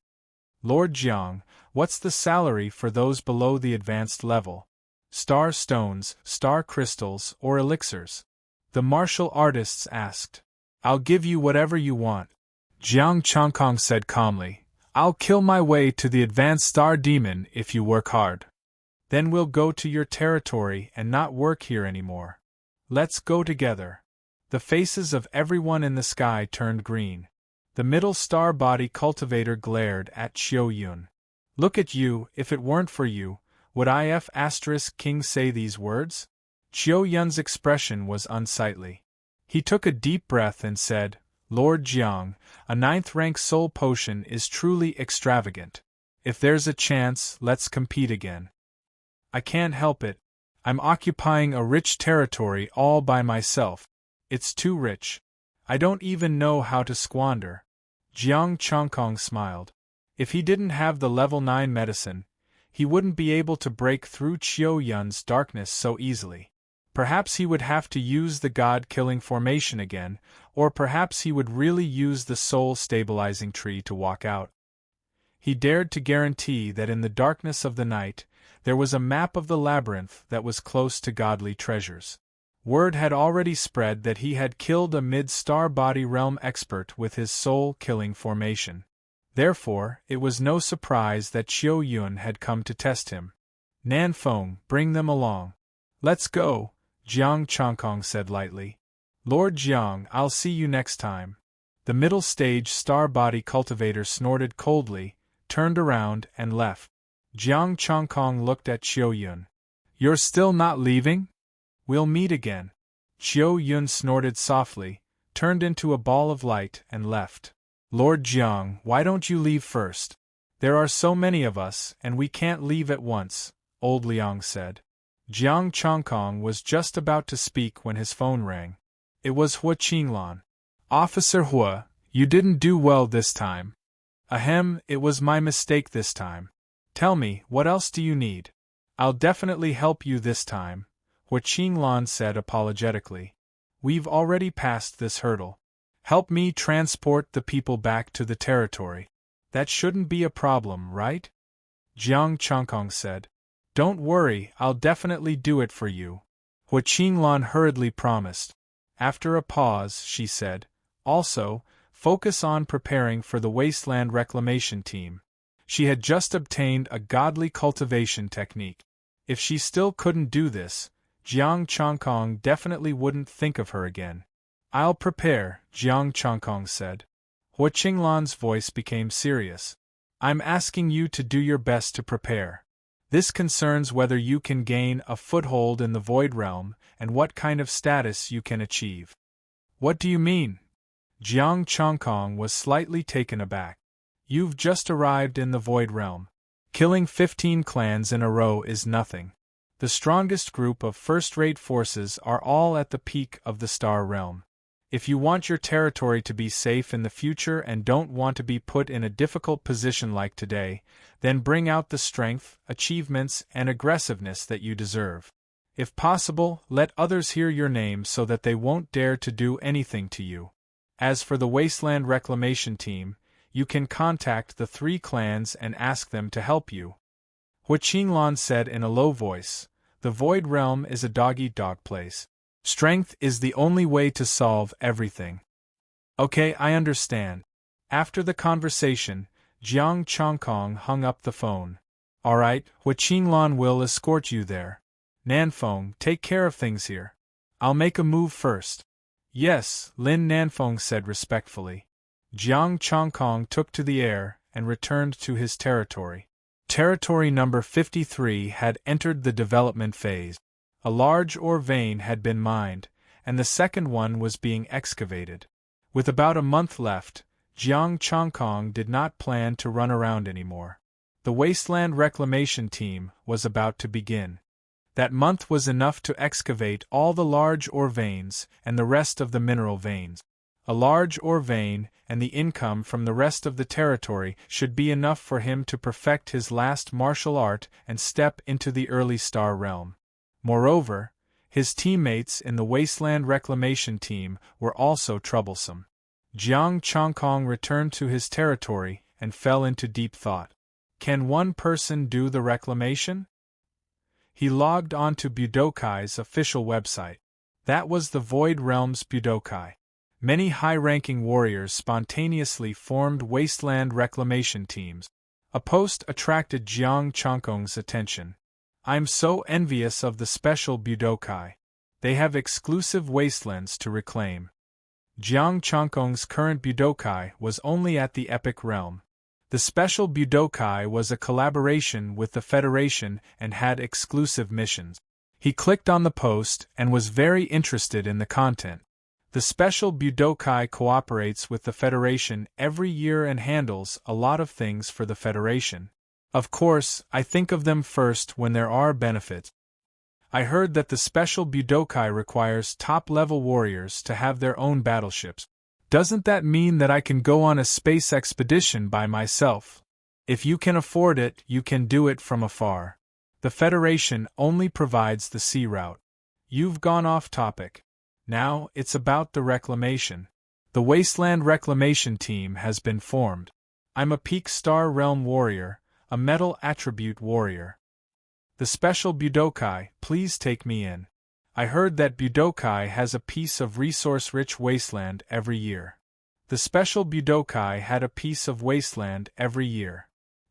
Lord Jiang, what's the salary for those below the advanced level? Star stones, star crystals, or elixirs? The martial artists asked. I'll give you whatever you want. Jiang Chongkong said calmly. I'll kill my way to the advanced star demon if you work hard. Then we'll go to your territory and not work here anymore. Let's go together. The faces of everyone in the sky turned green. The middle star body cultivator glared at Qiu Yun. Look at you, if it weren't for you, would IF King say these words? Qiu Yun's expression was unsightly. He took a deep breath and said, Lord Jiang, a 9th rank soul potion is truly extravagant. If there's a chance, let's compete again. I can't help it. I'm occupying a rich territory all by myself. It's too rich. I don't even know how to squander. Jiang Chongkong smiled. If he didn't have the level 9 medicine, he wouldn't be able to break through Qiu Yun's darkness so easily. Perhaps he would have to use the god-killing formation again, or perhaps he would really use the soul-stabilizing tree to walk out. He dared to guarantee that in the darkness of the night, there was a map of the labyrinth that was close to godly treasures. Word had already spread that he had killed a mid-star body realm expert with his soul-killing formation. Therefore, it was no surprise that Qiu Yun had come to test him. Nan Feng, bring them along. Let's go, Jiang Chongkong said lightly. Lord Jiang, I'll see you next time. The middle stage star body cultivator snorted coldly, turned around, and left. Jiang Chongkong looked at Qiu Yun. You're still not leaving? We'll meet again. Qiu Yun snorted softly, turned into a ball of light, and left. Lord Jiang, why don't you leave first? There are so many of us, and we can't leave at once, old Liang said. Jiang Chongkong was just about to speak when his phone rang. It was Hua Qinglan. Officer Hua, you didn't do well this time. Ahem, it was my mistake this time. Tell me, what else do you need? I'll definitely help you this time, Hua Qinglan said apologetically. We've already passed this hurdle. Help me transport the people back to the territory. That shouldn't be a problem, right? Jiang Chongkong said. Don't worry, I'll definitely do it for you, Hua Qinglan hurriedly promised. After a pause, she said, also, focus on preparing for the Wasteland Reclamation Team. She had just obtained a godly cultivation technique. If she still couldn't do this, Jiang Chongkong definitely wouldn't think of her again. I'll prepare, Jiang Chongkong said. Hua Qinglan's voice became serious. I'm asking you to do your best to prepare. This concerns whether you can gain a foothold in the Void Realm and what kind of status you can achieve. What do you mean? Jiang Chongkong was slightly taken aback. You've just arrived in the Void Realm. Killing 15 clans in a row is nothing. The strongest group of first-rate forces are all at the peak of the Star Realm. If you want your territory to be safe in the future and don't want to be put in a difficult position like today, then bring out the strength, achievements, and aggressiveness that you deserve. If possible, let others hear your name so that they won't dare to do anything to you. As for the Wasteland Reclamation Team, you can contact the 3 clans and ask them to help you. Hua Qinglan said in a low voice, the Void Realm is a dog-eat-dog place. Strength is the only way to solve everything. Okay, I understand. After the conversation, Jiang Chongkong hung up the phone. Alright, Hua Qinglan will escort you there. Nanfeng, take care of things here. I'll make a move first. Yes, Lin Nanfeng said respectfully. Jiang Chongkong took to the air and returned to his territory. Territory number 53 had entered the development phase. A large ore vein had been mined, and the second one was being excavated. With about a month left, Jiang Chongkong did not plan to run around anymore. The wasteland reclamation team was about to begin. That month was enough to excavate all the large ore veins and the rest of the mineral veins. A large ore vein and the income from the rest of the territory should be enough for him to perfect his last martial art and step into the early star realm. Moreover, his teammates in the wasteland reclamation team were also troublesome. Jiang Chongkong returned to his territory and fell into deep thought. Can one person do the reclamation? He logged on to Budokai's official website. That was the Void Realm's Budokai. Many high-ranking warriors spontaneously formed wasteland reclamation teams. A post attracted Jiang Chongkong's attention. I'm so envious of the special Budokai. They have exclusive wastelands to reclaim. Jiang Chongkong's current Budokai was only at the Epic Realm. The special Budokai was a collaboration with the Federation and had exclusive missions. He clicked on the post and was very interested in the content. The special Budokai cooperates with the Federation every year and handles a lot of things for the Federation. Of course, I think of them first when there are benefits. I heard that the special Budokai requires top-level warriors to have their own battleships. Doesn't that mean that I can go on a space expedition by myself? If you can afford it, you can do it from afar. The Federation only provides the sea route. You've gone off topic. Now, it's about the reclamation. The Wasteland Reclamation Team has been formed. I'm a Peak Star Realm warrior, a Metal Attribute warrior. The special Budokai, please take me in. I heard that Budokai has a piece of resource-rich wasteland every year. The special Budokai had a piece of wasteland every year.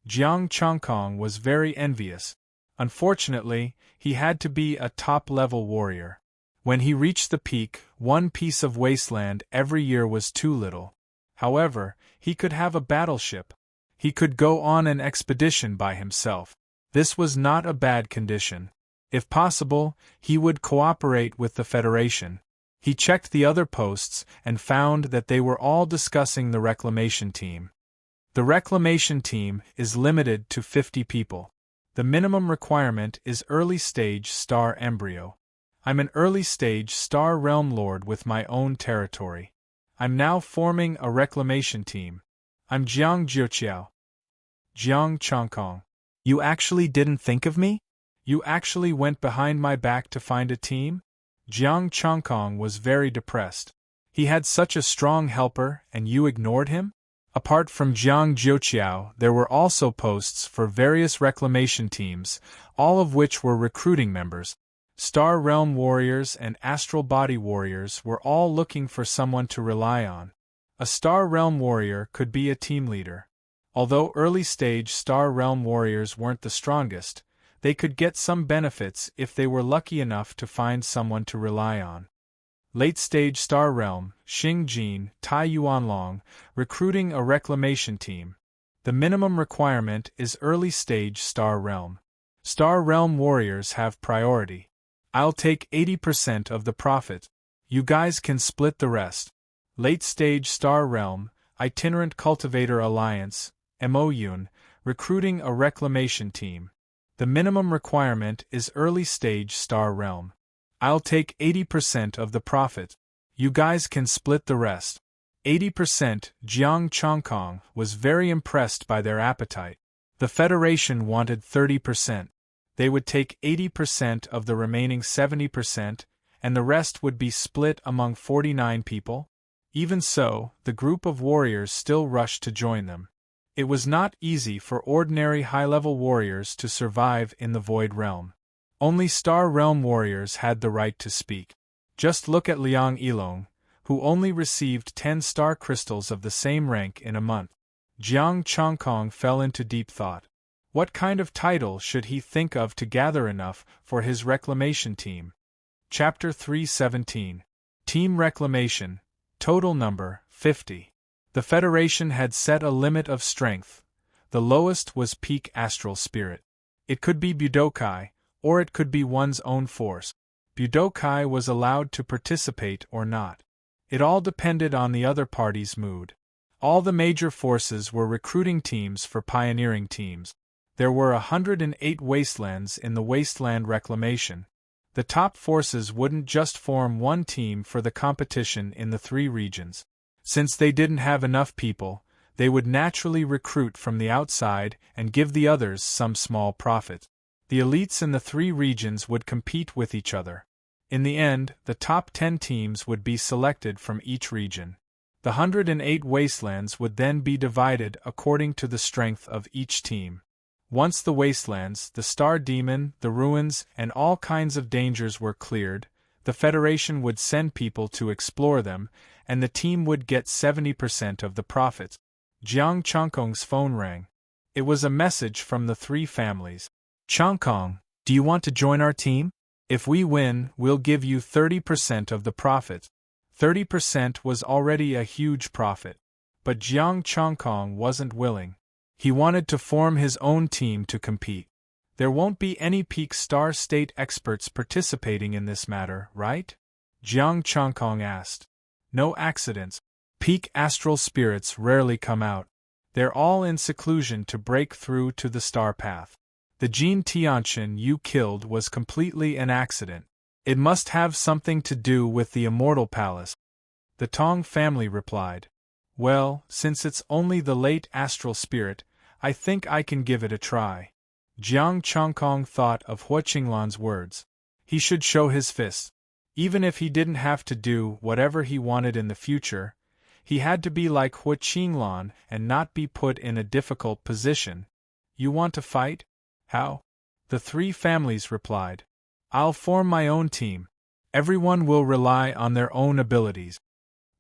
Jiang Chongkong was very envious. Unfortunately, he had to be a top-level warrior. When he reached the peak, one piece of wasteland every year was too little. However, he could have a battleship. He could go on an expedition by himself. This was not a bad condition. If possible, he would cooperate with the Federation. He checked the other posts and found that they were all discussing the reclamation team. The reclamation team is limited to 50 people. The minimum requirement is early-stage star embryo. I'm an early-stage star realm lord with my own territory. I'm now forming a reclamation team. I'm Jiang Jiuqiao. Jiang Chongkong. You actually didn't think of me? You actually went behind my back to find a team? Jiang Chongkong was very depressed. He had such a strong helper, and you ignored him? Apart from Jiang Jiuqiao, there were also posts for various reclamation teams, all of which were recruiting members. Star Realm warriors and Astral Body warriors were all looking for someone to rely on. A Star Realm warrior could be a team leader. Although early-stage Star Realm warriors weren't the strongest, they could get some benefits if they were lucky enough to find someone to rely on. Late-stage Star Realm, Xing Jin, Tai Yuanlong, recruiting a reclamation team. The minimum requirement is early-stage Star Realm. Star Realm warriors have priority. I'll take 80% of the profit. You guys can split the rest. Late-stage Star Realm, Itinerant Cultivator Alliance, Moyun, recruiting a reclamation team. The minimum requirement is early-stage Star Realm. I'll take 80% of the profit. You guys can split the rest. 80%. Jiang Chongkong was very impressed by their appetite. The Federation wanted 30%. They would take 80% of the remaining 70%, and the rest would be split among 49 people. Even so, the group of warriors still rushed to join them. It was not easy for ordinary high-level warriors to survive in the Void Realm. Only Star Realm warriors had the right to speak. Just look at Liang Yilong, who only received 10 star crystals of the same rank in a month. Jiang Chongkong fell into deep thought. What kind of title should he think of to gather enough for his reclamation team? Chapter 317. Team Reclamation. Total number, 50. The Federation had set a limit of strength. The lowest was peak astral spirit. It could be Budokai, or it could be one's own force. Budokai was allowed to participate or not. It all depended on the other party's mood. All the major forces were recruiting teams for pioneering teams. There were 108 wastelands in the Wasteland Reclamation. The top forces wouldn't just form one team for the competition in the 3 regions. Since they didn't have enough people, they would naturally recruit from the outside and give the others some small profit. The elites in the 3 regions would compete with each other. In the end, the top 10 teams would be selected from each region. The 108 wastelands would then be divided according to the strength of each team. Once the wastelands, the Star Demon, the ruins, and all kinds of dangers were cleared, the Federation would send people to explore them, and the team would get 70% of the profits. Jiang Chongkong's phone rang. It was a message from the 3 families. Chongkong, do you want to join our team? If we win, we'll give you 30% of the profits. 30% was already a huge profit. But Jiang Chongkong wasn't willing. He wanted to form his own team to compete. There won't be any peak star state experts participating in this matter, right? Jiang Chongkong asked. No accidents. Peak astral spirits rarely come out. They're all in seclusion to break through to the star path. The Jin Tianqian you killed was completely an accident. It must have something to do with the Immortal Palace. The Tong family replied. Well, since it's only the late astral spirit, I think I can give it a try. Jiang Chongkong thought of Hua Qinglan's words. He should show his fists. Even if he didn't have to do whatever he wanted in the future, he had to be like Hua Qinglan and not be put in a difficult position. You want to fight? How? The 3 families replied. I'll form my own team. Everyone will rely on their own abilities.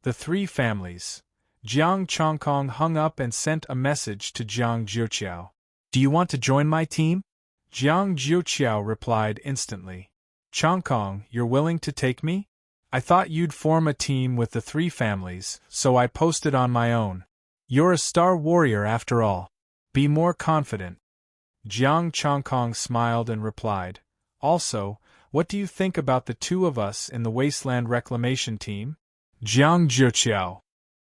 The 3 families. Jiang Chongkong hung up and sent a message to Jiang Jiuqiao. Do you want to join my team? Jiang Jiuqiao replied instantly. Chongkong, you're willing to take me? I thought you'd form a team with the 3 families, so I posted on my own. You're a star warrior after all. Be more confident. Jiang Chongkong smiled and replied. Also, what do you think about the 2 of us in the Wasteland Reclamation team? Jiang Jiuqiao.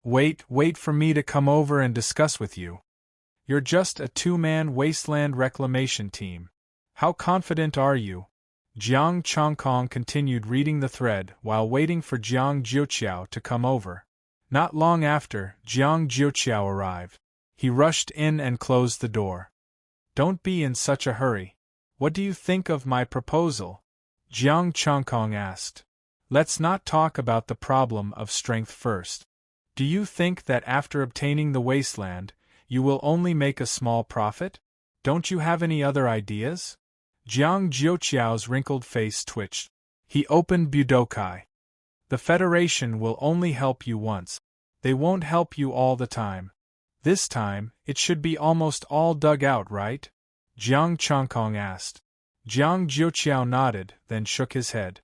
Wait for me to come over and discuss with you. You're just a 2-man Wasteland Reclamation team. How confident are you? Jiang Chongkong continued reading the thread while waiting for Jiang Jiuqiao to come over. Not long after, Jiang Jiuqiao arrived. He rushed in and closed the door. Don't be in such a hurry. What do you think of my proposal? Jiang Chongkong asked. Let's not talk about the problem of strength first. Do you think that after obtaining the wasteland, you will only make a small profit? Don't you have any other ideas? Jiang Jiuqiao's wrinkled face twitched. He opened Budokai. The Federation will only help you once. They won't help you all the time. This time, it should be almost all dug out, right? Jiang Chongkong asked. Jiang Jiuqiao nodded, then shook his head.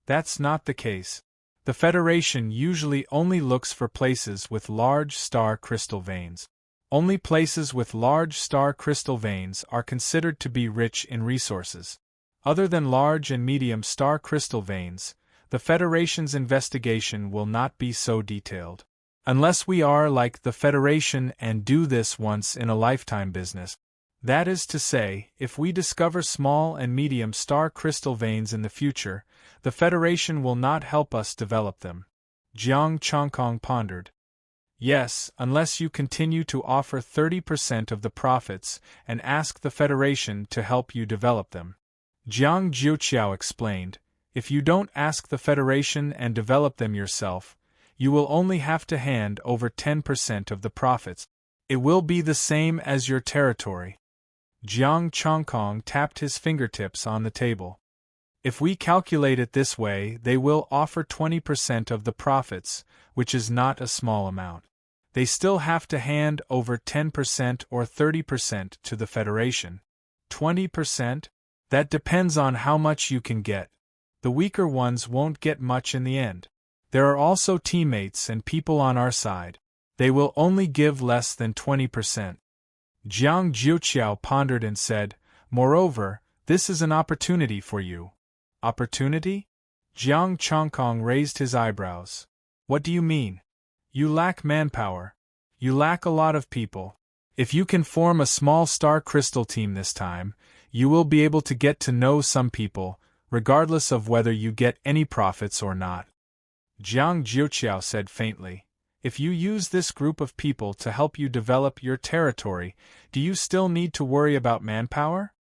That's not the case. The Federation usually only looks for places with large star crystal veins. Only places with large star crystal veins are considered to be rich in resources. Other than large and medium star crystal veins, the Federation's investigation will not be so detailed. Unless we are like the Federation and do this once in a lifetime business. That is to say, if we discover small and medium star crystal veins in the future, the Federation will not help us develop them. Jiang Chongkong pondered. Yes, unless you continue to offer 30% of the profits and ask the Federation to help you develop them. Jiang Jiuqiao explained, if you don't ask the Federation and develop them yourself, you will only have to hand over 10% of the profits. It will be the same as your territory. Jiang Chongkong tapped his fingertips on the table. If we calculate it this way, they will offer 20% of the profits, which is not a small amount. They still have to hand over 10% or 30% to the Federation. 20%? That depends on how much you can get. The weaker ones won't get much in the end. There are also teammates and people on our side. They will only give less than 20%. Jiang Jiuqiao pondered and said, "Moreover, this is an opportunity for you." Opportunity? Jiang Chongkong raised his eyebrows. What do you mean? You lack manpower. You lack a lot of people. If you can form a small star crystal team this time, you will be able to get to know some people, regardless of whether you get any profits or not. Jiang Jiuqiao said faintly, "If you use this group of people to help you develop your territory, do you still need to worry about manpower?"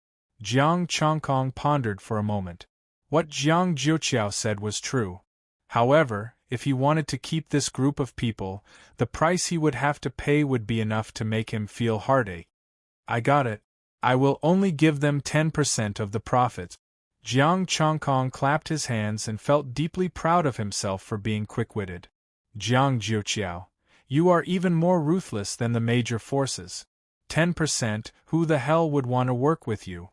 Jiang Chongkong pondered for a moment. What Jiang Jiuqiao said was true. However, if he wanted to keep this group of people, the price he would have to pay would be enough to make him feel heartache. I got it. I will only give them 10% of the profits. Jiang Chongkong clapped his hands and felt deeply proud of himself for being quick-witted. Jiang Jiuqiao, you are even more ruthless than the major forces. 10%, who the hell would want to work with you?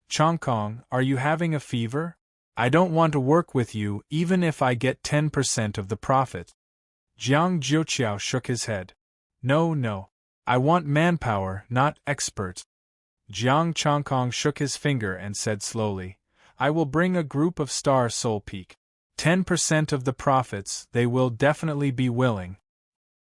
Chongkong, are you having a fever? I don't want to work with you even if I get 10% of the profit. Jiang Jiuqiao shook his head. No. I want manpower, not experts. Jiang Chongkong shook his finger and said slowly, I will bring a group of Star Soul Peak. 10% of the profits, they will definitely be willing.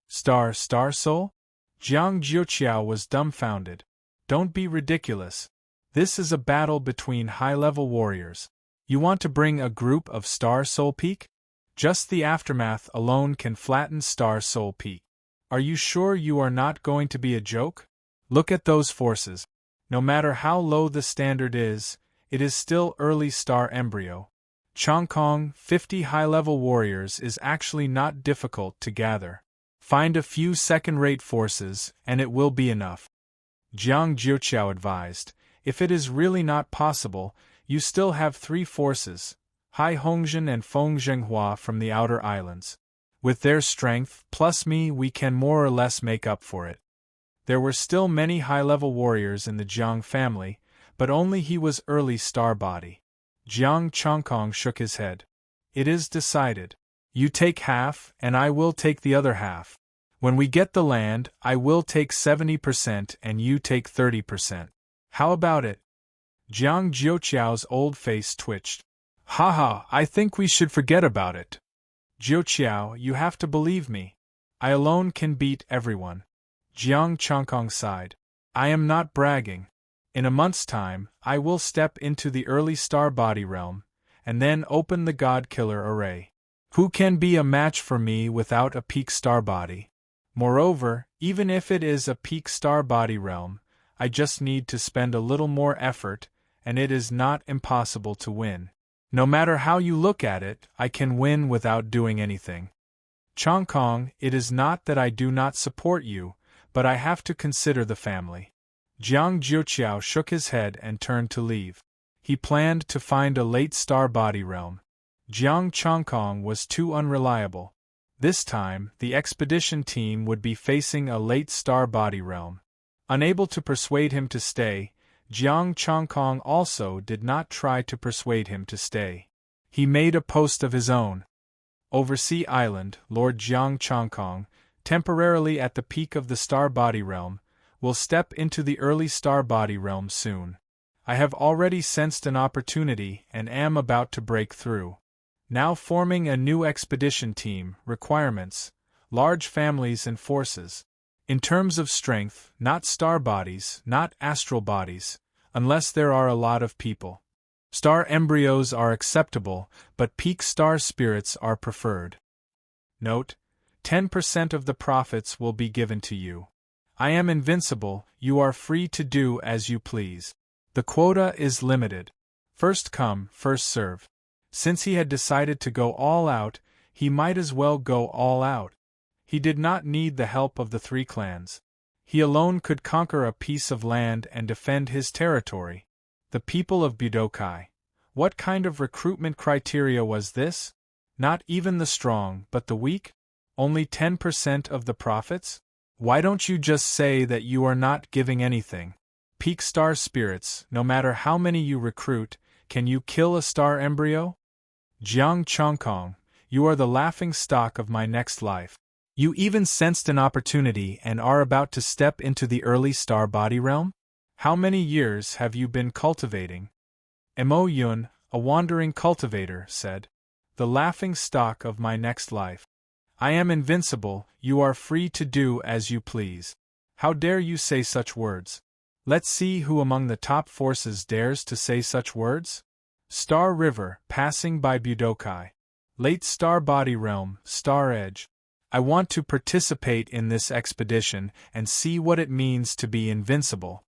Star Soul? Jiang Jiuqiao was dumbfounded. Don't be ridiculous. This is a battle between high-level warriors. You want to bring a group of Star Soul Peak? Just the aftermath alone can flatten Star Soul Peak. Are you sure you are not going to be a joke? Look at those forces. No matter how low the standard is, it is still early star embryo. Chongkong, 50 high-level warriors is actually not difficult to gather. Find a few second-rate forces, and it will be enough. Jiang Jiuqiao advised, if it is really not possible, you still have 3 forces, Hai Hongzhen and Feng Zhenghua from the outer islands. With their strength, plus me, we can more or less make up for it. There were still many high-level warriors in the Jiang family, but only he was early star body. Jiang Chongkong shook his head. It is decided. You take half, and I will take the other half. When we get the land, I will take 70% and you take 30%. How about it? Jiang Jiuqiao's old face twitched. Haha, I think we should forget about it. Jiuqiao, you have to believe me. I alone can beat everyone. Jiang Chongkong sighed. I am not bragging. In a month's time, I will step into the early star body realm, and then open the God Killer array. Who can be a match for me without a peak star body? Moreover, even if it is a peak star body realm, I just need to spend a little more effort, and it is not impossible to win. No matter how you look at it, I can win without doing anything. Chongkong, it is not that I do not support you, but I have to consider the family. Jiang Jiuqiao shook his head and turned to leave. He planned to find a late star body realm. Jiang Chongkong was too unreliable. This time, the expedition team would be facing a late star body realm. Unable to persuade him to stay, Jiang Chongkong also did not try to persuade him to stay. He made a post of his own. Oversea Island, Lord Jiang Chongkong, temporarily at the peak of the star body realm, will step into the early star body realm soon. I have already sensed an opportunity and am about to break through. Now forming a new expedition team, requirements, large families and forces. In terms of strength, not star bodies, not astral bodies, unless there are a lot of people. Star embryos are acceptable, but peak star spirits are preferred. Note: 10% of the profits will be given to you. I am invincible, you are free to do as you please. The quota is limited. First come, first serve. Since he had decided to go all out, he might as well go all out. He did not need the help of the 3 clans. He alone could conquer a piece of land and defend his territory. The people of Budokai, What kind of recruitment criteria was this? Not even the strong, but the weak? Only 10% of the profits? Why don't you just say that you are not giving anything? Peak star spirits, no matter how many you recruit, can you kill a star embryo? Jiang Chongkong, you are the laughing stock of my next life. You even sensed an opportunity and are about to step into the early star body realm? How many years have you been cultivating? Mo Yun, a wandering cultivator, said. The laughing stock of my next life. I am invincible, you are free to do as you please. How dare you say such words? Let's see who among the top forces dares to say such words? Star River, passing by Budokai. Late Star Body Realm, Star Edge. I want to participate in this expedition and see what it means to be invincible.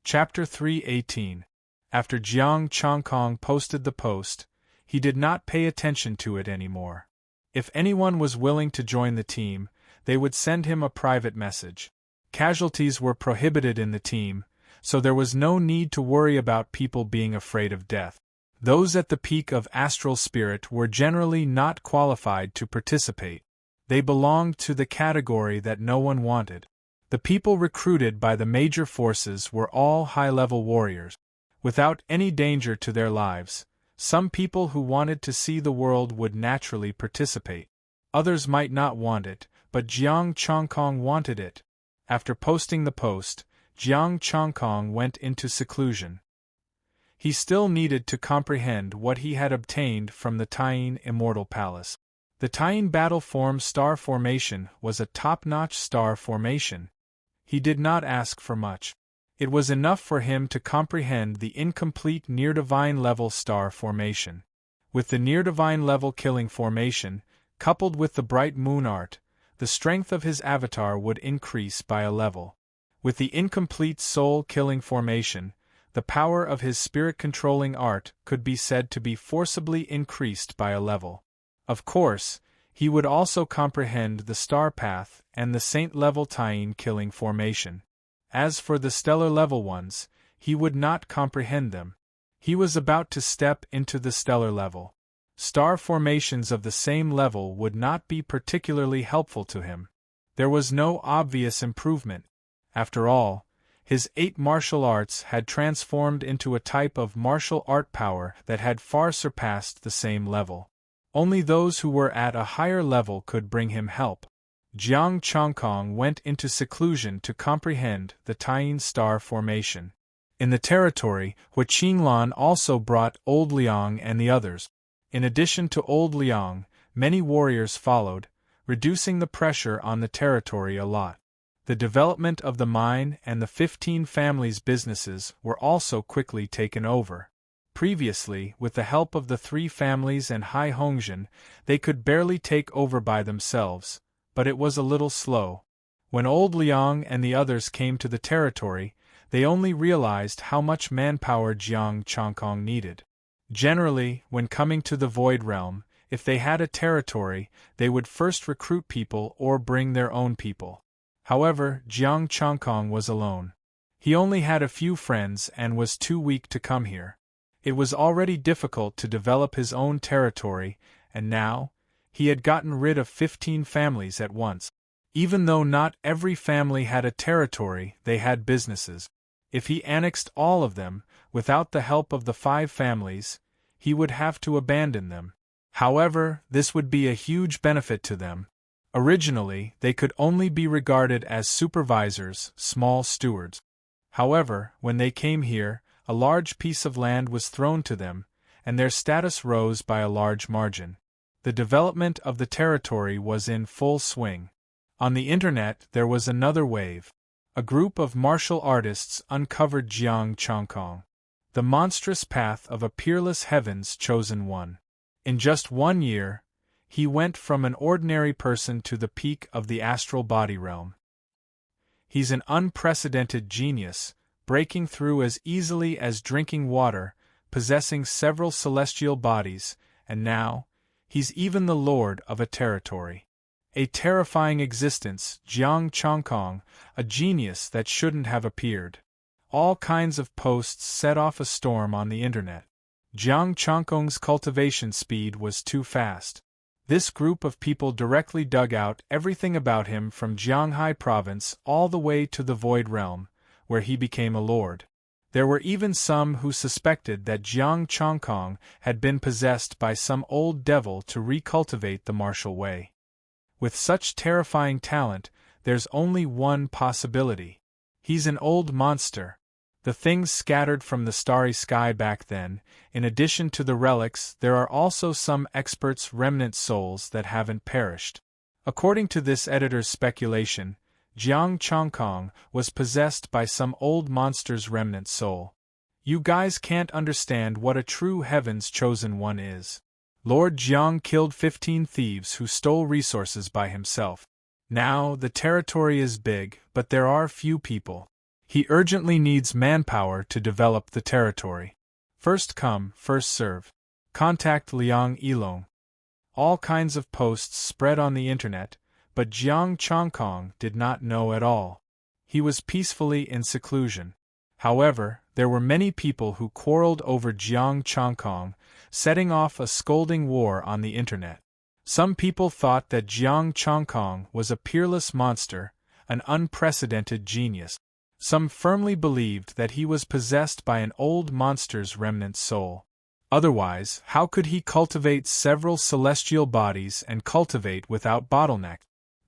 Chapter 3:18. After Jiang Chongkong posted the post, he did not pay attention to it anymore. If anyone was willing to join the team, they would send him a private message. Casualties were prohibited in the team, so there was no need to worry about people being afraid of death. Those at the peak of astral spirit were generally not qualified to participate. They belonged to the category that no one wanted. The people recruited by the major forces were all high-level warriors. Without any danger to their lives, some people who wanted to see the world would naturally participate. Others might not want it, but Jiang Chongkong wanted it. After posting the post, Jiang Chongkong went into seclusion. He still needed to comprehend what he had obtained from the Tyene Immortal Palace. The Tyene Battle Form star formation was a top-notch star formation. He did not ask for much. It was enough for him to comprehend the incomplete near-divine level star formation. With the near-divine level killing formation, coupled with the bright moon art, the strength of his avatar would increase by a level. With the incomplete soul-killing formation, the power of his spirit-controlling art could be said to be forcibly increased by a level. Of course, he would also comprehend the star path and the saint-level Tyene killing formation. As for the stellar-level ones, he would not comprehend them. He was about to step into the stellar level. Star formations of the same level would not be particularly helpful to him. There was no obvious improvement. After all, his 8 martial arts had transformed into a type of martial art power that had far surpassed the same level. Only those who were at a higher level could bring him help. Jiang Chongkong went into seclusion to comprehend the Tyene star formation. In the territory, Hua Qinglan also brought Old Liang and the others. In addition to Old Liang, many warriors followed, reducing the pressure on the territory a lot. The development of the mine and the 15 families' businesses were also quickly taken over. Previously, with the help of the 3 families and Hai Hongzhen, they could barely take over by themselves, but it was a little slow. When Old Liang and the others came to the territory, they only realized how much manpower Jiang Chongkong needed. Generally, when coming to the Void Realm, if they had a territory, they would first recruit people or bring their own people. However, Jiang Chongkong was alone. He only had a few friends and was too weak to come here. It was already difficult to develop his own territory, and now, he had gotten rid of 15 families at once. Even though not every family had a territory, they had businesses. If he annexed all of them, without the help of the 5 families, he would have to abandon them. However, this would be a huge benefit to them. Originally, they could only be regarded as supervisors, small stewards. However, when they came here, a large piece of land was thrown to them, and their status rose by a large margin. The development of the territory was in full swing. On the internet there was another wave. A group of martial artists uncovered Jiang Chongkong. The monstrous path of a peerless heaven's chosen one. In just 1 year, he went from an ordinary person to the peak of the astral body realm. He's an unprecedented genius, breaking through as easily as drinking water, possessing several celestial bodies, and now, he's even the lord of a territory. A terrifying existence, Jiang Chongkong, a genius that shouldn't have appeared. All kinds of posts set off a storm on the internet. Jiang Changkong's cultivation speed was too fast. This group of people directly dug out everything about him from Jianghai province all the way to the Void Realm, where he became a lord. There were even some who suspected that Jiang Changkong had been possessed by some old devil to recultivate the martial way. With such terrifying talent, there's only one possibility. He's an old monster. The things scattered from the starry sky back then, in addition to the relics, there are also some experts' remnant souls that haven't perished. According to this editor's speculation, Jiang Changkong was possessed by some old monster's remnant soul. You guys can't understand what a true Heaven's Chosen One is. Lord Jiang killed 15 thieves who stole resources by himself. Now, the territory is big, but there are few people. He urgently needs manpower to develop the territory. First come, first serve. Contact Liang Yilong. All kinds of posts spread on the internet, but Jiang Changkong did not know at all. He was peacefully in seclusion. However, there were many people who quarreled over Jiang Changkong, setting off a scolding war on the internet. Some people thought that Jiang Changkong was a peerless monster, an unprecedented genius. Some firmly believed that he was possessed by an old monster's remnant soul. Otherwise, how could he cultivate several celestial bodies and cultivate without bottleneck?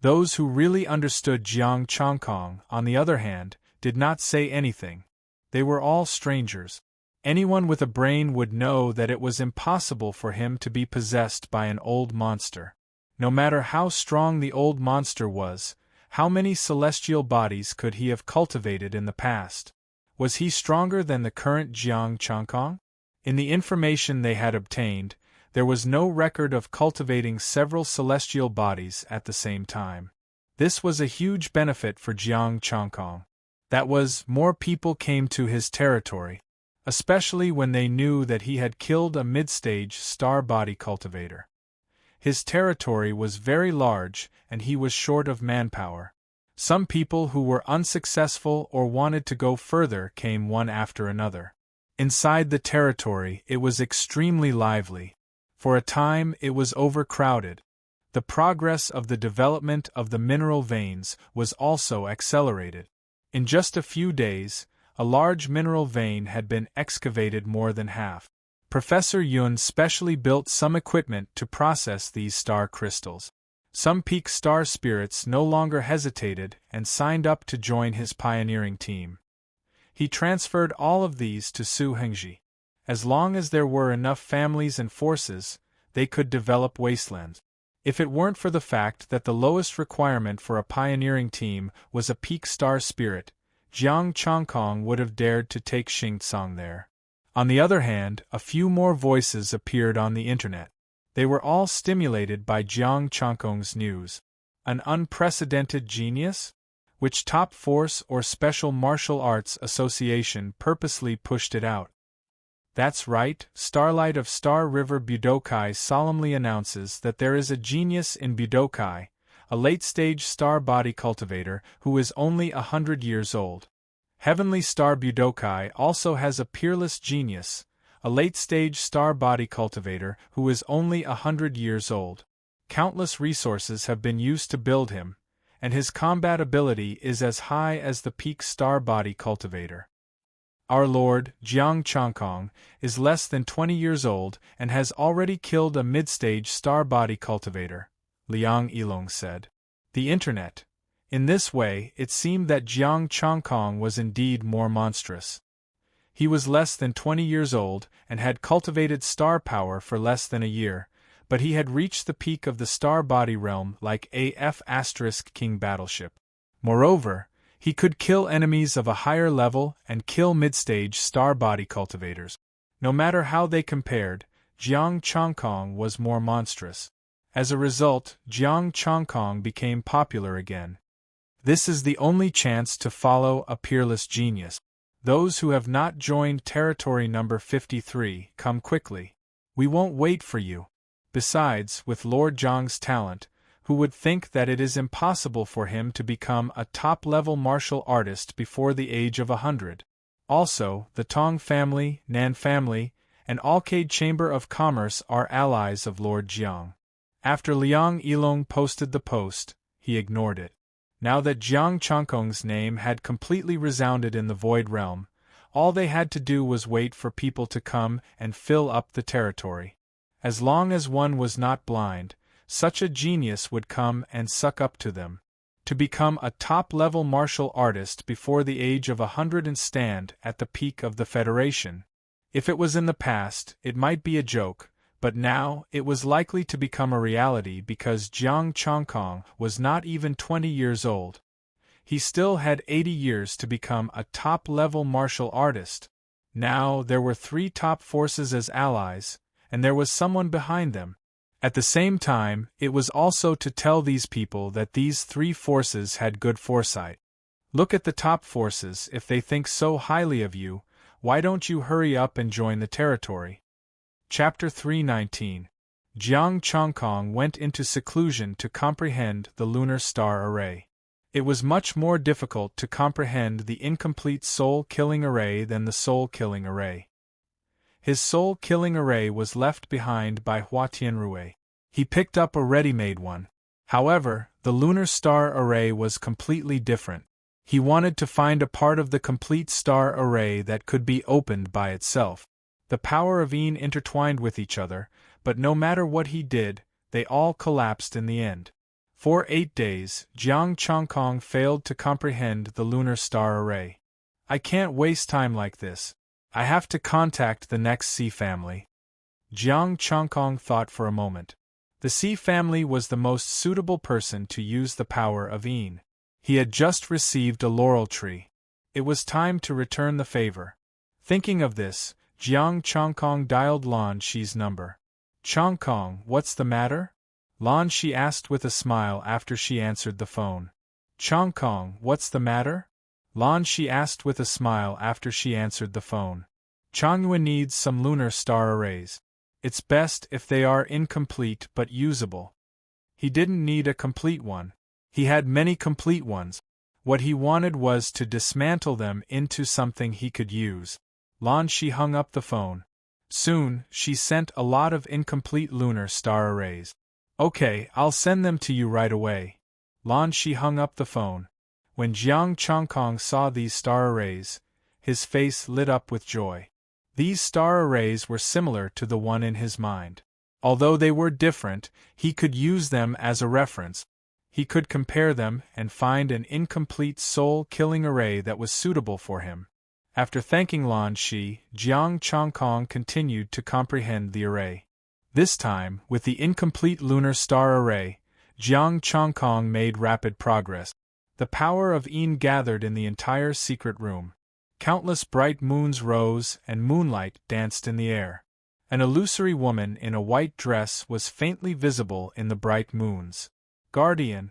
Those who really understood Jiang Changkong, on the other hand, did not say anything. They were all strangers. Anyone with a brain would know that it was impossible for him to be possessed by an old monster. No matter how strong the old monster was, how many celestial bodies could he have cultivated in the past? Was he stronger than the current Jiang Changkong? In the information they had obtained, there was no record of cultivating several celestial bodies at the same time. This was a huge benefit for Jiang Changkong. That was, more people came to his territory, especially when they knew that he had killed a mid-stage star body cultivator. His territory was very large, and he was short of manpower. Some people who were unsuccessful or wanted to go further came one after another. Inside the territory, it was extremely lively. For a time, it was overcrowded. The progress of the development of the mineral veins was also accelerated. In just a few days, a large mineral vein had been excavated more than half. Professor Yun specially built some equipment to process these star crystals. Some peak star spirits no longer hesitated and signed up to join his pioneering team. He transferred all of these to Su Hengji. As long as there were enough families and forces, they could develop wastelands. If it weren't for the fact that the lowest requirement for a pioneering team was a peak star spirit, Jiang Changkong would have dared to take Xingtsong there. On the other hand, a few more voices appeared on the internet. They were all stimulated by Jiang Changkong's news. An unprecedented genius? Which top force or special martial arts association purposely pushed it out? That's right, Starlight of Star River Budokai solemnly announces that there is a genius in Budokai, a late-stage star body cultivator who is only 100 years old. Heavenly Star Budokai also has a peerless genius, a late-stage star body cultivator who is only 100 years old. Countless resources have been used to build him, and his combat ability is as high as the peak star body cultivator. Our Lord, Jiang Changkong, is less than 20 years old and has already killed a mid-stage star body cultivator, Liang Yilong said. The Internet. In this way, it seemed that Jiang Changkong was indeed more monstrous. He was less than 20 years old and had cultivated star power for less than a year, but he had reached the peak of the star body realm like a F*King battleship. Moreover, he could kill enemies of a higher level and kill mid-stage star body cultivators. No matter how they compared, Jiang Changkong was more monstrous. As a result, Jiang Changkong became popular again. This is the only chance to follow a peerless genius. Those who have not joined territory number 53, come quickly. We won't wait for you. Besides, with Lord Zhang's talent, who would think that it is impossible for him to become a top-level martial artist before the age of 100? Also, the Tong family, Nan family, and Alcade Chamber of Commerce are allies of Lord Jiang. After Liang Yilong posted the post, he ignored it. Now that Jiang Changkong's name had completely resounded in the Void Realm, all they had to do was wait for people to come and fill up the territory. As long as one was not blind, such a genius would come and suck up to them. To become a top-level martial artist before the age of 100 and stand at the peak of the Federation. If it was in the past, it might be a joke, but now it was likely to become a reality because Jiang Changkong was not even 20 years old. He still had 80 years to become a top-level martial artist. Now there were 3 top forces as allies, and there was someone behind them. At the same time, it was also to tell these people that these 3 forces had good foresight. Look at the top forces. If they think so highly of you, why don't you hurry up and join the territory? Chapter 319. Jiang Changkong went into seclusion to comprehend the lunar star array. It was much more difficult to comprehend the incomplete soul-killing array than the soul-killing array. His soul-killing array was left behind by Hua Tianrui. He picked up a ready-made one. However, the lunar star array was completely different. He wanted to find a part of the complete star array that could be opened by itself. The power of Yin intertwined with each other, but no matter what he did, they all collapsed in the end. For 8 days, Jiang Changkong failed to comprehend the lunar star array. I can't waste time like this. I have to contact the next C family. Jiang Changkong thought for a moment. The C family was the most suitable person to use the power of Yin. He had just received a laurel tree. It was time to return the favor. Thinking of this, Jiang Changkong dialed Lan Shi's number. Changkong, what's the matter? Lan Shi asked with a smile after she answered the phone. Changkong, what's the matter? Lan Shi asked with a smile after she answered the phone. Changyue needs some lunar star arrays. It's best if they are incomplete but usable. He didn't need a complete one. He had many complete ones. What he wanted was to dismantle them into something he could use. Lan Shi hung up the phone. Soon, she sent a lot of incomplete lunar star arrays. Okay, I'll send them to you right away. Lan Shi hung up the phone. When Jiang Changkong saw these star arrays, his face lit up with joy. These star arrays were similar to the one in his mind. Although they were different, he could use them as a reference. He could compare them and find an incomplete soul-killing array that was suitable for him. After thanking Lan Shi, Jiang Changkong continued to comprehend the array. This time, with the incomplete lunar star array, Jiang Changkong made rapid progress. The power of Yin gathered in the entire secret room. Countless bright moons rose and moonlight danced in the air. An illusory woman in a white dress was faintly visible in the bright moons. Guardian.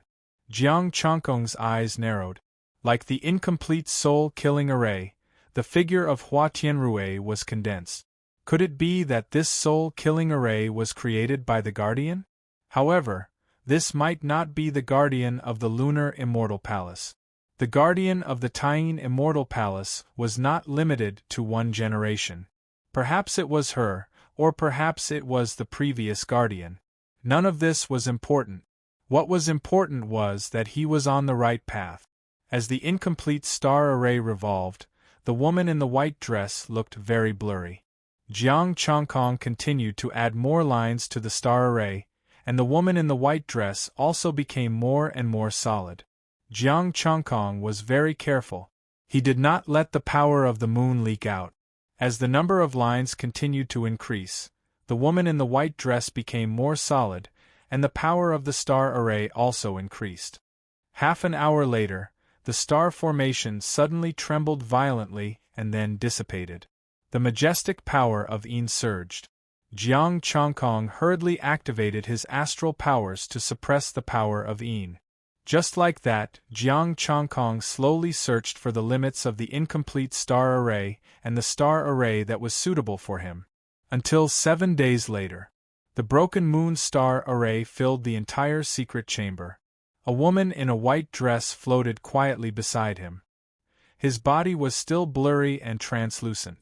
Jiang Changkong's eyes narrowed. Like the incomplete soul-killing array, the figure of Hua Tianrui was condensed. Could it be that this soul-killing array was created by the Guardian? However, this might not be the Guardian of the Lunar Immortal Palace. The Guardian of the Taiyin Immortal Palace was not limited to one generation. Perhaps it was her, or perhaps it was the previous Guardian. None of this was important. What was important was that he was on the right path. As the incomplete star array revolved, the woman in the white dress looked very blurry. Jiang Changkong continued to add more lines to the star array, and the woman in the white dress also became more and more solid. Jiang Changkong was very careful. He did not let the power of the moon leak out. As the number of lines continued to increase, the woman in the white dress became more solid, and the power of the star array also increased. Half an hour later, the star formation suddenly trembled violently and then dissipated. The majestic power of Yin surged. Jiang Changkong hurriedly activated his astral powers to suppress the power of Yin. Just like that, Jiang Changkong slowly searched for the limits of the incomplete star array and the star array that was suitable for him. Until 7 days later. The broken moon star array filled the entire secret chamber. A woman in a white dress floated quietly beside him. His body was still blurry and translucent.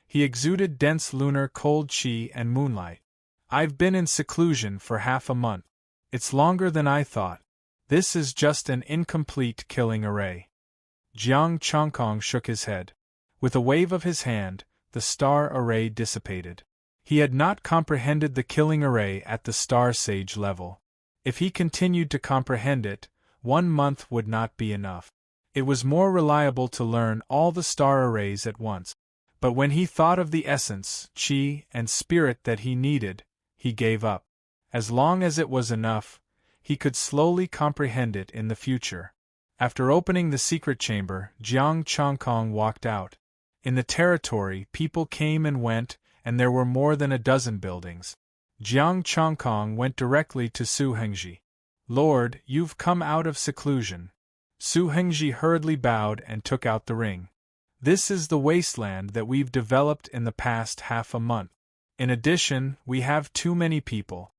He exuded dense lunar cold qi and moonlight. I've been in seclusion for half a month. It's longer than I thought. This is just an incomplete killing array. Jiang Changkong shook his head. With a wave of his hand, the star array dissipated. He had not comprehended the killing array at the star sage level. If he continued to comprehend it, 1 month would not be enough. It was more reliable to learn all the star arrays at once. But when he thought of the essence, qi, and spirit that he needed, he gave up. As long as it was enough, he could slowly comprehend it in the future. After opening the secret chamber, Jiang Changkong walked out. In the territory, people came and went, and there were more than a dozen buildings. Jiang Changkong went directly to Su Hengji. Lord, you've come out of seclusion. Su Hengji hurriedly bowed and took out the ring. This is the wasteland that we've developed in the past half a month. In addition, we have too many people.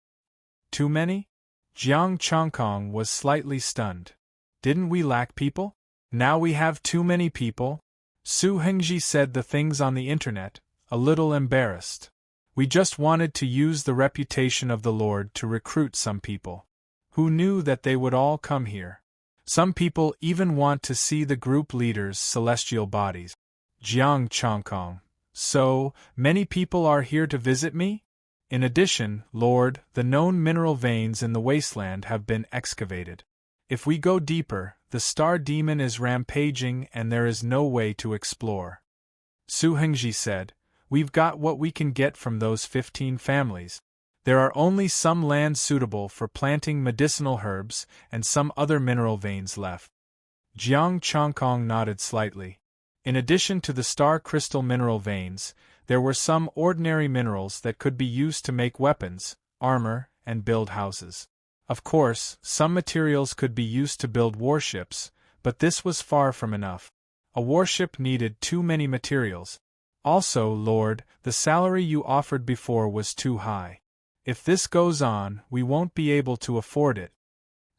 Too many? Jiang Changkong was slightly stunned. Didn't we lack people? Now we have too many people? Su Hengji said the things on the internet, a little embarrassed. We just wanted to use the reputation of the Lord to recruit some people. Who knew that they would all come here? Some people even want to see the group leaders' celestial bodies. Jiang Changkong. So, many people are here to visit me? In addition, Lord, the known mineral veins in the wasteland have been excavated. If we go deeper, the star demon is rampaging and there is no way to explore. Su Hengji said, we've got what we can get from those 15 families. There are only some lands suitable for planting medicinal herbs and some other mineral veins left. Jiang Changkong nodded slightly. In addition to the star crystal mineral veins, there were some ordinary minerals that could be used to make weapons, armor, and build houses. Of course, some materials could be used to build warships, but this was far from enough. A warship needed too many materials. Also, Lord, the salary you offered before was too high. If this goes on, we won't be able to afford it.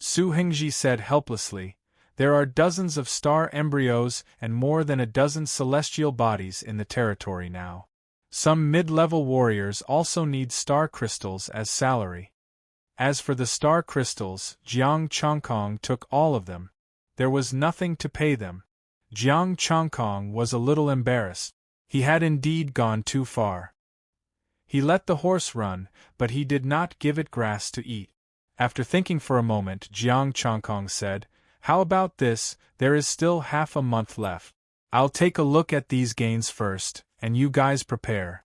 Su Hengji said helplessly, there are dozens of star embryos and more than a dozen celestial bodies in the territory now. Some mid-level warriors also need star crystals as salary. As for the star crystals, Jiang Changkong took all of them. There was nothing to pay them. Jiang Changkong was a little embarrassed. He had indeed gone too far. He let the horse run, but he did not give it grass to eat. After thinking for a moment, Jiang Changkong said, how about this, there is still half a month left. I'll take a look at these gains first, and you guys prepare.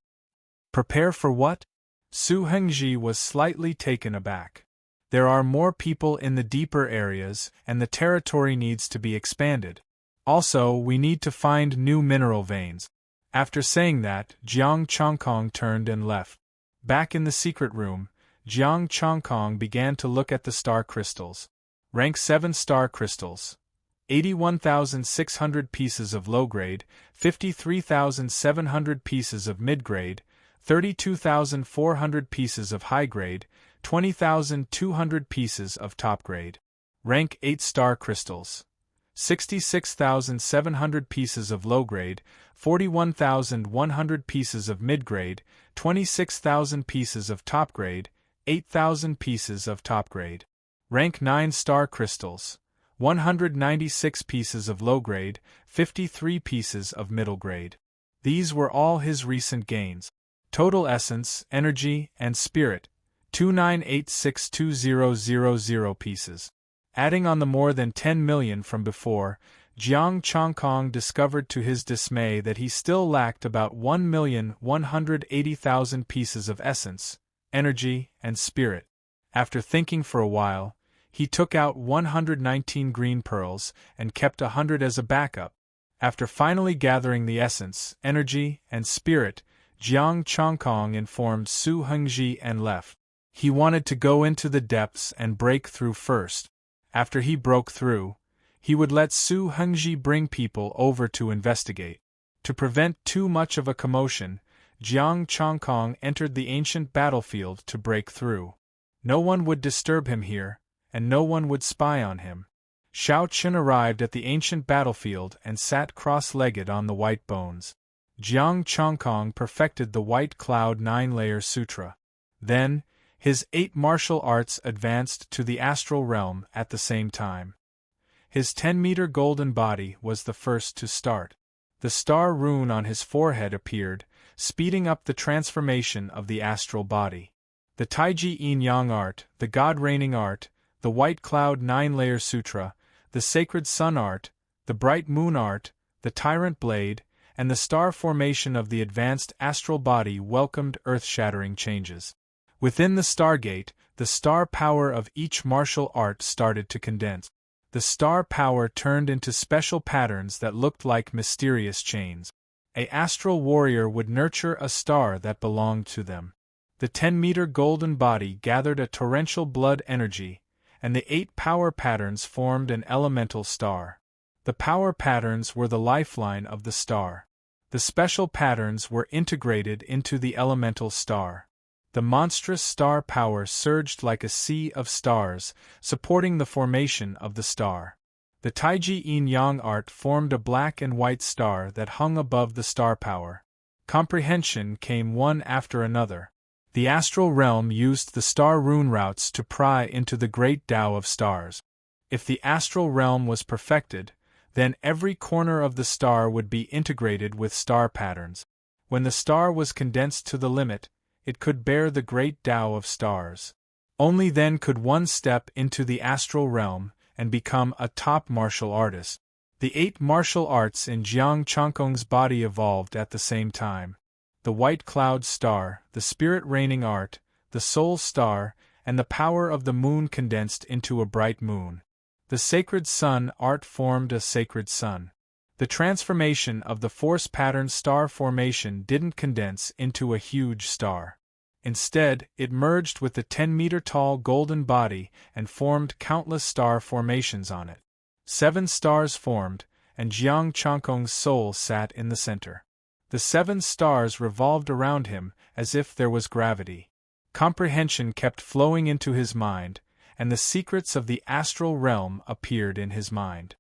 Prepare for what? Su Hengji was slightly taken aback. There are more people in the deeper areas, and the territory needs to be expanded. Also, we need to find new mineral veins. After saying that, Jiang Changkong turned and left. Back in the secret room, Jiang Changkong began to look at the star crystals. Rank 7 star crystals. 81,600 pieces of low-grade, 53,700 pieces of mid-grade, 32,400 pieces of high-grade, 20,200 pieces of top-grade. Rank 8 star crystals. 66,700 pieces of low-grade, 41,100 pieces of mid-grade, 26,000 pieces of top-grade, 8,000 pieces of top-grade. Rank 9 star crystals. 196 pieces of low-grade, 53 pieces of middle-grade. These were all his recent gains. Total essence, energy, and spirit, 29862,000 pieces. Adding on the more than 10 million from before, Jiang Changkong discovered to his dismay that he still lacked about 1,180,000 pieces of essence, energy, and spirit. After thinking for a while, he took out 119 green pearls and kept 100 as a backup. After finally gathering the essence, energy, and spirit, Jiang Changkong informed Su Hengji and left. He wanted to go into the depths and break through first. After he broke through, he would let Su Hengji bring people over to investigate. To prevent too much of a commotion, Jiang Changkong entered the ancient battlefield to break through. No one would disturb him here, and no one would spy on him. Shao Chen arrived at the ancient battlefield and sat cross-legged on the white bones. Jiang Chongkong perfected the White Cloud 9-layer sutra. Then, his 8 martial arts advanced to the astral realm at the same time. His 10-meter golden body was the first to start. The star rune on his forehead appeared, speeding up the transformation of the astral body. The Taiji Yin-Yang art, the God-reigning art, the White Cloud 9-layer sutra, the Sacred Sun art, the Bright Moon art, the Tyrant Blade, and the star formation of the advanced astral body welcomed earth-shattering changes. Within the Stargate, the star power of each martial art started to condense. The star power turned into special patterns that looked like mysterious chains. An astral warrior would nurture a star that belonged to them. The 10-meter golden body gathered a torrential blood energy, and the 8 power patterns formed an elemental star. The power patterns were the lifeline of the star. The special patterns were integrated into the elemental star. The monstrous star power surged like a sea of stars, supporting the formation of the star. The Taiji Yin-Yang art formed a black and white star that hung above the star power. Comprehension came one after another. The astral realm used the star rune routes to pry into the great Tao of stars. If the astral realm was perfected, then every corner of the star would be integrated with star patterns. When the star was condensed to the limit, it could bear the great Tao of stars. Only then could one step into the astral realm and become a top martial artist. The 8 martial arts in Jiang Chongkong's body evolved at the same time. The White Cloud Star, the Spirit Reigning Art, the Soul Star, and the power of the moon condensed into a bright moon. The Sacred Sun art formed a sacred sun. The transformation of the force pattern star formation didn't condense into a huge star. Instead, it merged with the 10-meter-tall golden body and formed countless star formations on it. 7 stars formed, and Jiang Chongkong's soul sat in the center. The 7 stars revolved around him as if there was gravity. Comprehension kept flowing into his mind, and the secrets of the astral realm appeared in his mind.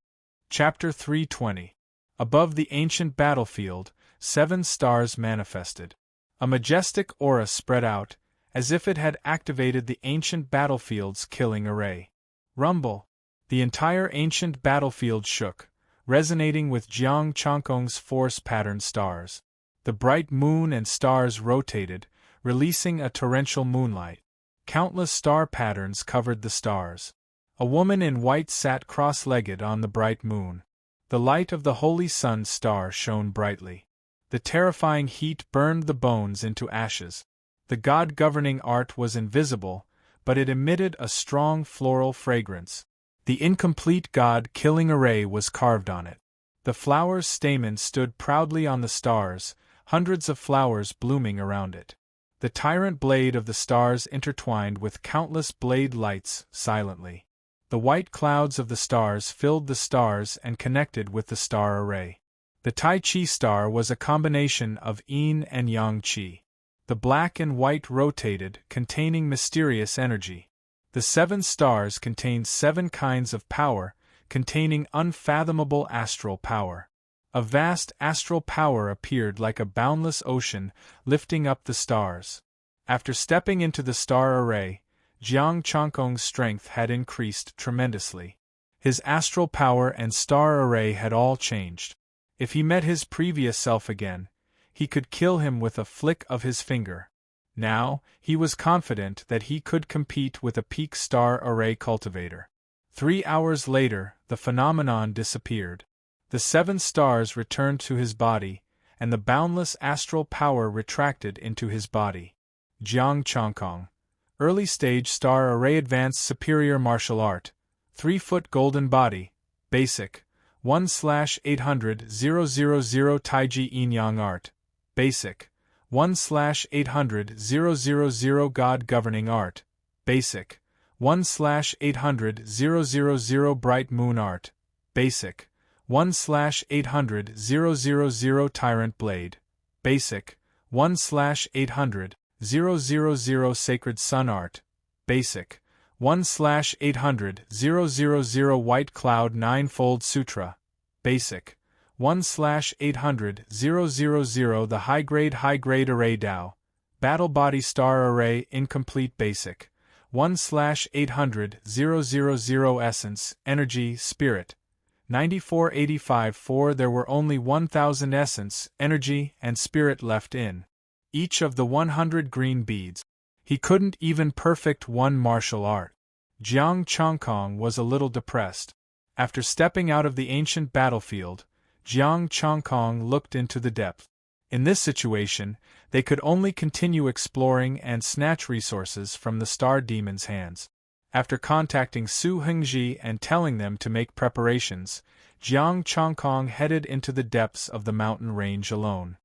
Chapter 320. Above the ancient battlefield, 7 stars manifested. A majestic aura spread out, as if it had activated the ancient battlefield's killing array. Rumble! The entire ancient battlefield shook, resonating with Jiang Chongkong's force-patterned stars. The bright moon and stars rotated, releasing a torrential moonlight. Countless star patterns covered the stars. A woman in white sat cross-legged on the bright moon. The light of the holy sun star shone brightly. The terrifying heat burned the bones into ashes. The God-governing art was invisible, but it emitted a strong floral fragrance. The incomplete God-killing array was carved on it. The flower's stamen stood proudly on the stars, hundreds of flowers blooming around it. The tyrant blade of the stars intertwined with countless blade lights silently. The white clouds of the stars filled the stars and connected with the star array. The Tai Chi star was a combination of Yin and Yang Qi. The black and white rotated, containing mysterious energy. The 7 stars contained 7 kinds of power, containing unfathomable astral power. A vast astral power appeared like a boundless ocean, lifting up the stars. After stepping into the star array, Jiang Chongkong's strength had increased tremendously. His astral power and star array had all changed. If he met his previous self again, he could kill him with a flick of his finger. Now, he was confident that he could compete with a peak star array cultivator. 3 hours later, the phenomenon disappeared. The 7 stars returned to his body, and the boundless astral power retracted into his body. Jiang Chongkong. Early stage star array advanced superior martial art. 3-foot golden body. Basic. 1/800 000 Taiji Yin-Yang art. Basic. 1/800 000 God governing art. Basic. 1/800 000 Bright Moon art. Basic. 1/800 000 Tyrant Blade. Basic. 1/800 000 Sacred Sun art. Basic. 1/800 000 White Cloud 9-fold Sutra. Basic. 1/800,000 The high-grade array Dao. Battle Body Star Array Incomplete Basic. 1/800,000 Essence, Energy, Spirit. 9485-4 There were only 1000 essence, energy, and spirit left in each of the 100 green beads. He couldn't even perfect one martial art. Jiang Chongkong was a little depressed. After stepping out of the ancient battlefield, Jiang Chongkong looked into the depth. In this situation, they could only continue exploring and snatch resources from the Star Demon's hands. After contacting Su Hengji and telling them to make preparations, Jiang Chongkong headed into the depths of the mountain range alone.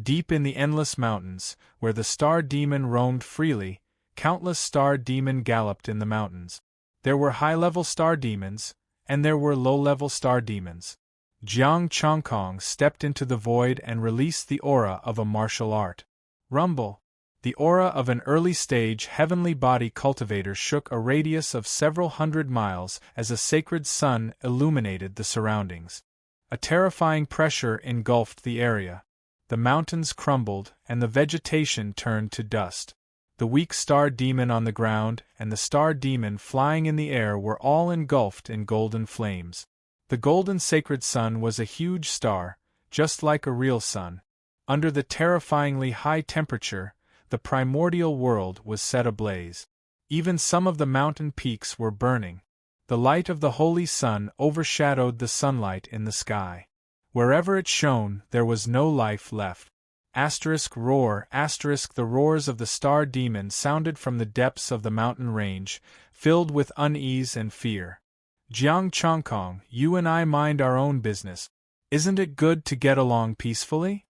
Deep in the endless mountains, where the Star Demon roamed freely, countless Star Demon galloped in the mountains. There were high-level Star Demons, and there were low-level Star Demons. Jiang Chongkong stepped into the void and released the aura of a martial art. Rumble. The aura of an early-stage heavenly body cultivator shook a radius of several hundred miles as a sacred sun illuminated the surroundings. A terrifying pressure engulfed the area. The mountains crumbled and the vegetation turned to dust. The weak Star Demon on the ground and the Star Demon flying in the air were all engulfed in golden flames. The golden sacred sun was a huge star, just like a real sun. Under the terrifyingly high temperature, the primordial world was set ablaze. Even some of the mountain peaks were burning. The light of the holy sun overshadowed the sunlight in the sky. Wherever it shone, there was no life left. Roar. The roars of the Star Demon sounded from the depths of the mountain range, filled with unease and fear. Jiang Chongkong, you and I mind our own business. Isn't it good to get along peacefully?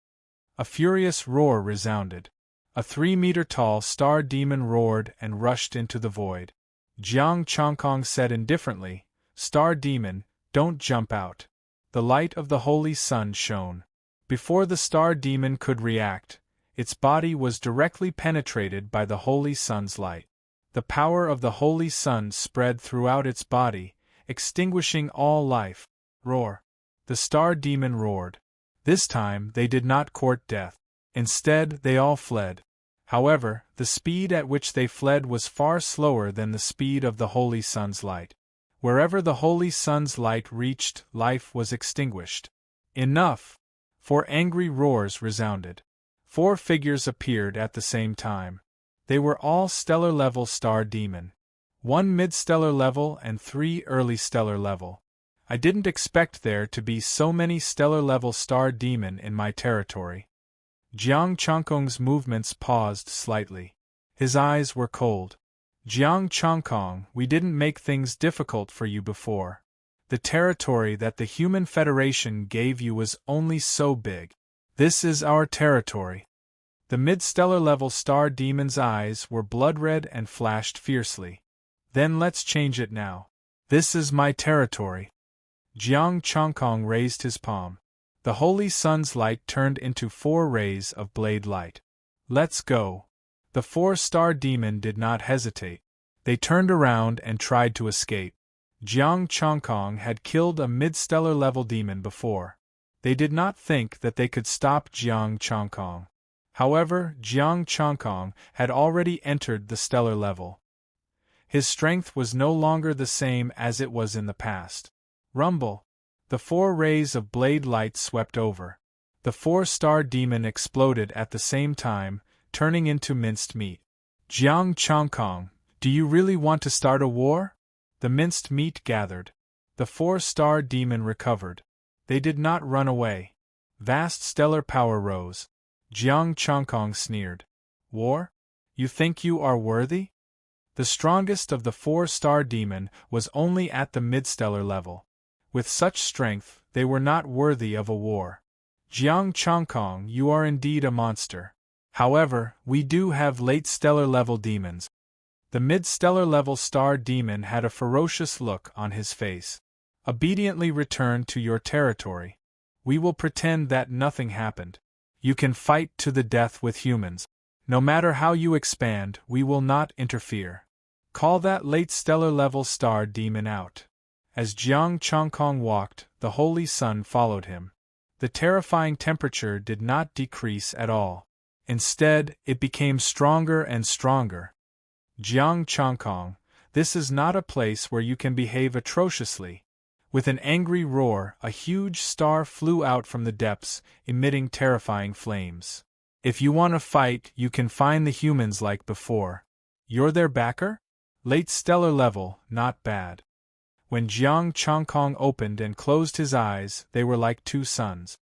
A furious roar resounded. A 3-meter-tall Star Demon roared and rushed into the void. Jiang Chongkong said indifferently, Star Demon, don't jump out. The light of the holy sun shone. Before the Star Demon could react, its body was directly penetrated by the holy sun's light. The power of the holy sun spread throughout its body, extinguishing all life. Roar. The Star Demon roared. This time they did not court death. Instead, they all fled. However, the speed at which they fled was far slower than the speed of the holy sun's light. Wherever the holy sun's light reached, life was extinguished. Enough! 4 angry roars resounded. 4 figures appeared at the same time. They were all stellar-level Star Demon. 1 mid-stellar level and 3 early stellar level. I didn't expect there to be so many stellar-level Star Demon in my territory. Jiang Chongkong's movements paused slightly. His eyes were cold. Jiang Chongkong, we didn't make things difficult for you before. The territory that the Human Federation gave you was only so big. This is our territory. The mid-stellar level Star Demon's eyes were blood-red and flashed fiercely. Then let's change it now. This is my territory. Jiang Chongkong raised his palm. The holy sun's light turned into 4 rays of blade light. Let's go. The 4 Star Demon did not hesitate. They turned around and tried to escape. Jiang Chongkong had killed a mid-stellar level demon before. They did not think that they could stop Jiang Chongkong. However, Jiang Chongkong had already entered the stellar level. His strength was no longer the same as it was in the past. Rumble. The 4 rays of blade light swept over. The 4 Star Demon exploded at the same time, turning into minced meat. Jiang Chongkong, do you really want to start a war? The minced meat gathered. The 4 Star Demon recovered. They did not run away. Vast stellar power rose. Jiang Chongkong sneered. War? You think you are worthy? The strongest of the 4 Star Demon was only at the mid-stellar level. With such strength, they were not worthy of a war. Jiang Chongkong, you are indeed a monster. However, we do have late stellar level demons. The mid-stellar level Star Demon had a ferocious look on his face. Obediently return to your territory. We will pretend that nothing happened. You can fight to the death with humans. No matter how you expand, we will not interfere. Call that late stellar level Star Demon out. As Jiang Chongkong walked, the holy sun followed him. the terrifying temperature did not decrease at all. Instead, it became stronger and stronger. Jiang Changkong, this is not a place where you can behave atrociously. With an angry roar, a huge star flew out from the depths, emitting terrifying flames. If you want to fight, you can find the humans like before. You're their backer? Late stellar level, not bad. When Jiang Changkong opened and closed his eyes, they were like two suns.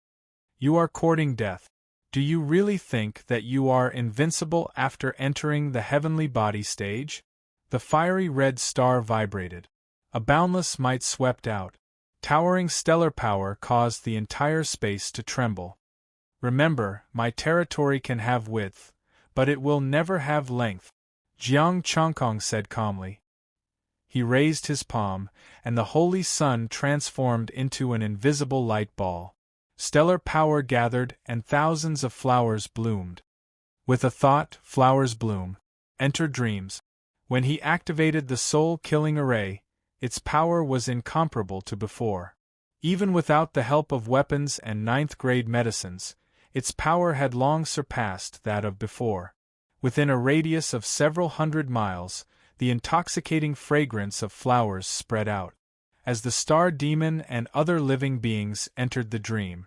You are courting death. Do you really think that you are invincible after entering the heavenly body stage? The fiery red star vibrated. A boundless might swept out. Towering stellar power caused the entire space to tremble. Remember, my territory can have width, but it will never have length, Jiang Changkong said calmly. He raised his palm, and the holy sun transformed into an invisible light ball. Stellar power gathered, and thousands of flowers bloomed. With a thought, flowers bloom. Enter dreams. When he activated the soul-killing array, its power was incomparable to before. Even without the help of weapons and ninth-grade medicines, its power had long surpassed that of before. Within a radius of several hundred miles, the intoxicating fragrance of flowers spread out. As the star demon and other living beings entered the dream.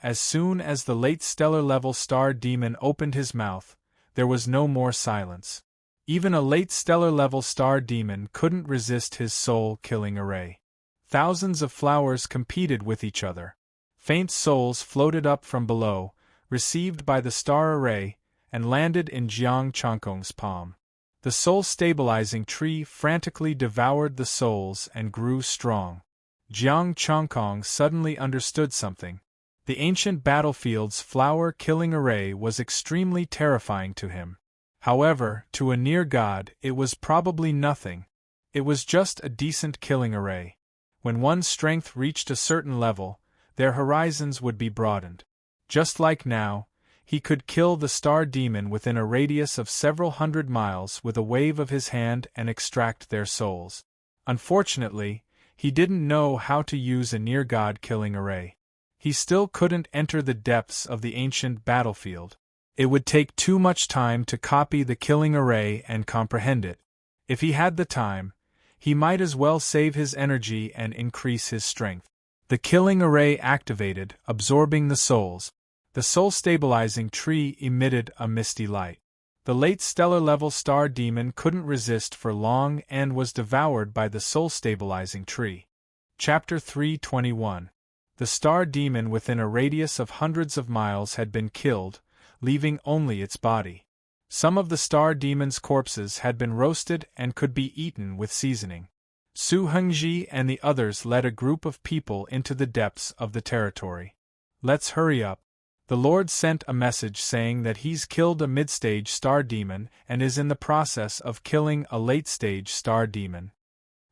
As soon as the late stellar level star demon opened his mouth, there was no more silence. Even a late stellar level star demon couldn't resist his soul-killing array. Thousands of flowers competed with each other. Faint souls floated up from below, received by the star array, and landed in Jiang Changkong's palm. The soul-stabilizing tree frantically devoured the souls and grew strong. Jiang Changkong suddenly understood something. The ancient battlefield's flower-killing array was extremely terrifying to him. However, to a near god, it was probably nothing. It was just a decent killing array. When one's strength reached a certain level, their horizons would be broadened. Just like now, he could kill the star demon within a radius of several hundred miles with a wave of his hand and extract their souls. Unfortunately, he didn't know how to use a near-god killing array. He still couldn't enter the depths of the ancient battlefield. It would take too much time to copy the killing array and comprehend it. If he had the time, he might as well save his energy and increase his strength. The killing array activated, absorbing the souls. The soul-stabilizing tree emitted a misty light. The late stellar-level star demon couldn't resist for long and was devoured by the soul-stabilizing tree. Chapter 321. The star demon within a radius of hundreds of miles had been killed, leaving only its body. Some of the star demon's corpses had been roasted and could be eaten with seasoning. Su Hengji and the others led a group of people into the depths of the territory. Let's hurry up. The Lord sent a message saying that he's killed a mid-stage star demon and is in the process of killing a late-stage star demon.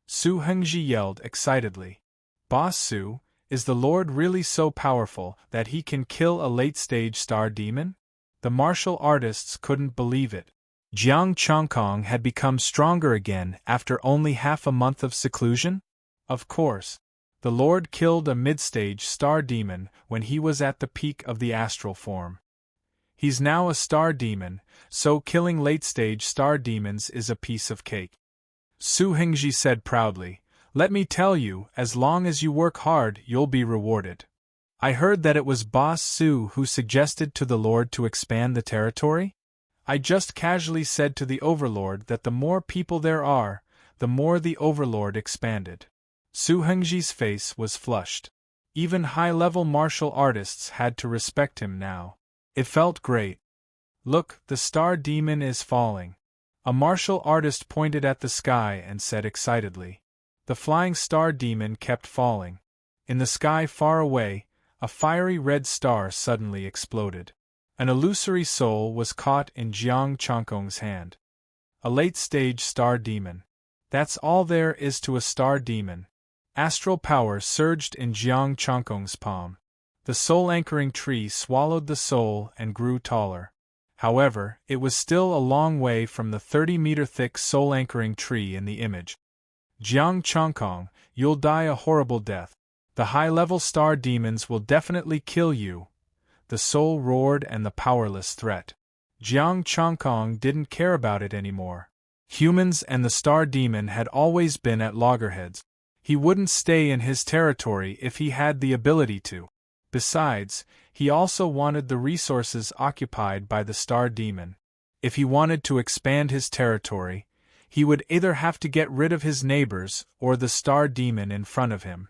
Su Hengji yelled excitedly. Boss Su, is the Lord really so powerful that he can kill a late-stage star demon? The martial artists couldn't believe it. Jiang Changkong had become stronger again after only half a month of seclusion? Of course. The Lord killed a mid-stage star demon when he was at the peak of the astral form. He's now a star demon, so killing late-stage star demons is a piece of cake. Su Hengji said proudly, "Let me tell you, as long as you work hard, you'll be rewarded. I heard that it was Boss Su who suggested to the Lord to expand the territory? I just casually said to the Overlord that the more people there are, the more the Overlord expanded." Su Hengji's face was flushed. Even high-level martial artists had to respect him now. It felt great. Look, the star demon is falling. A martial artist pointed at the sky and said excitedly. The flying star demon kept falling. In the sky far away, a fiery red star suddenly exploded. An illusory soul was caught in Jiang Changkong's hand. A late-stage star demon. That's all there is to a star demon. Astral power surged in Jiang Changkong's palm. The soul-anchoring tree swallowed the soul and grew taller. However, it was still a long way from the 30-meter-thick soul-anchoring tree in the image. Jiang Changkong, you'll die a horrible death. The high-level star demons will definitely kill you, the soul roared, and the powerless threat. Jiang Chongkong didn't care about it anymore. Humans and the star demon had always been at loggerheads. He wouldn't stay in his territory if he had the ability to. Besides, he also wanted the resources occupied by the star demon. If he wanted to expand his territory, he would either have to get rid of his neighbors or the star demon in front of him.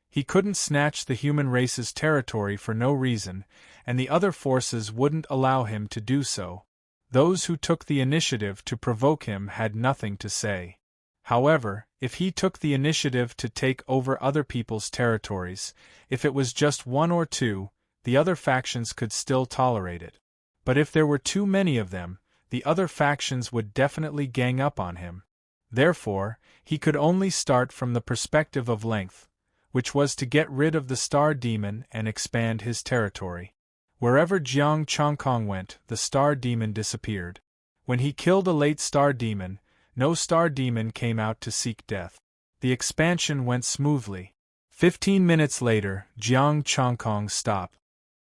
He couldn't snatch the human race's territory for no reason, and the other forces wouldn't allow him to do so. Those who took the initiative to provoke him had nothing to say. However, if he took the initiative to take over other people's territories, if it was just one or two, the other factions could still tolerate it. But if there were too many of them, the other factions would definitely gang up on him. Therefore, he could only start from the perspective of length, which was to get rid of the star demon and expand his territory. Wherever Jiang Chongkong went, the star demon disappeared. When he killed a late star demon, no star demon came out to seek death. The expansion went smoothly. 15 minutes later, Jiang Chongkong stopped.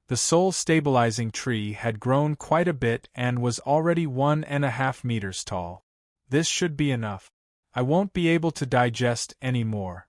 The soul-stabilizing tree had grown quite a bit and was already 1.5 meters tall. This should be enough. I won't be able to digest any more.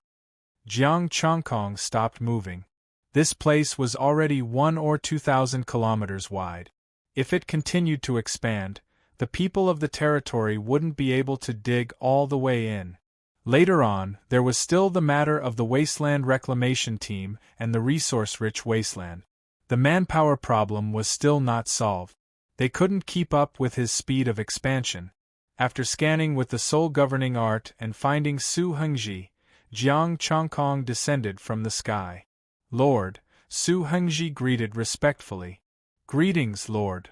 Jiang Chongkong stopped moving. This place was already 1 or 2,000 kilometers wide. If it continued to expand, the people of the territory wouldn't be able to dig all the way in. Later on, there was still the matter of the wasteland reclamation team and the resource-rich wasteland. The manpower problem was still not solved. They couldn't keep up with his speed of expansion. After scanning with the soul governing art and finding Su Hengji, Jiang Chongkong descended from the sky. "Lord," Su Hengji greeted respectfully. "Greetings, Lord."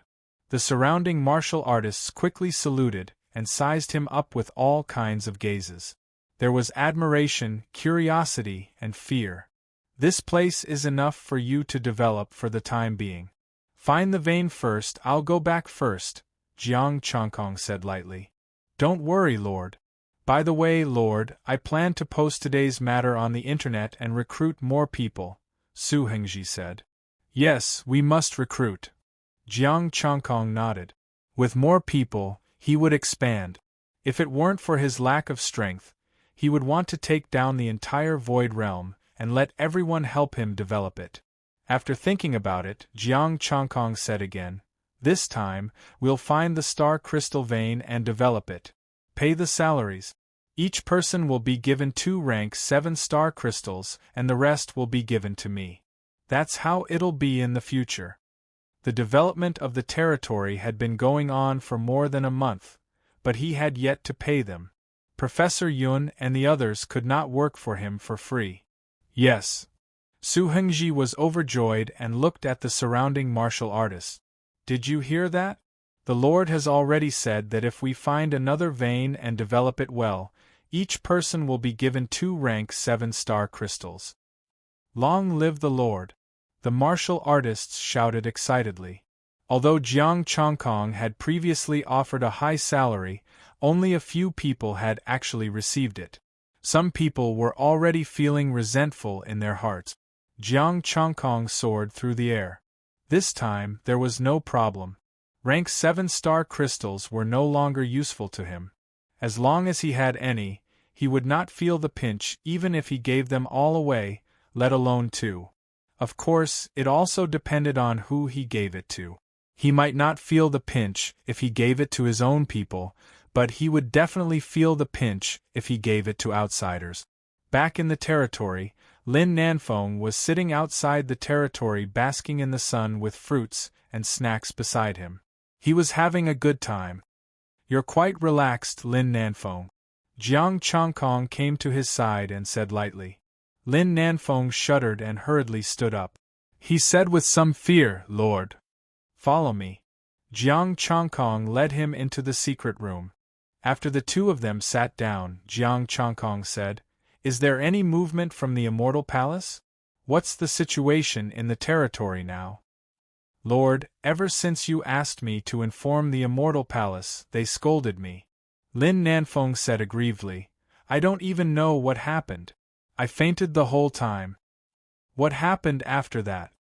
The surrounding martial artists quickly saluted and sized him up with all kinds of gazes. There was admiration, curiosity, and fear. "This place is enough for you to develop for the time being. Find the vein first, I'll go back first," Jiang Chongkong said lightly. "Don't worry, Lord. By the way, Lord, I plan to post today's matter on the internet and recruit more people," Su Hengji said. "Yes, we must recruit." Jiang Chongkong nodded. With more people, he would expand. If it weren't for his lack of strength, he would want to take down the entire Void Realm and let everyone help him develop it. After thinking about it, Jiang Chongkong said again, "This time, we'll find the star crystal vein and develop it. Pay the salaries. Each person will be given 2 rank 7 star crystals and the rest will be given to me. That's how it'll be in the future." The development of the territory had been going on for more than a month, but he had yet to pay them. Professor Yun and the others could not work for him for free. "Yes." Su Hengji was overjoyed and looked at the surrounding martial artists. "Did you hear that? The Lord has already said that if we find another vein and develop it well, each person will be given 2 rank 7 star crystals." "Long live the Lord!" the martial artists shouted excitedly. Although Jiang Chongkong had previously offered a high salary, only a few people had actually received it. Some people were already feeling resentful in their hearts. Jiang Chongkong soared through the air. This time, there was no problem. Rank 7 star crystals were no longer useful to him. As long as he had any, he would not feel the pinch even if he gave them all away, let alone 2. Of course, it also depended on who he gave it to. He might not feel the pinch if he gave it to his own people, but he would definitely feel the pinch if he gave it to outsiders. Back in the territory, Lin Nanfeng was sitting outside the territory basking in the sun with fruits and snacks beside him. He was having a good time. "You're quite relaxed, Lin Nanfeng." Jiang Chongkong came to his side and said lightly. Lin Nanfeng shuddered and hurriedly stood up. He said with some fear, "Lord, follow me." Jiang Chongkong led him into the secret room. After the two of them sat down, Jiang Chongkong said, "Is there any movement from the Immortal Palace? What's the situation in the territory now?" "Lord, ever since you asked me to inform the Immortal Palace, they scolded me." Lin Nanfeng said aggrievedly, "I don't even know what happened. I fainted the whole time." What happened after that?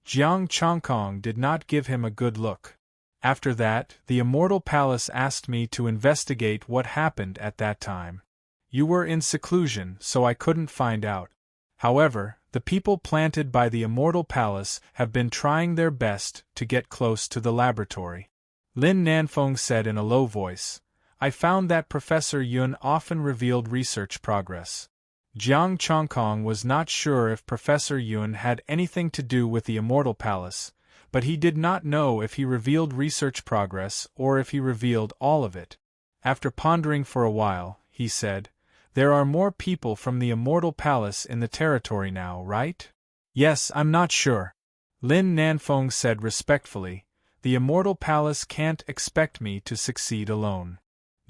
Jiang Chongkong did not give him a good look. After that, the Immortal Palace asked me to investigate what happened at that time. You were in seclusion, so I couldn't find out. However, the people planted by the Immortal Palace have been trying their best to get close to the laboratory. Lin Nanfeng said in a low voice, I found that Professor Yun often revealed research progress. Jiang Chongkong was not sure if Professor Yun had anything to do with the Immortal Palace, but he did not know if he revealed research progress or if he revealed all of it. After pondering for a while, he said, There are more people from the Immortal Palace in the territory now, right? Yes, I'm not sure. Lin Nanfeng said respectfully, The Immortal Palace can't expect me to succeed alone.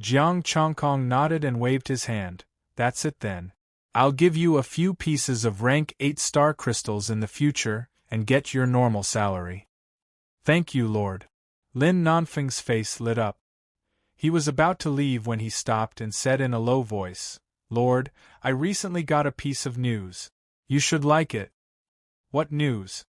Jiang Chongkong nodded and waved his hand. That's it then. I'll give you a few pieces of rank 8 star crystals in the future, and get your normal salary. Thank you, Lord. Lin Nanfeng's face lit up. He was about to leave when he stopped and said in a low voice, Lord, I recently got a piece of news. You should like it. What news?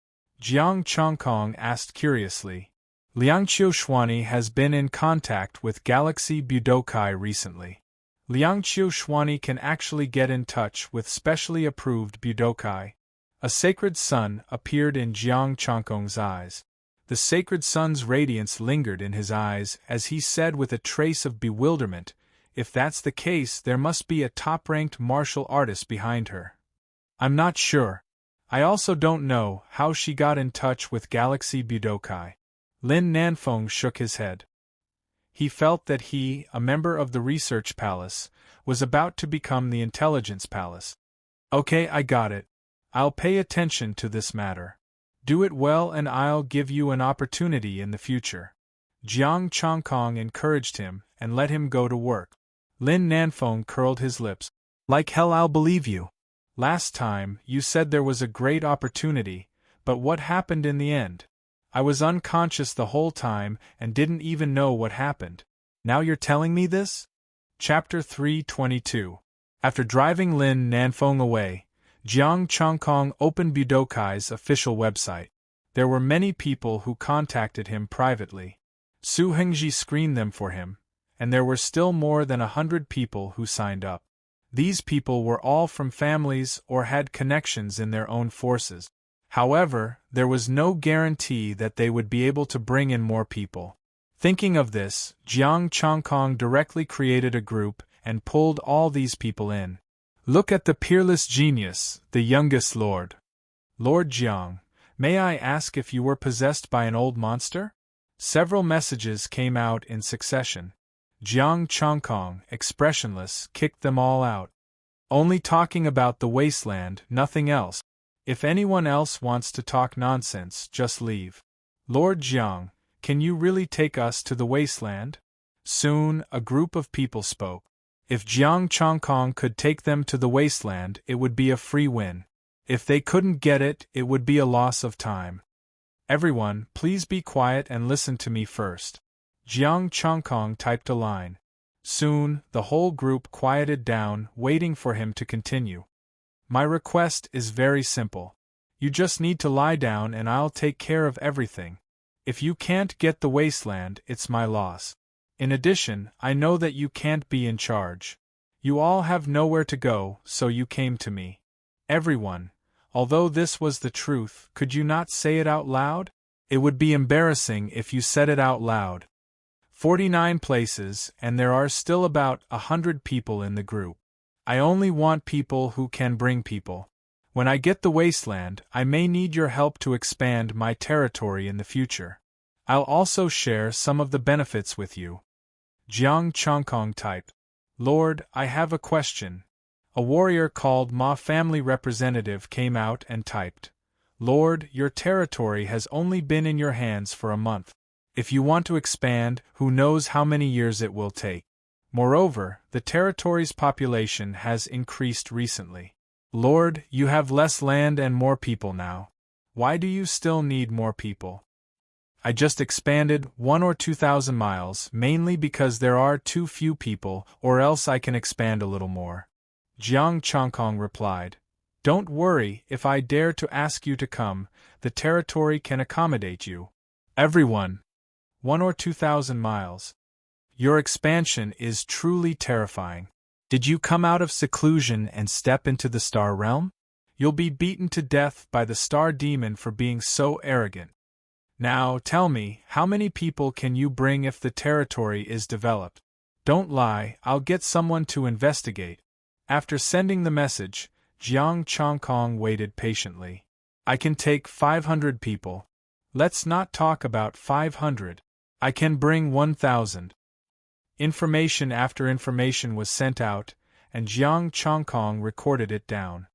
Jiang Chongkong asked curiously. Liangqiu Xuani has been in contact with Galaxy Budokai recently. Liangqiu Xuani can actually get in touch with specially approved Budokai. A sacred sun appeared in Jiang Chongkong's eyes. The sacred sun's radiance lingered in his eyes as he said with a trace of bewilderment, If that's the case, there must be a top-ranked martial artist behind her. I'm not sure. I also don't know how she got in touch with Galaxy Budokai. Lin Nanfeng shook his head. He felt that he, a member of the Research Palace, was about to become the Intelligence Palace. Okay, I got it. I'll pay attention to this matter. Do it well and I'll give you an opportunity in the future. Jiang Chongkong encouraged him and let him go to work. Lin Nanfeng curled his lips. Like hell I'll believe you. Last time, you said there was a great opportunity, but what happened in the end? I was unconscious the whole time and didn't even know what happened. Now you're telling me this? Chapter 322. After driving Lin Nanfeng away, Jiang Chongkong opened Budokai's official website. There were many people who contacted him privately. Su Hengji screened them for him, and there were still more than 100 people who signed up. These people were all from families or had connections in their own forces. However, there was no guarantee that they would be able to bring in more people. Thinking of this, Jiang Chongkong directly created a group and pulled all these people in. Look at the peerless genius, the youngest lord. Lord Jiang, may I ask if you were possessed by an old monster? Several messages came out in succession. Jiang Chongkong, expressionless, kicked them all out. Only talking about the wasteland, nothing else. If anyone else wants to talk nonsense, just leave. Lord Jiang, can you really take us to the wasteland? Soon, a group of people spoke. If Jiang Chongkong could take them to the wasteland, it would be a free win. If they couldn't get it, it would be a loss of time. Everyone, please be quiet and listen to me first. Jiang Chongkong typed a line. Soon, the whole group quieted down, waiting for him to continue. My request is very simple. You just need to lie down and I'll take care of everything. If you can't get the wasteland, it's my loss. In addition, I know that you can't be in charge. You all have nowhere to go, so you came to me. Everyone, although this was the truth, could you not say it out loud? It would be embarrassing if you said it out loud. 49 places, and there are still about 100 people in the group. I only want people who can bring people. When I get the wasteland, I may need your help to expand my territory in the future. I'll also share some of the benefits with you. Jiang Chongkong typed. Lord, I have a question. A warrior called Ma Family Representative came out and typed. Lord, your territory has only been in your hands for a month. If you want to expand, who knows how many years it will take. Moreover, the territory's population has increased recently. Lord, you have less land and more people now. Why do you still need more people? I just expanded 1,000 or 2,000 miles, mainly because there are too few people, or else I can expand a little more. Jiang Chongkong replied. Don't worry, if I dare to ask you to come, the territory can accommodate you. Everyone. 1 or 2,000 miles. Your expansion is truly terrifying. Did you come out of seclusion and step into the star realm? You'll be beaten to death by the star demon for being so arrogant. Now, tell me, how many people can you bring if the territory is developed? Don't lie, I'll get someone to investigate. After sending the message, Jiang Chongkong waited patiently. I can take 500 people. Let's not talk about 500. I can bring 1,000. Information after information was sent out, and Jiang Chongkong recorded it down.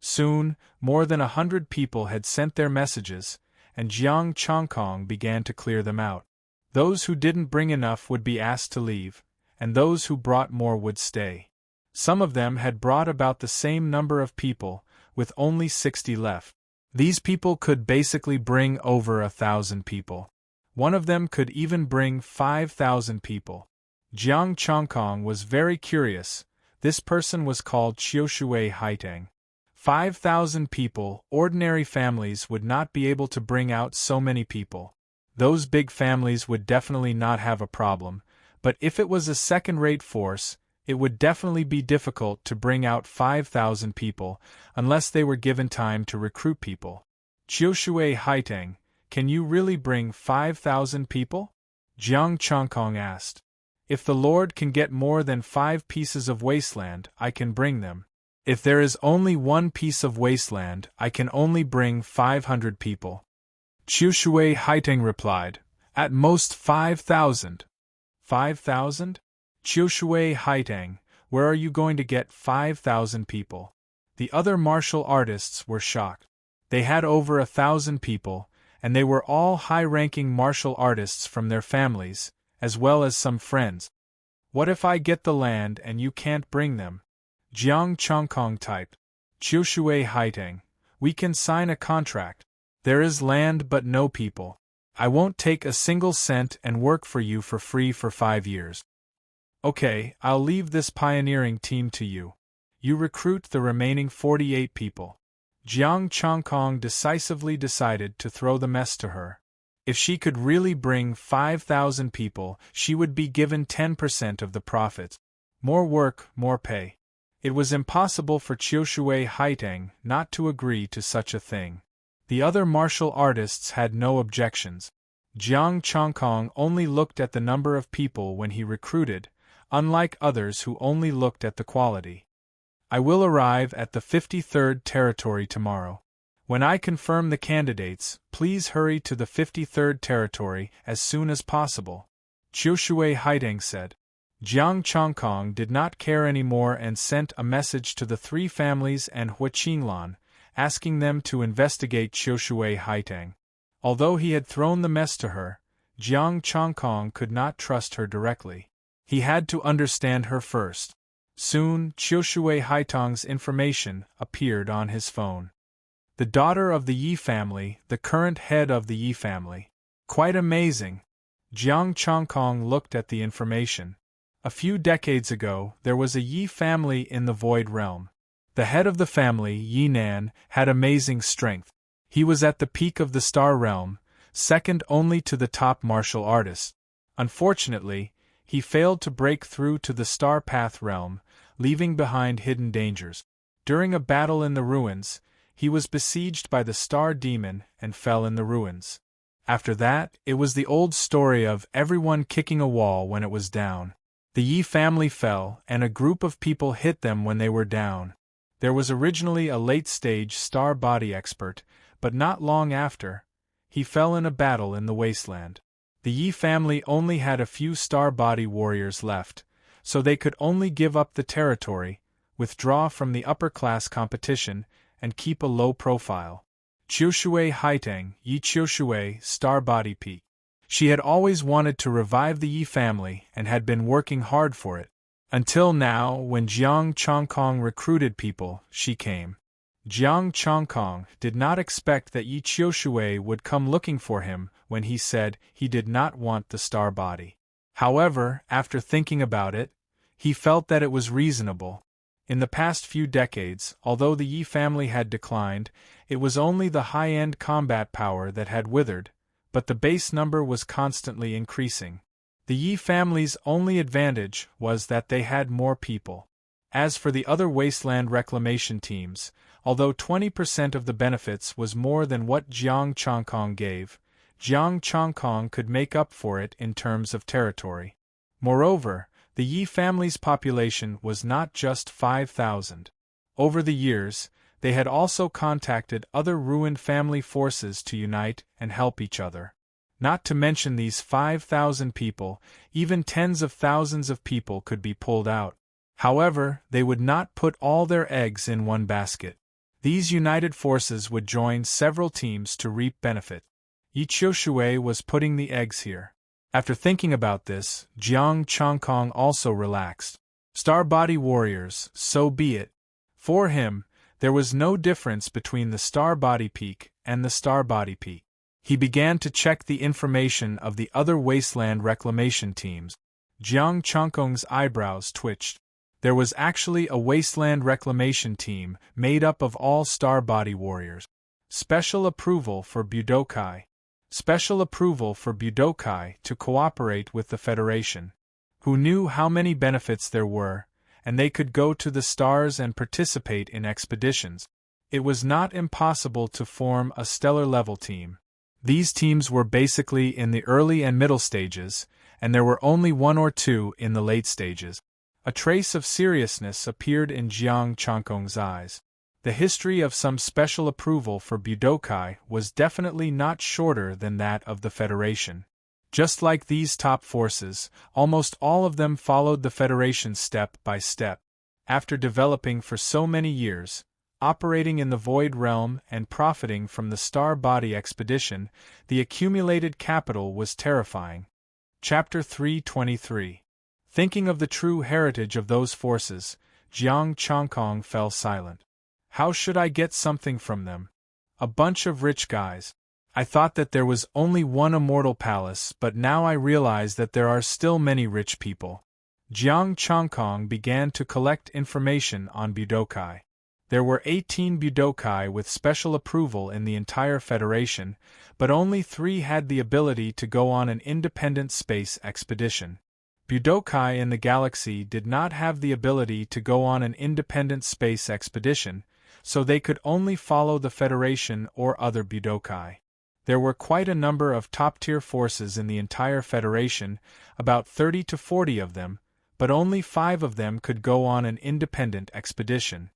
Soon, more than 100 people had sent their messages, and Jiang Chongkong began to clear them out. Those who didn't bring enough would be asked to leave, and those who brought more would stay. Some of them had brought about the same number of people, with only 60 left. These people could basically bring over 1,000 people. One of them could even bring 5,000 people. Jiang Chongkong was very curious. This person was called Qiushui Haitang. 5,000 people, ordinary families would not be able to bring out so many people. Those big families would definitely not have a problem, but if it was a second-rate force, it would definitely be difficult to bring out 5,000 people, unless they were given time to recruit people. Qiushui Haitang, can you really bring 5,000 people? Jiang Chongkong asked. If the Lord can get more than 5 pieces of wasteland, I can bring them. If there is only 1 piece of wasteland, I can only bring 500 people. Qiushui Haitang replied, at most 5,000. 5,000? Qiushui Haitang, where are you going to get 5,000 people? The other martial artists were shocked. They had over 1,000 people, and they were all high-ranking martial artists from their families, as well as some friends. What if I get the land and you can't bring them? Jiang Chongkong typed. Qiushui Haitang, we can sign a contract. There is land but no people. I won't take a single cent and work for you for free for 5 years. Okay, I'll leave this pioneering team to you. You recruit the remaining 48 people. Jiang Chongkong decisively decided to throw the mess to her. If she could really bring 5,000 people, she would be given 10% of the profits. More work, more pay. It was impossible for Qiushui Haitang not to agree to such a thing. The other martial artists had no objections. Jiang Chongkong only looked at the number of people when he recruited, unlike others who only looked at the quality. I will arrive at the 53rd territory tomorrow. When I confirm the candidates, please hurry to the 53rd territory as soon as possible, Qiushui Haitang said. Jiang Chongkong did not care anymore and sent a message to the 3 families and Hua Qinglan, asking them to investigate Qiushui Haitang. Although he had thrown the mess to her, Jiang Chongkong could not trust her directly. He had to understand her first. Soon, Qiushui Haitang's information appeared on his phone. The daughter of the Yi family, the current head of the Yi family. Quite amazing. Jiang Chongkong looked at the information. A few decades ago, there was a Yi family in the Void Realm. The head of the family, Yi Nan, had amazing strength. He was at the peak of the Star Realm, second only to the top martial artist. Unfortunately, he failed to break through to the Star Path Realm, leaving behind hidden dangers. During a battle in the ruins, he was besieged by the Star Demon and fell in the ruins. After that, it was the old story of everyone kicking a wall when it was down. The Yi family fell, and a group of people hit them when they were down. There was originally a late-stage star body expert, but not long after, he fell in a battle in the wasteland. The Yi family only had a few star body warriors left, so they could only give up the territory, withdraw from the upper-class competition, and keep a low profile. Qiushui Haitang, Yi Qiushui, Star Body Peak. She had always wanted to revive the Yi family and had been working hard for it. Until now, when Jiang Chongkong recruited people, she came. Jiang Chongkong did not expect that Yi Qiushui would come looking for him when he said he did not want the star body. However, after thinking about it, he felt that it was reasonable. In the past few decades, although the Yi family had declined, it was only the high-end combat power that had withered, but the base number was constantly increasing. The Yi family's only advantage was that they had more people. As for the other wasteland reclamation teams, although 20% of the benefits was more than what Jiang Chongkong gave, Jiang Chongkong could make up for it in terms of territory. Moreover, the Yi family's population was not just 5,000. Over the years, they had also contacted other ruined family forces to unite and help each other. Not to mention these 5,000 people, even tens of thousands of people could be pulled out. However, they would not put all their eggs in one basket. These united forces would join several teams to reap benefit. Yi Qiushui was putting the eggs here. After thinking about this, Jiang Chongkong also relaxed. Star Body Warriors, so be it. For him, there was no difference between the Star Body Peak and the Star Body Peak. He began to check the information of the other wasteland reclamation teams. Jiang Chongkong's eyebrows twitched. There was actually a wasteland reclamation team made up of all Star Body Warriors. Special approval for Budokai. Special approval for Budokai to cooperate with the Federation. Who knew how many benefits there were, and they could go to the stars and participate in expeditions. It was not impossible to form a stellar-level team. These teams were basically in the early and middle stages, and there were only one or two in the late stages. A trace of seriousness appeared in Jiang Chongkong's eyes. The history of some special approval for Budokai was definitely not shorter than that of the Federation. Just like these top forces, almost all of them followed the Federation step by step. After developing for so many years, operating in the Void Realm and profiting from the Star Body expedition, the accumulated capital was terrifying. Chapter 323. Thinking of the true heritage of those forces, Jiang Chongkong fell silent. How should I get something from them? A bunch of rich guys. I thought that there was only one immortal palace, but now I realize that there are still many rich people. Jiang Chongkong began to collect information on Budokai. There were 18 Budokai with special approval in the entire Federation, but only 3 had the ability to go on an independent space expedition. Budokai in the galaxy did not have the ability to go on an independent space expedition, so they could only follow the Federation or other Budokai. There were quite a number of top-tier forces in the entire Federation, about 30 to 40 of them, but only 5 of them could go on an independent expedition.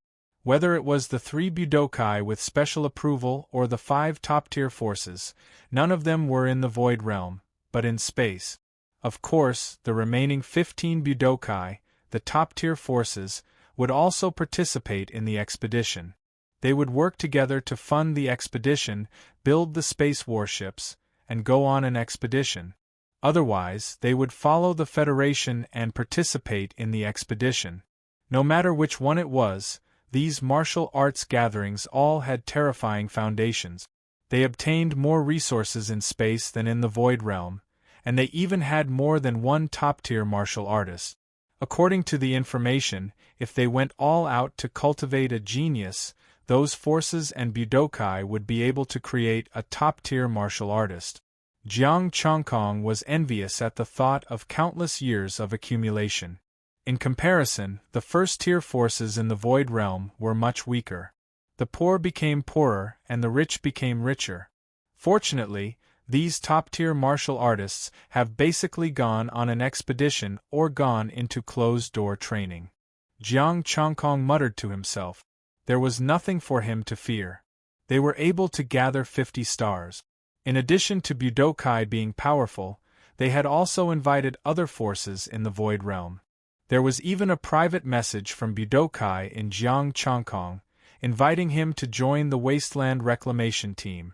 Whether it was the 3 Budokai with special approval or the 5 top-tier forces, none of them were in the Void Realm, but in space. Of course, the remaining 15 Budokai, the top-tier forces, would also participate in the expedition. They would work together to fund the expedition, build the space warships, and go on an expedition. Otherwise, they would follow the Federation and participate in the expedition. No matter which one it was, these martial arts gatherings all had terrifying foundations. They obtained more resources in space than in the Void Realm, and they even had more than one top-tier martial artist. According to the information, if they went all out to cultivate a genius, those forces and Budokai would be able to create a top-tier martial artist. Jiang Chongkong was envious at the thought of countless years of accumulation. In comparison, the first-tier forces in the Void Realm were much weaker. The poor became poorer and the rich became richer. Fortunately, these top-tier martial artists have basically gone on an expedition or gone into closed-door training. Jiang Chongkong muttered to himself. There was nothing for him to fear. They were able to gather 50 stars. In addition to Budokai being powerful, they had also invited other forces in the Void Realm. There was even a private message from Budokai in Jiang Chongkong, inviting him to join the Wasteland Reclamation Team.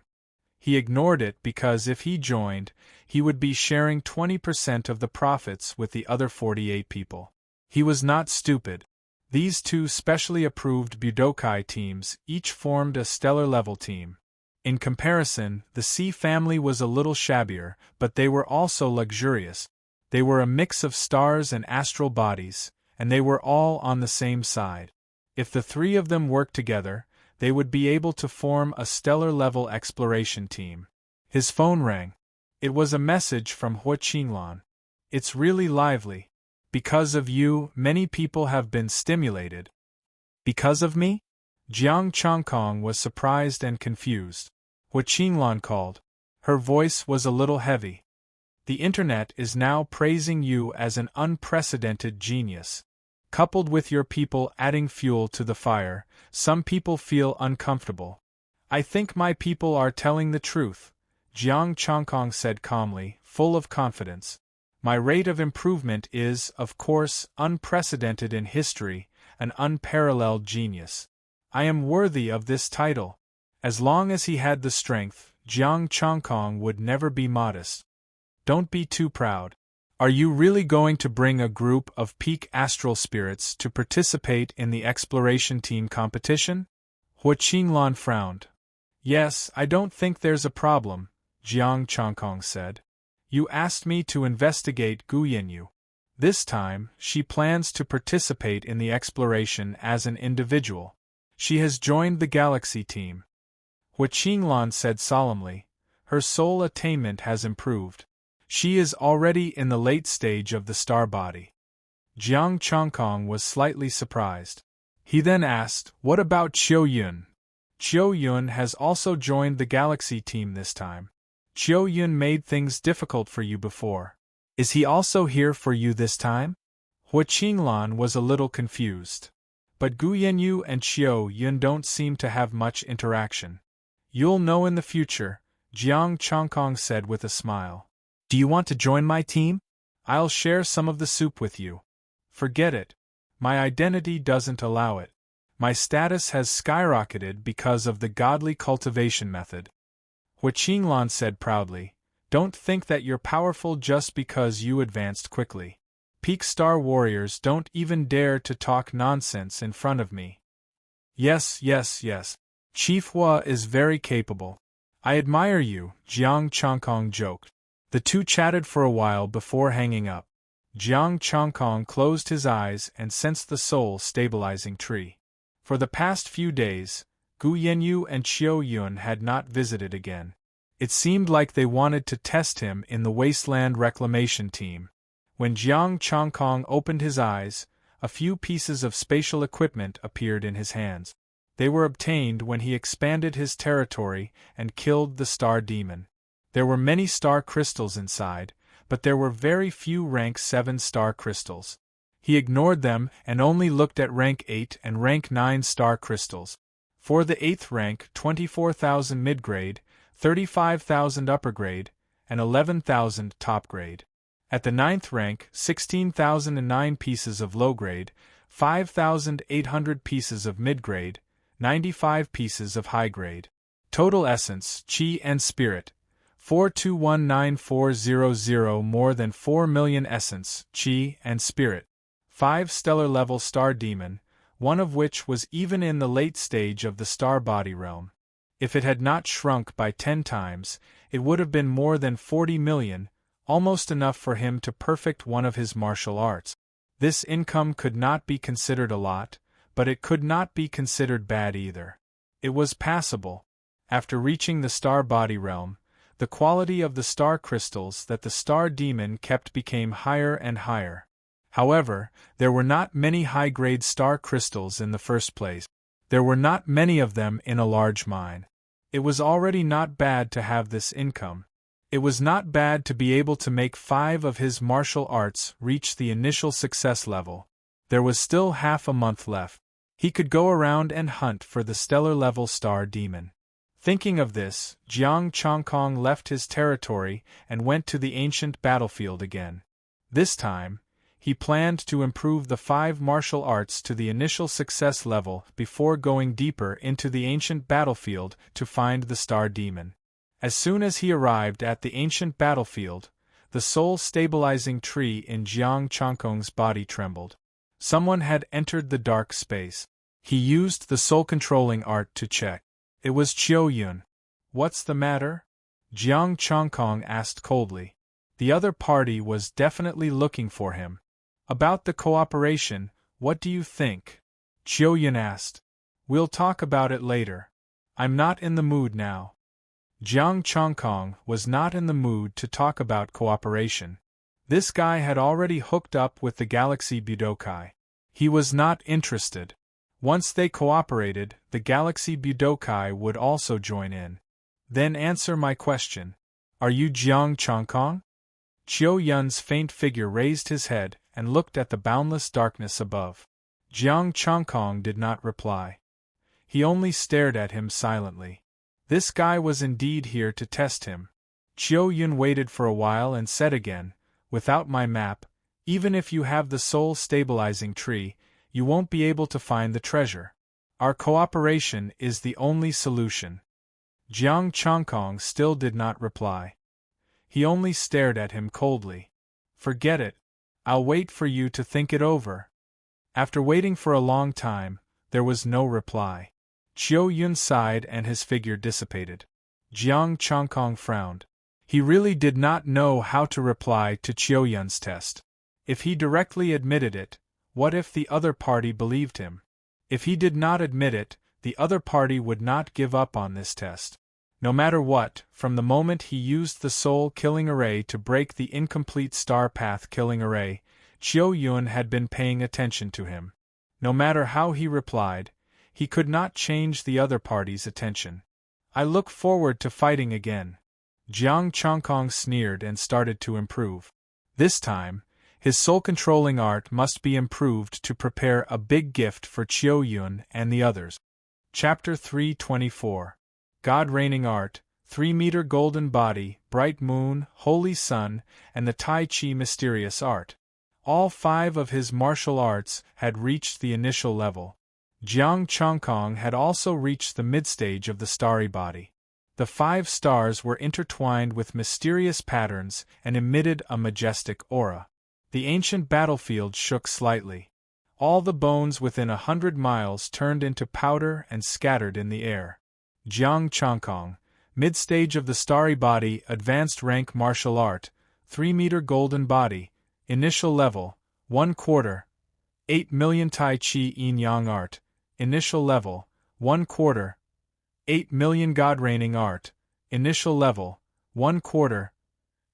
He ignored it because if he joined, he would be sharing 20% of the profits with the other 48 people. He was not stupid. These 2 specially approved Budokai teams each formed a stellar-level team. In comparison, the C family was a little shabbier, but they were also luxurious. They were a mix of stars and astral bodies, and they were all on the same side. If the three of them worked together, they would be able to form a stellar-level exploration team. His phone rang. It was a message from Hua Qinglan. It's really lively. Because of you, many people have been stimulated. Because of me? Jiang Changkong was surprised and confused. Hua Qinglan called. Her voice was a little heavy. The internet is now praising you as an unprecedented genius. Coupled with your people adding fuel to the fire, some people feel uncomfortable. I think my people are telling the truth, Jiang Changkong said calmly, full of confidence. My rate of improvement is, of course, unprecedented in history, an unparalleled genius. I am worthy of this title. As long as he had the strength, Jiang Changkong would never be modest. Don't be too proud. Are you really going to bring a group of peak astral spirits to participate in the exploration team competition? Hua Qinglan frowned. Yes, I don't think there's a problem, Jiang Changkong said. You asked me to investigate Gu Yanyu. This time, she plans to participate in the exploration as an individual. She has joined the Galaxy team. Hua Qinglan said solemnly. Her soul attainment has improved. She is already in the late stage of the star body. Jiang Changkong was slightly surprised. He then asked, what about Qiu Yun? Qiu Yun has also joined the Galaxy team this time. Qiu Yun made things difficult for you before. Is he also here for you this time? Hua Qinglan was a little confused. But Gu Yanyu and Qiu Yun don't seem to have much interaction. You'll know in the future, Jiang Changkong said with a smile. Do you want to join my team? I'll share some of the soup with you. Forget it. My identity doesn't allow it. My status has skyrocketed because of the godly cultivation method. Hua Qinglan said proudly, don't think that you're powerful just because you advanced quickly. Peak Star Warriors don't even dare to talk nonsense in front of me. Yes. Chief Hua is very capable. I admire you, Jiang Changkong joked. The two chatted for a while before hanging up. Jiang Changkong closed his eyes and sensed the soul-stabilizing tree. For the past few days, Gu Yanyu and Qiu Yun had not visited again. It seemed like they wanted to test him in the Wasteland Reclamation Team. When Jiang Changkong opened his eyes, a few pieces of spatial equipment appeared in his hands. They were obtained when he expanded his territory and killed the star demon. There were many star crystals inside, but there were very few rank 7 star crystals. He ignored them and only looked at rank 8 and rank 9 star crystals. For the 8th rank, 24,000 mid-grade, 35,000 upper-grade, and 11,000 top-grade. At the 9th rank, 16,009 pieces of low-grade, 5,800 pieces of mid-grade, 95 pieces of high-grade. Total essence, chi and spirit, 4219400, more than 4 million essence, chi, and spirit. 5 stellar-level star demon, one of which was even in the late stage of the star body realm. If it had not shrunk by 10 times, it would have been more than 40 million, almost enough for him to perfect one of his martial arts. This income could not be considered a lot, but it could not be considered bad either. It was passable. After reaching the star body realm, the quality of the star crystals that the star demon kept became higher and higher. However, there were not many high-grade star crystals in the first place. There were not many of them in a large mine. It was already not bad to have this income. It was not bad to be able to make 5 of his martial arts reach the initial success level. There was still half a month left. He could go around and hunt for the stellar-level star demon. Thinking of this, Jiang Changkong left his territory and went to the ancient battlefield again. This time, he planned to improve the 5 martial arts to the initial success level before going deeper into the ancient battlefield to find the star demon. As soon as he arrived at the ancient battlefield, the soul-stabilizing tree in Jiang Changkong's body trembled. Someone had entered the dark space. He used the soul-controlling art to check. It was Qiu Yun. What's the matter? Jiang Changkong asked coldly. The other party was definitely looking for him. About the cooperation, what do you think? Chiu Yun asked. We'll talk about it later. I'm not in the mood now. Jiang Chongkong was not in the mood to talk about cooperation. This guy had already hooked up with the Galaxy Budokai. He was not interested. Once they cooperated, the Galaxy Budokai would also join in. Then answer my question. Are you Jiang Chongkong? Chiu Yun's faint figure raised his head and looked at the boundless darkness above. Jiang Chongkong did not reply. He only stared at him silently. This guy was indeed here to test him. Chiu Yun waited for a while and said again, without my map, even if you have the soul stabilizing tree, you won't be able to find the treasure. Our cooperation is the only solution. Jiang Chongkong still did not reply. He only stared at him coldly. Forget it. I'll wait for you to think it over. After waiting for a long time, there was no reply. Chiu Yun sighed and his figure dissipated. Jiang Chongkong frowned. He really did not know how to reply to Chiu Yun's test. If he directly admitted it, what if the other party believed him? If he did not admit it, the other party would not give up on this test. No matter what, from the moment he used the soul-killing array to break the incomplete star path-killing array, Chiu Yun had been paying attention to him. No matter how he replied, he could not change the other party's attention. I look forward to fighting again. Jiang Chongkong sneered and started to improve. This time, his soul-controlling art must be improved to prepare a big gift for Chiu Yun and the others. Chapter 324. God-reigning art, 3-meter golden body, bright moon, holy sun, and the Tai Chi mysterious art. All 5 of his martial arts had reached the initial level. Jiang Chongkong had also reached the mid-stage of the starry body. The 5 stars were intertwined with mysterious patterns and emitted a majestic aura. The ancient battlefield shook slightly. All the bones within 100 miles turned into powder and scattered in the air. Jiang Chongkong, mid-stage of the starry body, advanced rank martial art, 3-meter golden body, initial level, 1/4, 8 million Tai Chi Yin-Yang art, initial level, 1/4, 8 million God-reigning art, initial level, 1/4,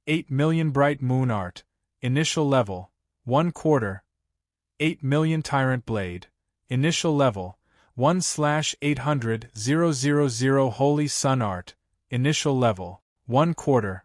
8 million bright moon art, initial level, 1/4, 8 million tyrant blade, initial level, 1/800,000 holy sun art, initial level, 1/4,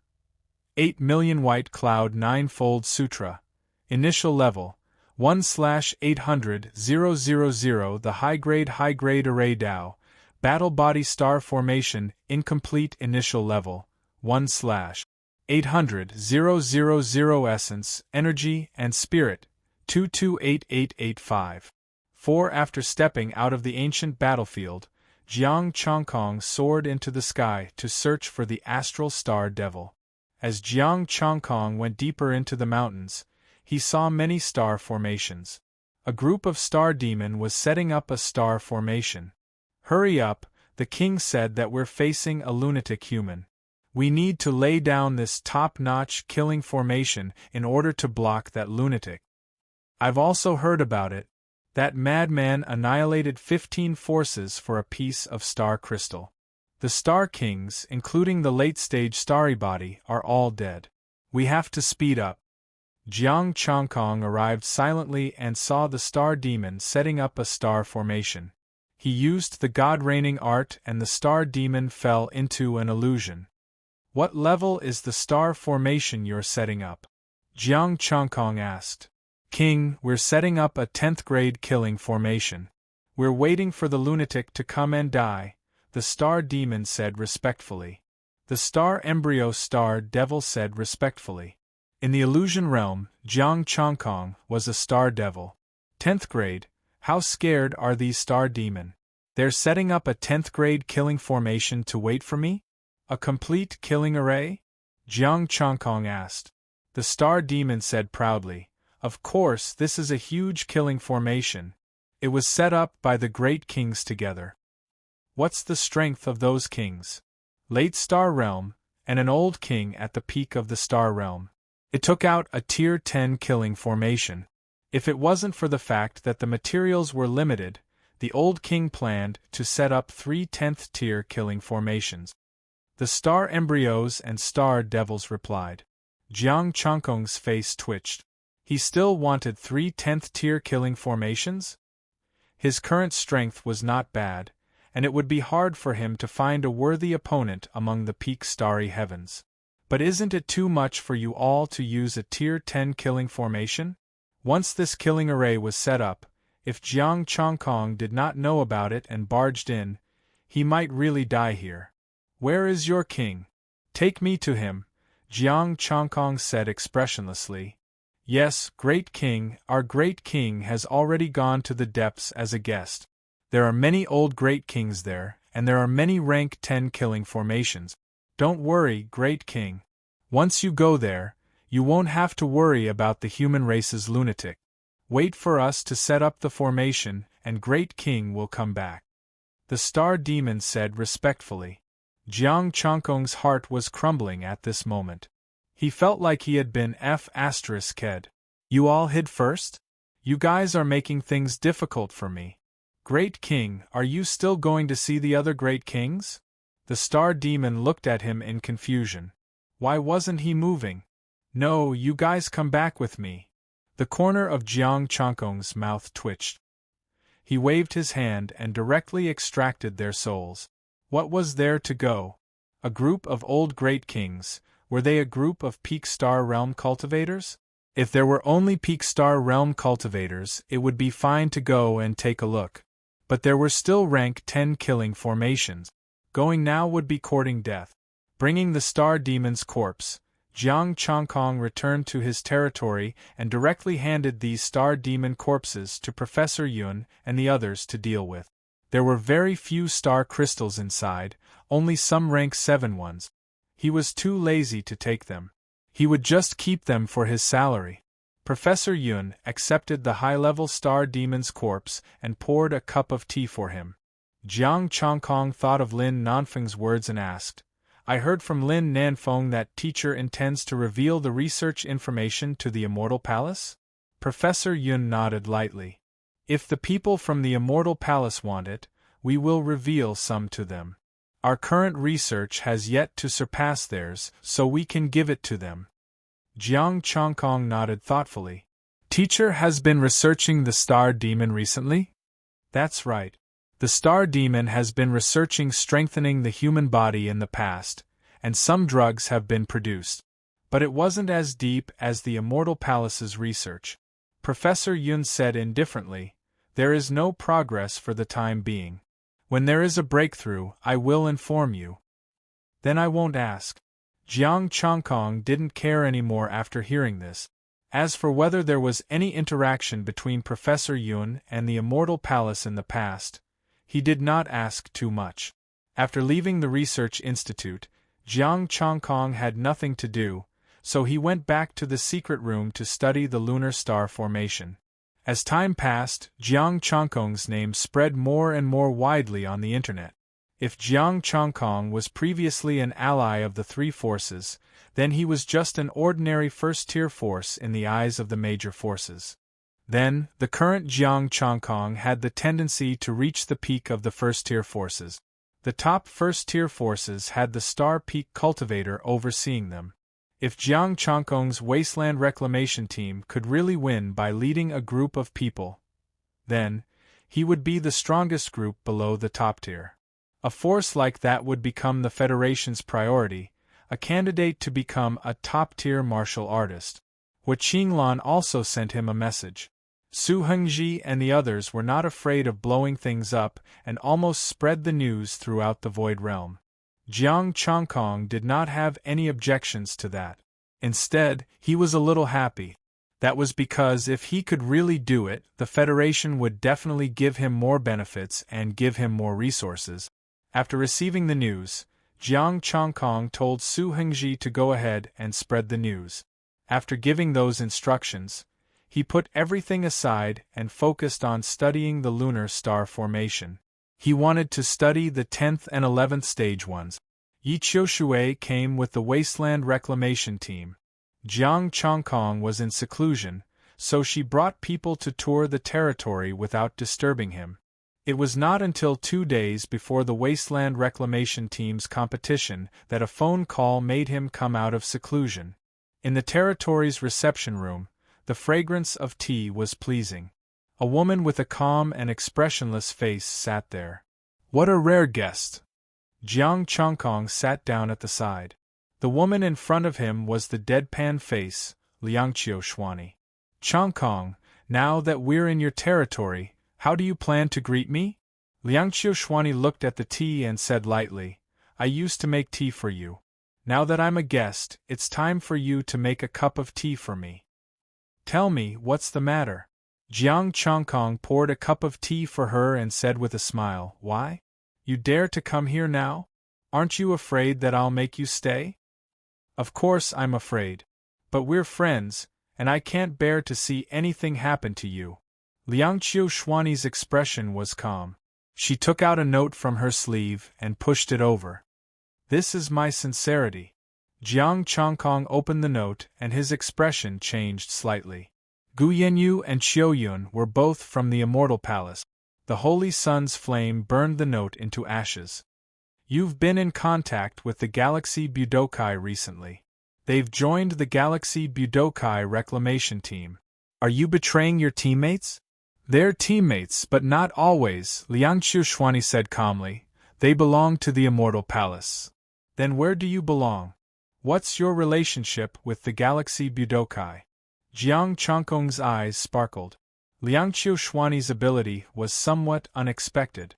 8 million white cloud 9-fold sutra, initial level, 1/800,000 the high-grade array Dao, battle body star formation, incomplete initial level, 1/800,000 essence, energy, and spirit, 228885. 4 After stepping out of the ancient battlefield, Jiang Chongkong soared into the sky to search for the astral star devil. As Jiang Chongkong went deeper into the mountains, he saw many star formations. A group of star demon was setting up a star formation. Hurry up, the king said that we're facing a lunatic human. We need to lay down this top-notch killing formation in order to block that lunatic. I've also heard about it. That madman annihilated 15 forces for a piece of star crystal. The Star Kings, including the late-stage starry body, are all dead. We have to speed up. Jiang Chongkong arrived silently and saw the star demon setting up a star formation. He used the God-reigning art and the star demon fell into an illusion. What level is the star formation you're setting up? Jiang Chongkong asked. King, we're setting up a 10th grade killing formation. We're waiting for the lunatic to come and die, the star demon said respectfully. The star embryo star devil said respectfully. In the illusion realm, Jiang Chongkong was a star devil. 10th grade, how scared are these star demon? They're setting up a 10th grade killing formation to wait for me? A complete killing array? Jiang Chongkong asked. The star demon said proudly. Of course, this is a huge killing formation. It was set up by the great kings together. What's the strength of those kings? Late star realm, and an old king at the peak of the star realm. It took out a tier 10 killing formation. If it wasn't for the fact that the materials were limited, the old king planned to set up 3 10th-tier killing formations. The star embryos and star devils replied. Jiang Changkong's face twitched. He still wanted 3 10th-tier killing formations? His current strength was not bad, and it would be hard for him to find a worthy opponent among the peak starry heavens. But isn't it too much for you all to use a tier 10 killing formation? Once this killing array was set up, if Jiang Changkong did not know about it and barged in, he might really die here. Where is your king? Take me to him, Jiang Changkong said expressionlessly. Yes, great king, our great king has already gone to the depths as a guest. There are many old great kings there, and there are many rank 10 killing formations. Don't worry, great king. Once you go there, you won't have to worry about the human race's lunatic. Wait for us to set up the formation, and great king will come back. The star demon said respectfully. Jiang Changkong's heart was crumbling at this moment. He felt like he had been f***ed. You all hid first? You guys are making things difficult for me. Great king, are you still going to see the other great kings? The star demon looked at him in confusion. Why wasn't he moving? No, you guys come back with me. The corner of Jiang Changkong's mouth twitched. He waved his hand and directly extracted their souls. What was there to go? A group of old great kings. Were they a group of peak star realm cultivators? If there were only peak star realm cultivators, it would be fine to go and take a look. But there were still rank 10 killing formations. Going now would be courting death. Bringing the star demon's corpse, Jiang Changkong returned to his territory and directly handed these star demon corpses to Professor Yun and the others to deal with. There were very few star crystals inside, only some rank 7 ones. He was too lazy to take them. He would just keep them for his salary. Professor Yun accepted the high-level star demon's corpse and poured a cup of tea for him. Jiang Changkong thought of Lin Nanfeng's words and asked, I heard from Lin Nanfeng that teacher intends to reveal the research information to the Immortal Palace? Professor Yun nodded lightly. If the people from the Immortal Palace want it, we will reveal some to them. Our current research has yet to surpass theirs, so we can give it to them. Jiang Changkong nodded thoughtfully. Teacher has been researching the star demon recently? That's right. The star demon has been researching strengthening the human body in the past, and some drugs have been produced. But it wasn't as deep as the Immortal Palace's research. Professor Yun said indifferently, there is no progress for the time being. When there is a breakthrough, I will inform you. Then I won't ask. Jiang Changkong didn't care anymore after hearing this. As for whether there was any interaction between Professor Yun and the Immortal Palace in the past, he did not ask too much. After leaving the Research Institute, Jiang Changkong had nothing to do, so he went back to the secret room to study the lunar star formation. As time passed, Jiang Changkong's name spread more and more widely on the internet. If Jiang Changkong was previously an ally of the three forces, then he was just an ordinary first-tier force in the eyes of the major forces. Then, the current Jiang Changkong had the tendency to reach the peak of the first-tier forces. The top first-tier forces had the Star Peak Cultivator overseeing them. If Jiang Changkong's Wasteland Reclamation team could really win by leading a group of people, then he would be the strongest group below the top tier. A force like that would become the Federation's priority, a candidate to become a top-tier martial artist. Hua Qinglan also sent him a message. Su Hengji and the others were not afraid of blowing things up and almost spread the news throughout the Void Realm. Jiang Changkong did not have any objections to that. Instead, he was a little happy. That was because if he could really do it, the Federation would definitely give him more benefits and give him more resources. After receiving the news, Jiang Changkong told Su Hengji to go ahead and spread the news. After giving those instructions, he put everything aside and focused on studying the lunar star formation. He wanted to study the 10th and 11th stage ones. Yi Qiushui came with the Wasteland Reclamation team. Jiang Changkong was in seclusion, so she brought people to tour the territory without disturbing him. It was not until 2 days before the Wasteland Reclamation Team's competition that a phone call made him come out of seclusion. In the territory's reception room, the fragrance of tea was pleasing. A woman with a calm and expressionless face sat there. What a rare guest! Jiang Chongkong sat down at the side. The woman in front of him was the deadpan face, Liangqiu Xuani. Chongkong, now that we're in your territory, how do you plan to greet me? Liangqiu Xuani looked at the tea and said lightly, I used to make tea for you. Now that I'm a guest, it's time for you to make a cup of tea for me. Tell me, what's the matter? Jiang Chongkong poured a cup of tea for her and said with a smile, Why? You dare to come here now? Aren't you afraid that I'll make you stay? Of course I'm afraid. But we're friends, and I can't bear to see anything happen to you. Liangqiu Xuani's expression was calm. She took out a note from her sleeve and pushed it over. This is my sincerity. Jiang Chongkong opened the note and his expression changed slightly. Gu Yanyu and Qiu Yun were both from the Immortal Palace. The Holy Sun's flame burned the note into ashes. You've been in contact with the Galaxy Budokai recently. They've joined the Galaxy Budokai Reclamation Team. Are you betraying your teammates? They're teammates, but not always, Liangqiu Xuani said calmly. They belong to the Immortal Palace. Then where do you belong? What's your relationship with the Galaxy Budokai? Jiang Chongkong's eyes sparkled. Liangqiu Xuani's ability was somewhat unexpected.